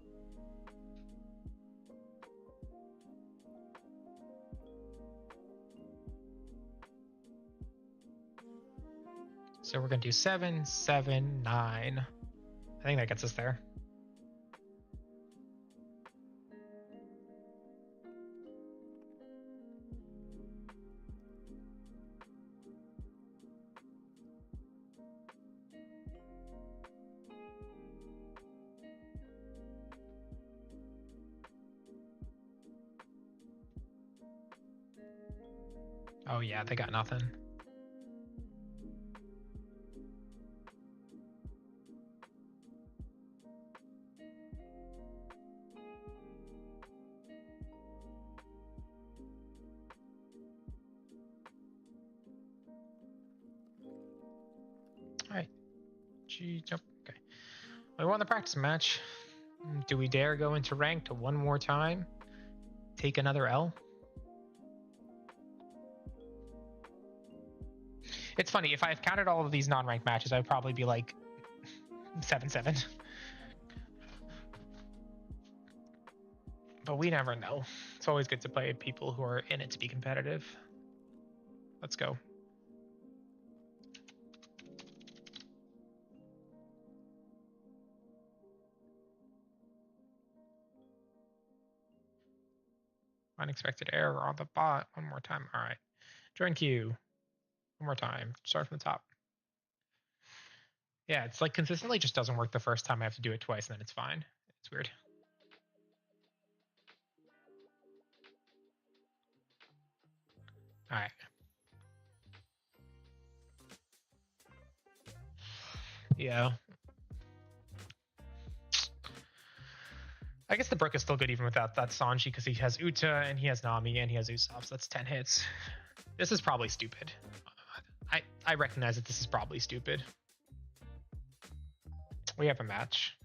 So we're gonna do 7, 7, 9. I think that gets us there. Oh yeah, they got nothing. All right. G jump. Okay. We won the practice match. Do we dare go into ranked one more time? Take another L? It's funny, if I've counted all of these non-ranked matches, I would probably be like 7-7. But we never know. It's always good to play people who are in it to be competitive. Let's go. Unexpected error on the bot. One more time. All right. Join queue. One more time. Start from the top. Yeah, it's like consistently just doesn't work the first time. I have to do it twice and then it's fine. It's weird. All right. Yeah. I guess the Brook is still good even without that Sanji because he has Uta and he has Nami and he has Usopp, so that's 10 hits. This is probably stupid. I recognize that this is probably stupid. We have a match.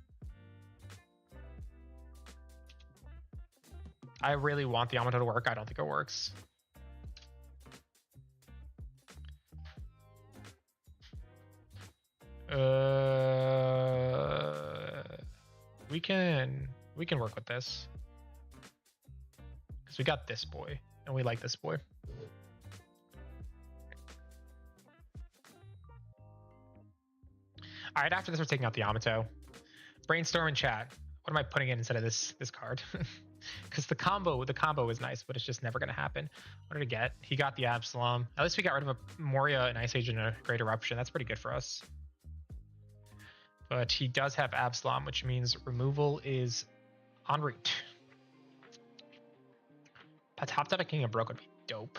I really want the Yamato to work. I don't think it works. We can work with this. Because we got this boy. And we like this boy. Alright, after this we're taking out the Yamato. Brainstorm and chat. What am I putting in instead of this card? Because the combo is nice, but it's just never gonna happen. What did he get? He got the Absalom. At least we got rid of a Moria, an Ice Age, and a Great Eruption. That's pretty good for us. But he does have Absalom, which means removal is en route. Top deck King of Broke would be dope.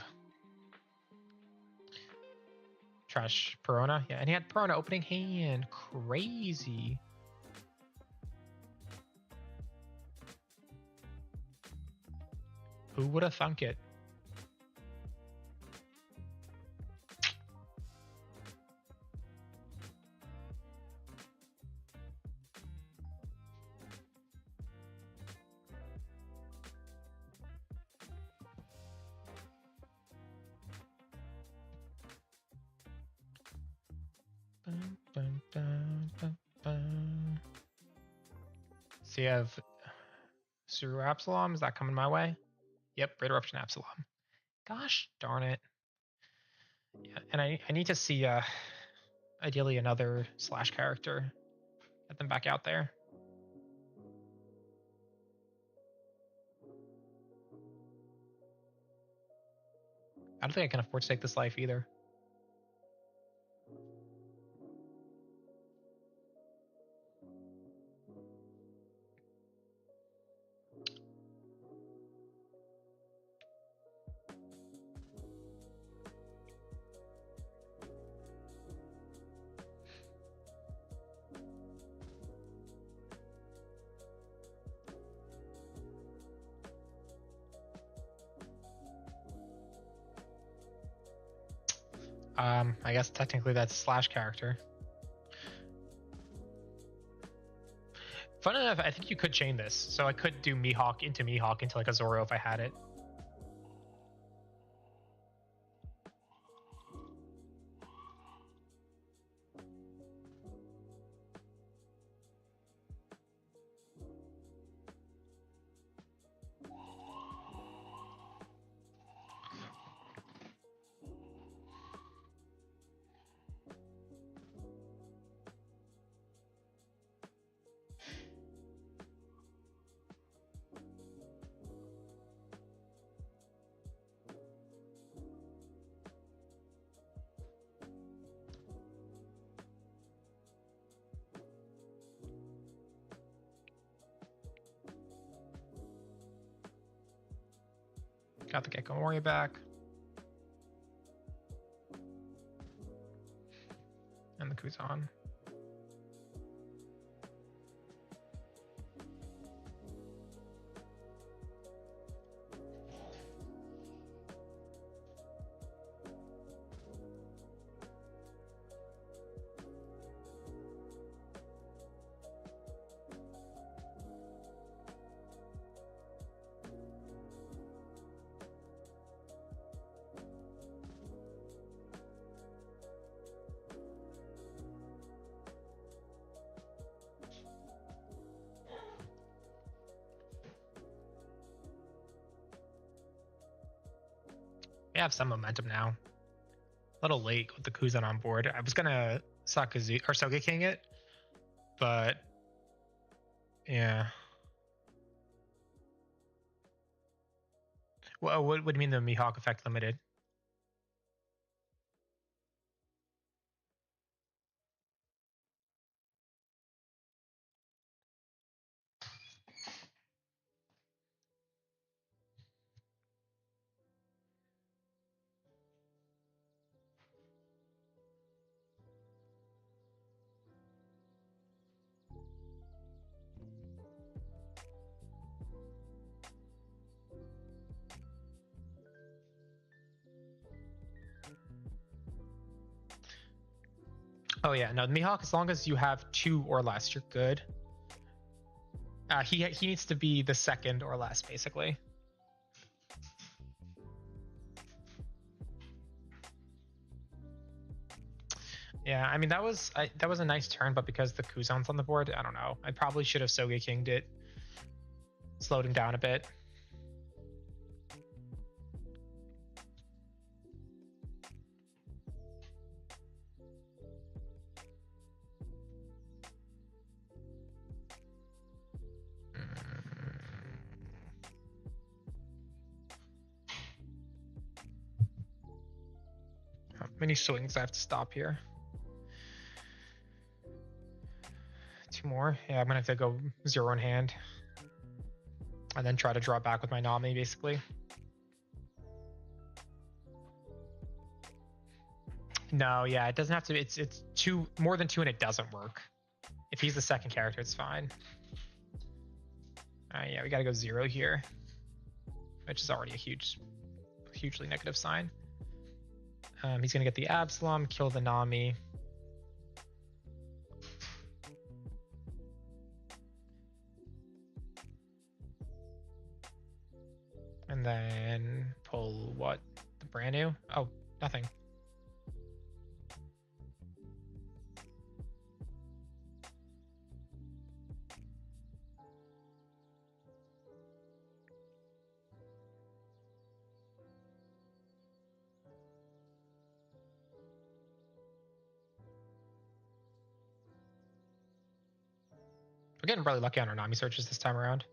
Trash Perona. Yeah, and he had Perona opening hand. Crazy. Who would have thunk it? So you have Zoro Absalom. Is that coming my way? Yep, Great Eruption Absalom. Gosh darn it. Yeah, and I need to see ideally another Slash character. Get them back out there. I don't think I can afford to take this life either. I guess technically that's Slash character. Fun enough, I think you could chain this. So I could do Mihawk into like a Zoro if I had it. Got the Gecko Mori back. Kuzan. We have some momentum now. A little late with the Kuzan on board. I was gonna Sogeking it, but yeah. Well, what do you mean the Mihawk effect limited? Oh yeah, no, Mihawk, as long as you have 2 or less, you're good. He needs to be the 2nd or less, basically. Yeah, I mean that was a nice turn, but because the Kuzan's on the board, I don't know. I probably should have Sogekinged it, slowed him down a bit. How many swings I have to stop here? 2 more. Yeah, I'm gonna have to go 0 in hand, and then try to draw back with my Nami, basically. No, yeah, it doesn't have to. It's 2 more than 2, and it doesn't work. If he's the 2nd character, it's fine. Yeah, we gotta go 0 here, which is already a hugely negative sign. He's gonna get the Absalom, kill the Nami. And then pull what? The brand new? Oh, nothing. We're getting really lucky on our Nami searches this time around.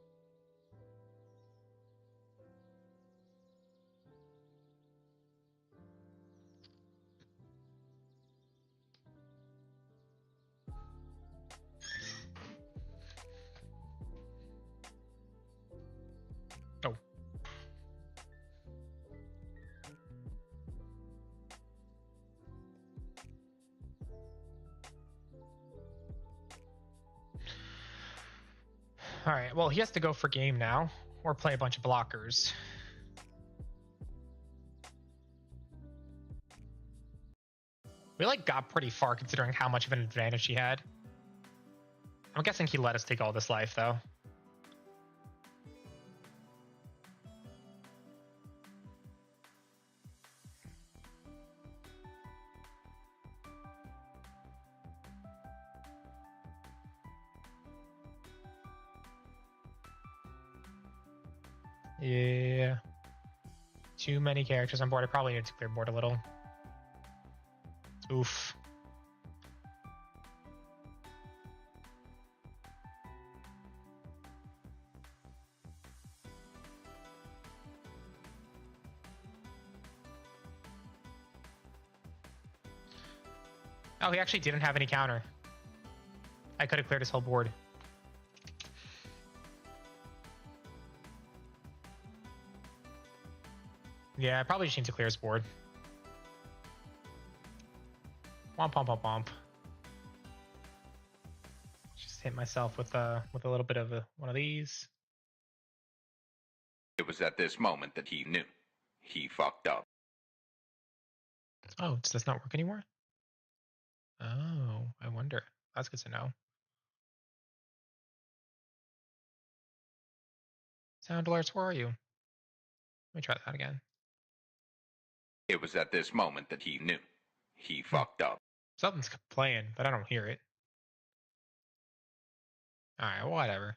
Oh. All right, well, he has to go for game now or play a bunch of blockers. We got pretty far considering how much of an advantage he had. I'm guessing he let us take all this life though. Yeah. Too many characters on board. I probably need to clear board a little. Oof. Oh, he actually didn't have any counter. I could have cleared his whole board. Yeah, I probably just need to clear his board. Womp, womp, womp, womp. hit myself with a little bit of one of these. It was at this moment that he knew. He fucked up. Oh, does this not work anymore? Oh, I wonder. That's good to know. Sound alerts, where are you? Let me try that again. It was at this moment that he knew. He fucked up. Something's playing, but I don't hear it. Alright, whatever.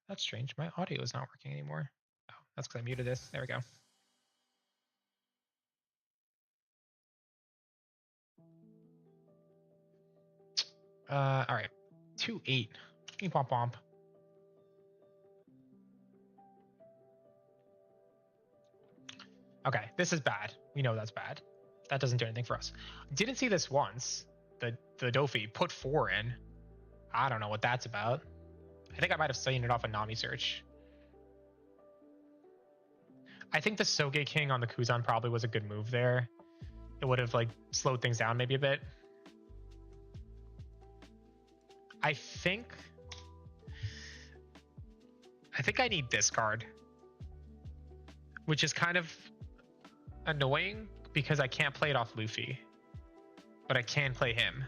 That's strange. My audio is not working anymore. Oh, that's because I muted this. There we go. All right. 2-8. Beep pomp pomp. Okay, this is bad. We know that's bad. That doesn't do anything for us. Didn't see this once. The Dofi put 4 in. I don't know what that's about. I think I might have seen it off a Nami search. I think the Soge King on the Kuzan probably was a good move there. It would have like slowed things down maybe a bit. I think I need this card, which is kind of annoying because I can't play it off Luffy, but I can play him.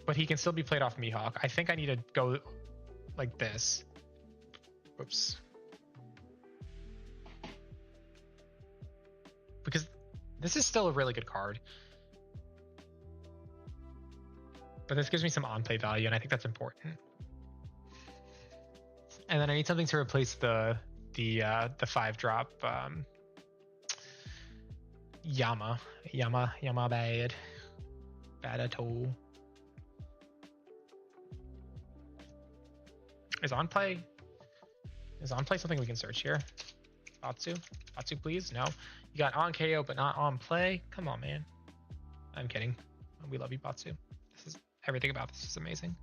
But he can still be played off Mihawk. I think I need to go like this. Oops. Because this is still a really good card. But this gives me some on-play value, and I think that's important. And then I need something to replace the 5-drop Yama bad at all. Is on play something we can search here? Batsu, please. No, you got on KO but not on play. Come on, man. I'm kidding. We love you, Batsu. This is everything about this is amazing.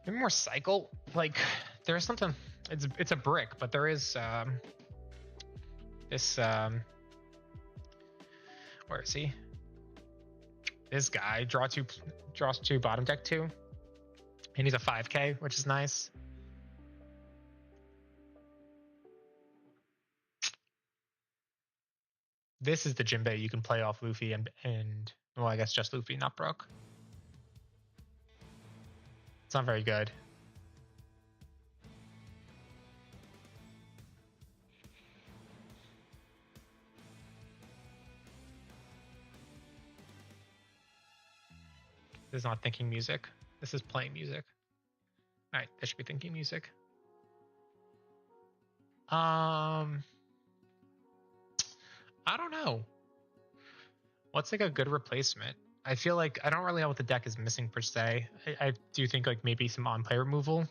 Maybe more cycle. Like there's something. It's a brick, but there is this where is he? This guy draws two bottom deck 2, and he's a 5k, which is nice. This is the Jinbei you can play off Luffy and well, I guess just Luffy, not Brook. It's not very good. This is not thinking music. This is playing music. All right, this should be thinking music. I don't know. What's like a good replacement? I feel like I don't really know what the deck is missing per se. I do think like maybe some on-play removal,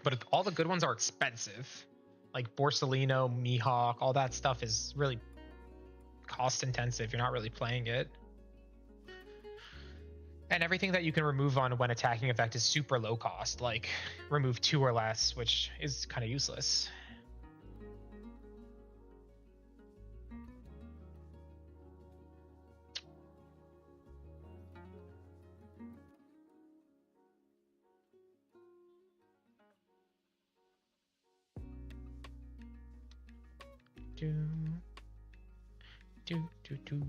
but all the good ones are expensive. Like Borsalino, Mihawk, all that stuff is really cost intensive. You're not really playing it. And everything that you can remove on when attacking effect is super low cost, like remove 2 or less, which is kind of useless. Do, do, do, do.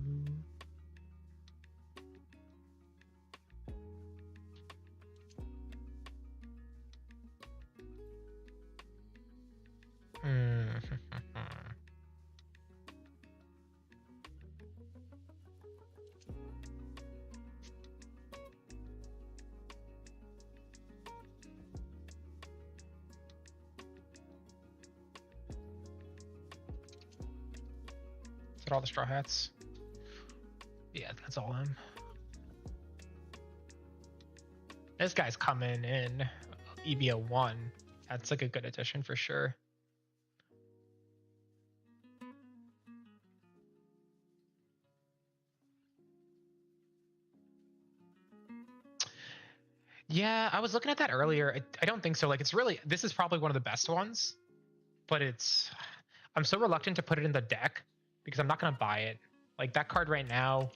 that all the Straw Hats? Yeah, that's all him. This guy's coming in EBO 1. That's like a good addition for sure. Yeah, I was looking at that earlier. I don't think so. Like, it's really, this is probably one of the best ones, but I'm so reluctant to put it in the deck because I'm not going to buy it. Like, that card right now,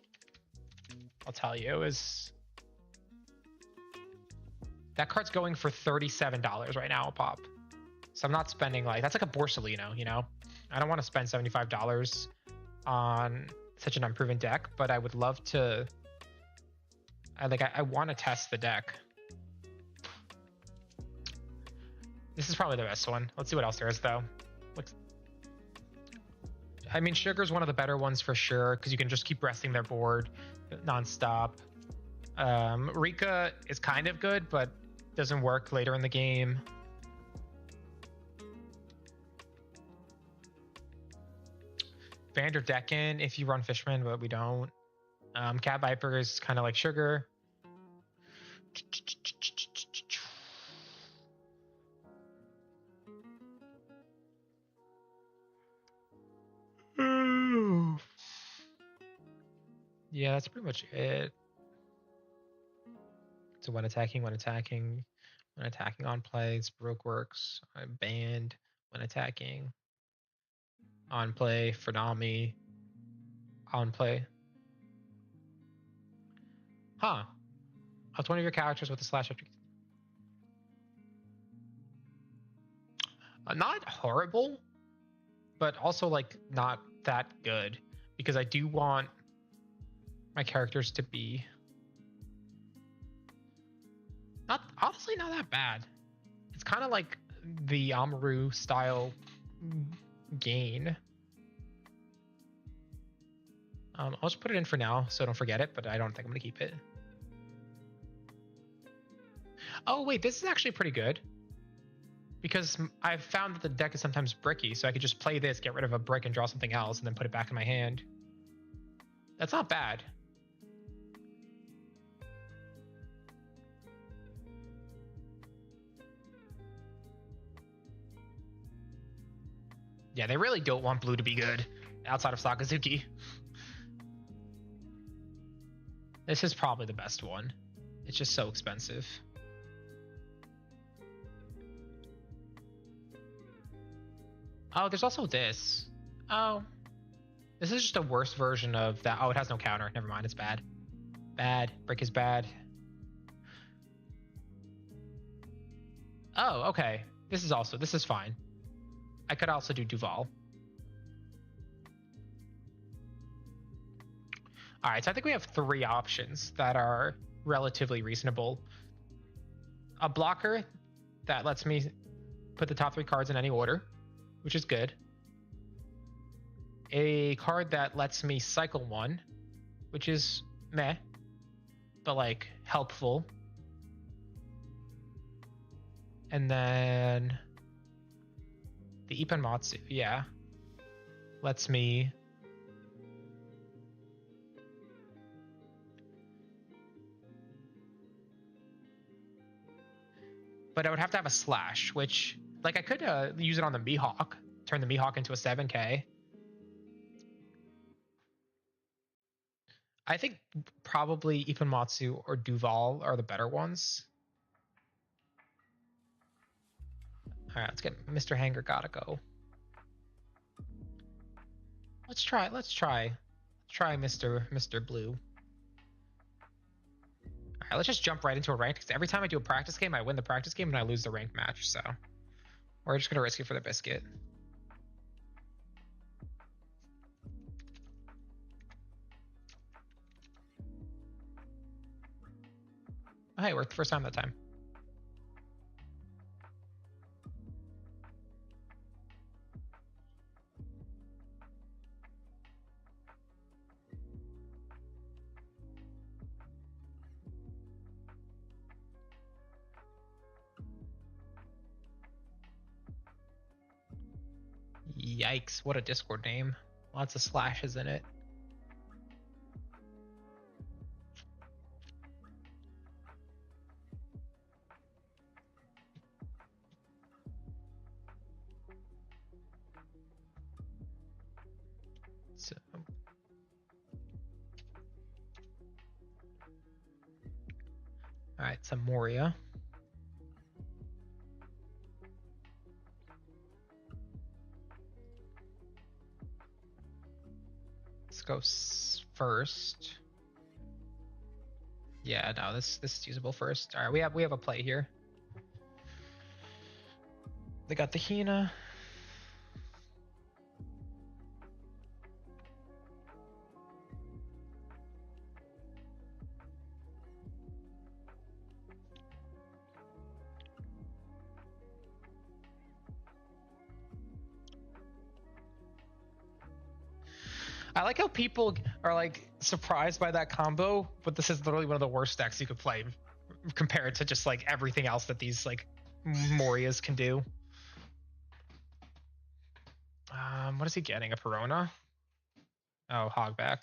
I'll tell you, that card's going for $37 right now a pop. So I'm not spending that's like a Borsalino, you know? I don't want to spend $75 on such an unproven deck, but I would love to, I want to test the deck. This is probably the best one. Let's see what else there is, though. I mean, Sugar's one of the better ones for sure, because you can just keep resting their board nonstop. Rika is kind of good, but doesn't work later in the game. Vanderdecken, if you run Fishman, but we don't. Cat Viper is kind of like Sugar. Yeah, that's pretty much it. So when attacking on plays, Baroque works, banned when attacking, on play, Fernami, on play. Huh. Up to one of your characters with a slash object. Not horrible, but also like not that good, because I do want my characters to be honestly not that bad. It's kind of like the Amaru style gain. I'll just put it in for now so I don't forget it, but I don't think I'm gonna keep it. Oh wait, this is actually pretty good, because I've found that the deck is sometimes bricky, so I could just play this, get rid of a brick, and draw something else, and then put it back in my hand. That's not bad. Yeah, they really don't want blue to be good outside of Sakazuki. This is probably the best one. It's just so expensive. Oh, there's also this. Oh. This is just a worse version of that. Oh, it has no counter. Never mind, it's bad. Bad. Brick is bad. Oh, okay. This is fine. I could also do Duval. All right, so I think we have 3 options that are relatively reasonable. A blocker that lets me put the top 3 cards in any order, which is good. A card that lets me cycle 1, which is meh, but like helpful. And then the Ipanmatsu, yeah, lets me but I would have to have a slash, which like I could use it on the Mihawk, turn the Mihawk into a 7k. I think probably Ipanmatsu or Duval are the better ones. All right, let's get Mr. Hanger gotta go. Let's try Mr. Blue. All right, let's just jump right into a ranked, because every time I do a practice game, I win the practice game and I lose the ranked match, so we're just gonna risk it for the biscuit. Oh, hey, it worked the first time that time. Yikes, what a Discord name. Lots of slashes in it. So, all right, some Moria. Let's go first. Yeah, no, this is usable first. All right, we have a play here. They got the Hina. I like how people are like surprised by that combo, but this is literally one of the worst decks you could play compared to just like everything else that these like Morias can do. What is he getting? A Perona? Oh, Hogback.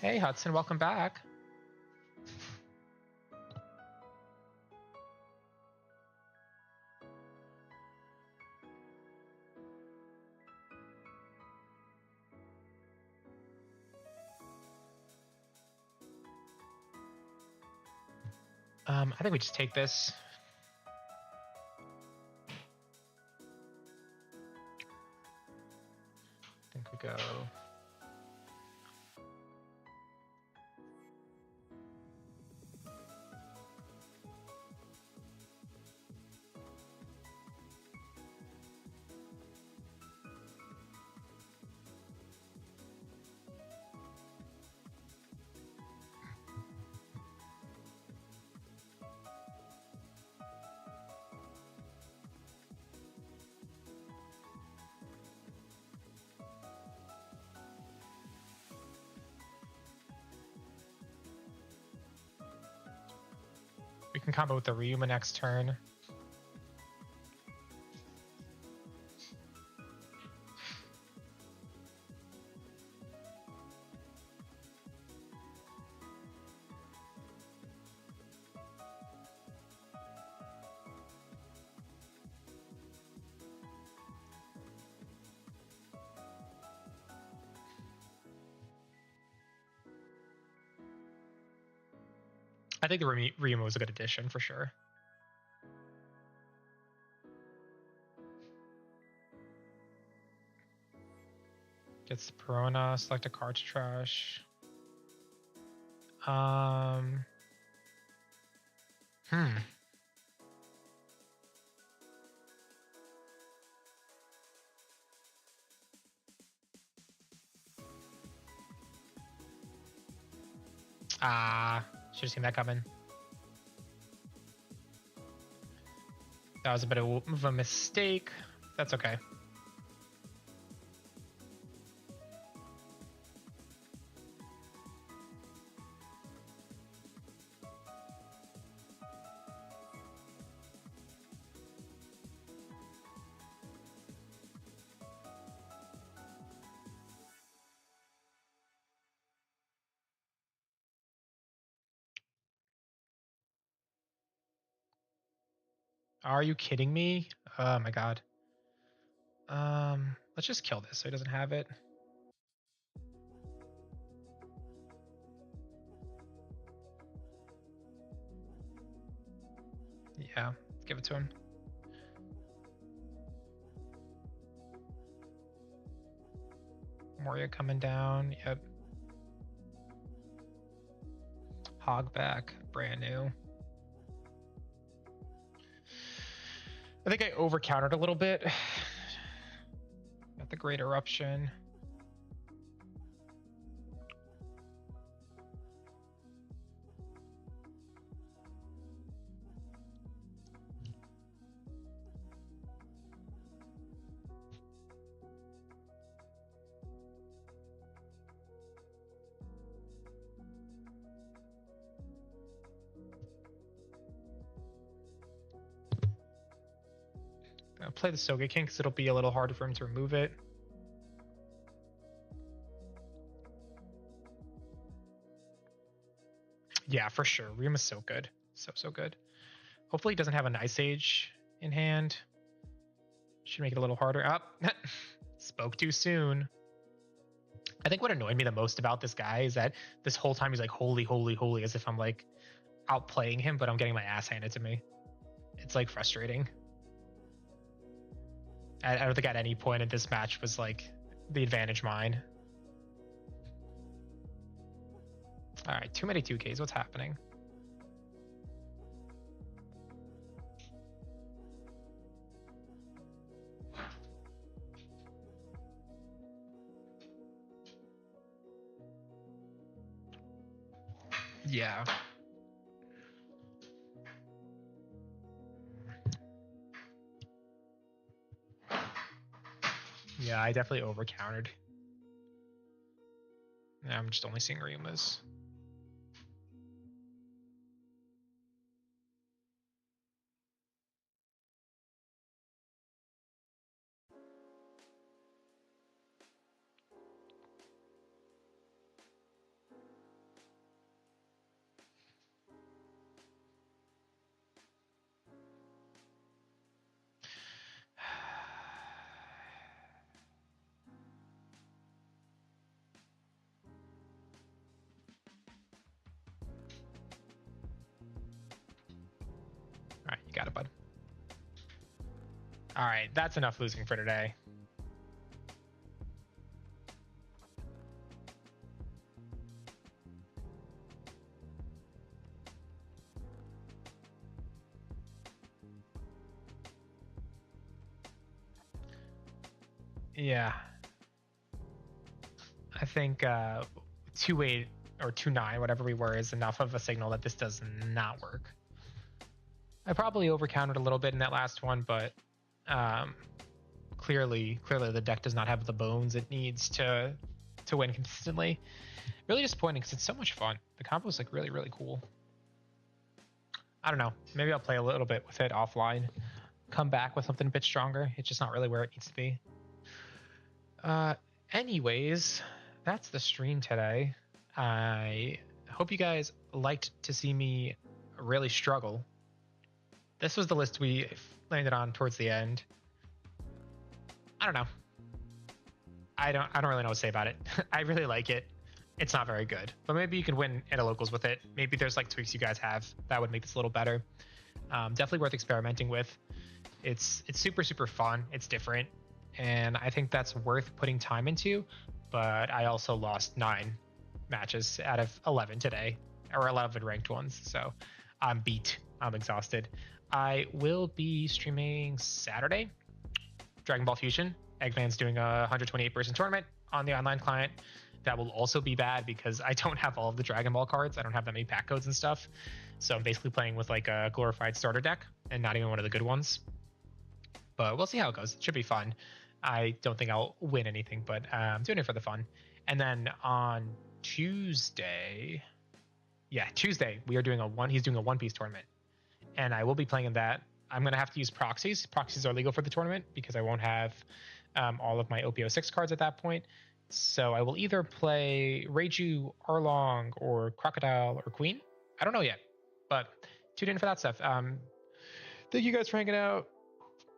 Hey Hudson, welcome back. I think we just take this. I think we go. We can combo with the Ryuma next turn. I think the Ryuma was a good addition for sure. Gets the Perona, select a card to trash. Should have seen that coming. That was a bit of a mistake. That's okay. Are you kidding me? Oh my god. Let's just kill this so he doesn't have it. Yeah, give it to him. Moria coming down. Yep. Hogback, brand new. I think I over countered a little bit. Got the Great Eruption. I'll play the Sogeking because it'll be a little harder for him to remove it. Yeah, for sure. Ryuma's so good. So good. Hopefully he doesn't have an Ice Age in hand. Should make it a little harder. Up. Spoke too soon. I think what annoyed me the most about this guy is that this whole time he's like, holy, holy, holy, as if I'm like outplaying him, but I'm getting my ass handed to me. It's like frustrating. I don't think at any point in this match was like the advantage mine. All right, too many 2Ks. What's happening? Yeah. Yeah, I definitely over-countered. Yeah, I'm just only seeing Ryumas. All right, you got it, bud. All right, that's enough losing for today. Yeah. I think 2-8 or 2-9, whatever we were, is enough of a signal that this does not work. I probably overcounted a little bit in that last one, but clearly the deck does not have the bones it needs to win consistently. Really disappointing because it's so much fun. The combo is like really, really cool. I don't know. Maybe I'll play a little bit with it offline. Come back with something a bit stronger. It's just not really where it needs to be. Anyways, that's the stream today. I hope you guys liked to see me really struggle. This was the list we landed on towards the end. I don't know. I don't really know what to say about it. I really like it. It's not very good, but maybe you can win at a locals with it. Maybe there's like tweaks you guys have that would make this a little better. Definitely worth experimenting with. It's super, super fun. It's different. And I think that's worth putting time into, but I also lost 9 matches out of 11 today, or 11 ranked ones. So I'm beat. I'm exhausted. I will be streaming Saturday, Dragon Ball Fusion. Eggman's doing a 128-person tournament on the online client. That will also be bad because I don't have all of the Dragon Ball cards. I don't have that many pack codes and stuff. So I'm basically playing with like a glorified starter deck and not even one of the good ones. But we'll see how it goes. It should be fun. I don't think I'll win anything, but I'm doing it for the fun. And then on Tuesday, we are doing he's doing a One Piece tournament. And I will be playing in that. I'm going to have to use proxies. Proxies are legal for the tournament because I won't have all of my OP06 cards at that point. So I will either play Reiju, Arlong, or Crocodile, or Queen. I don't know yet, but tune in for that stuff. Thank you guys for hanging out.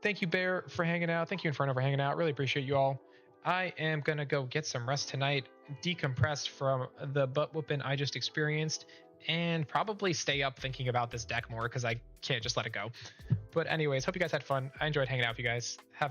Thank you, Bear, for hanging out. Thank you, Inferno, for hanging out. Really appreciate you all. I am going to go get some rest tonight, decompress from the butt whooping I just experienced, and probably stay up thinking about this deck more because I can't just let it go. But anyways, hope you guys had fun. I enjoyed hanging out with you guys. Have a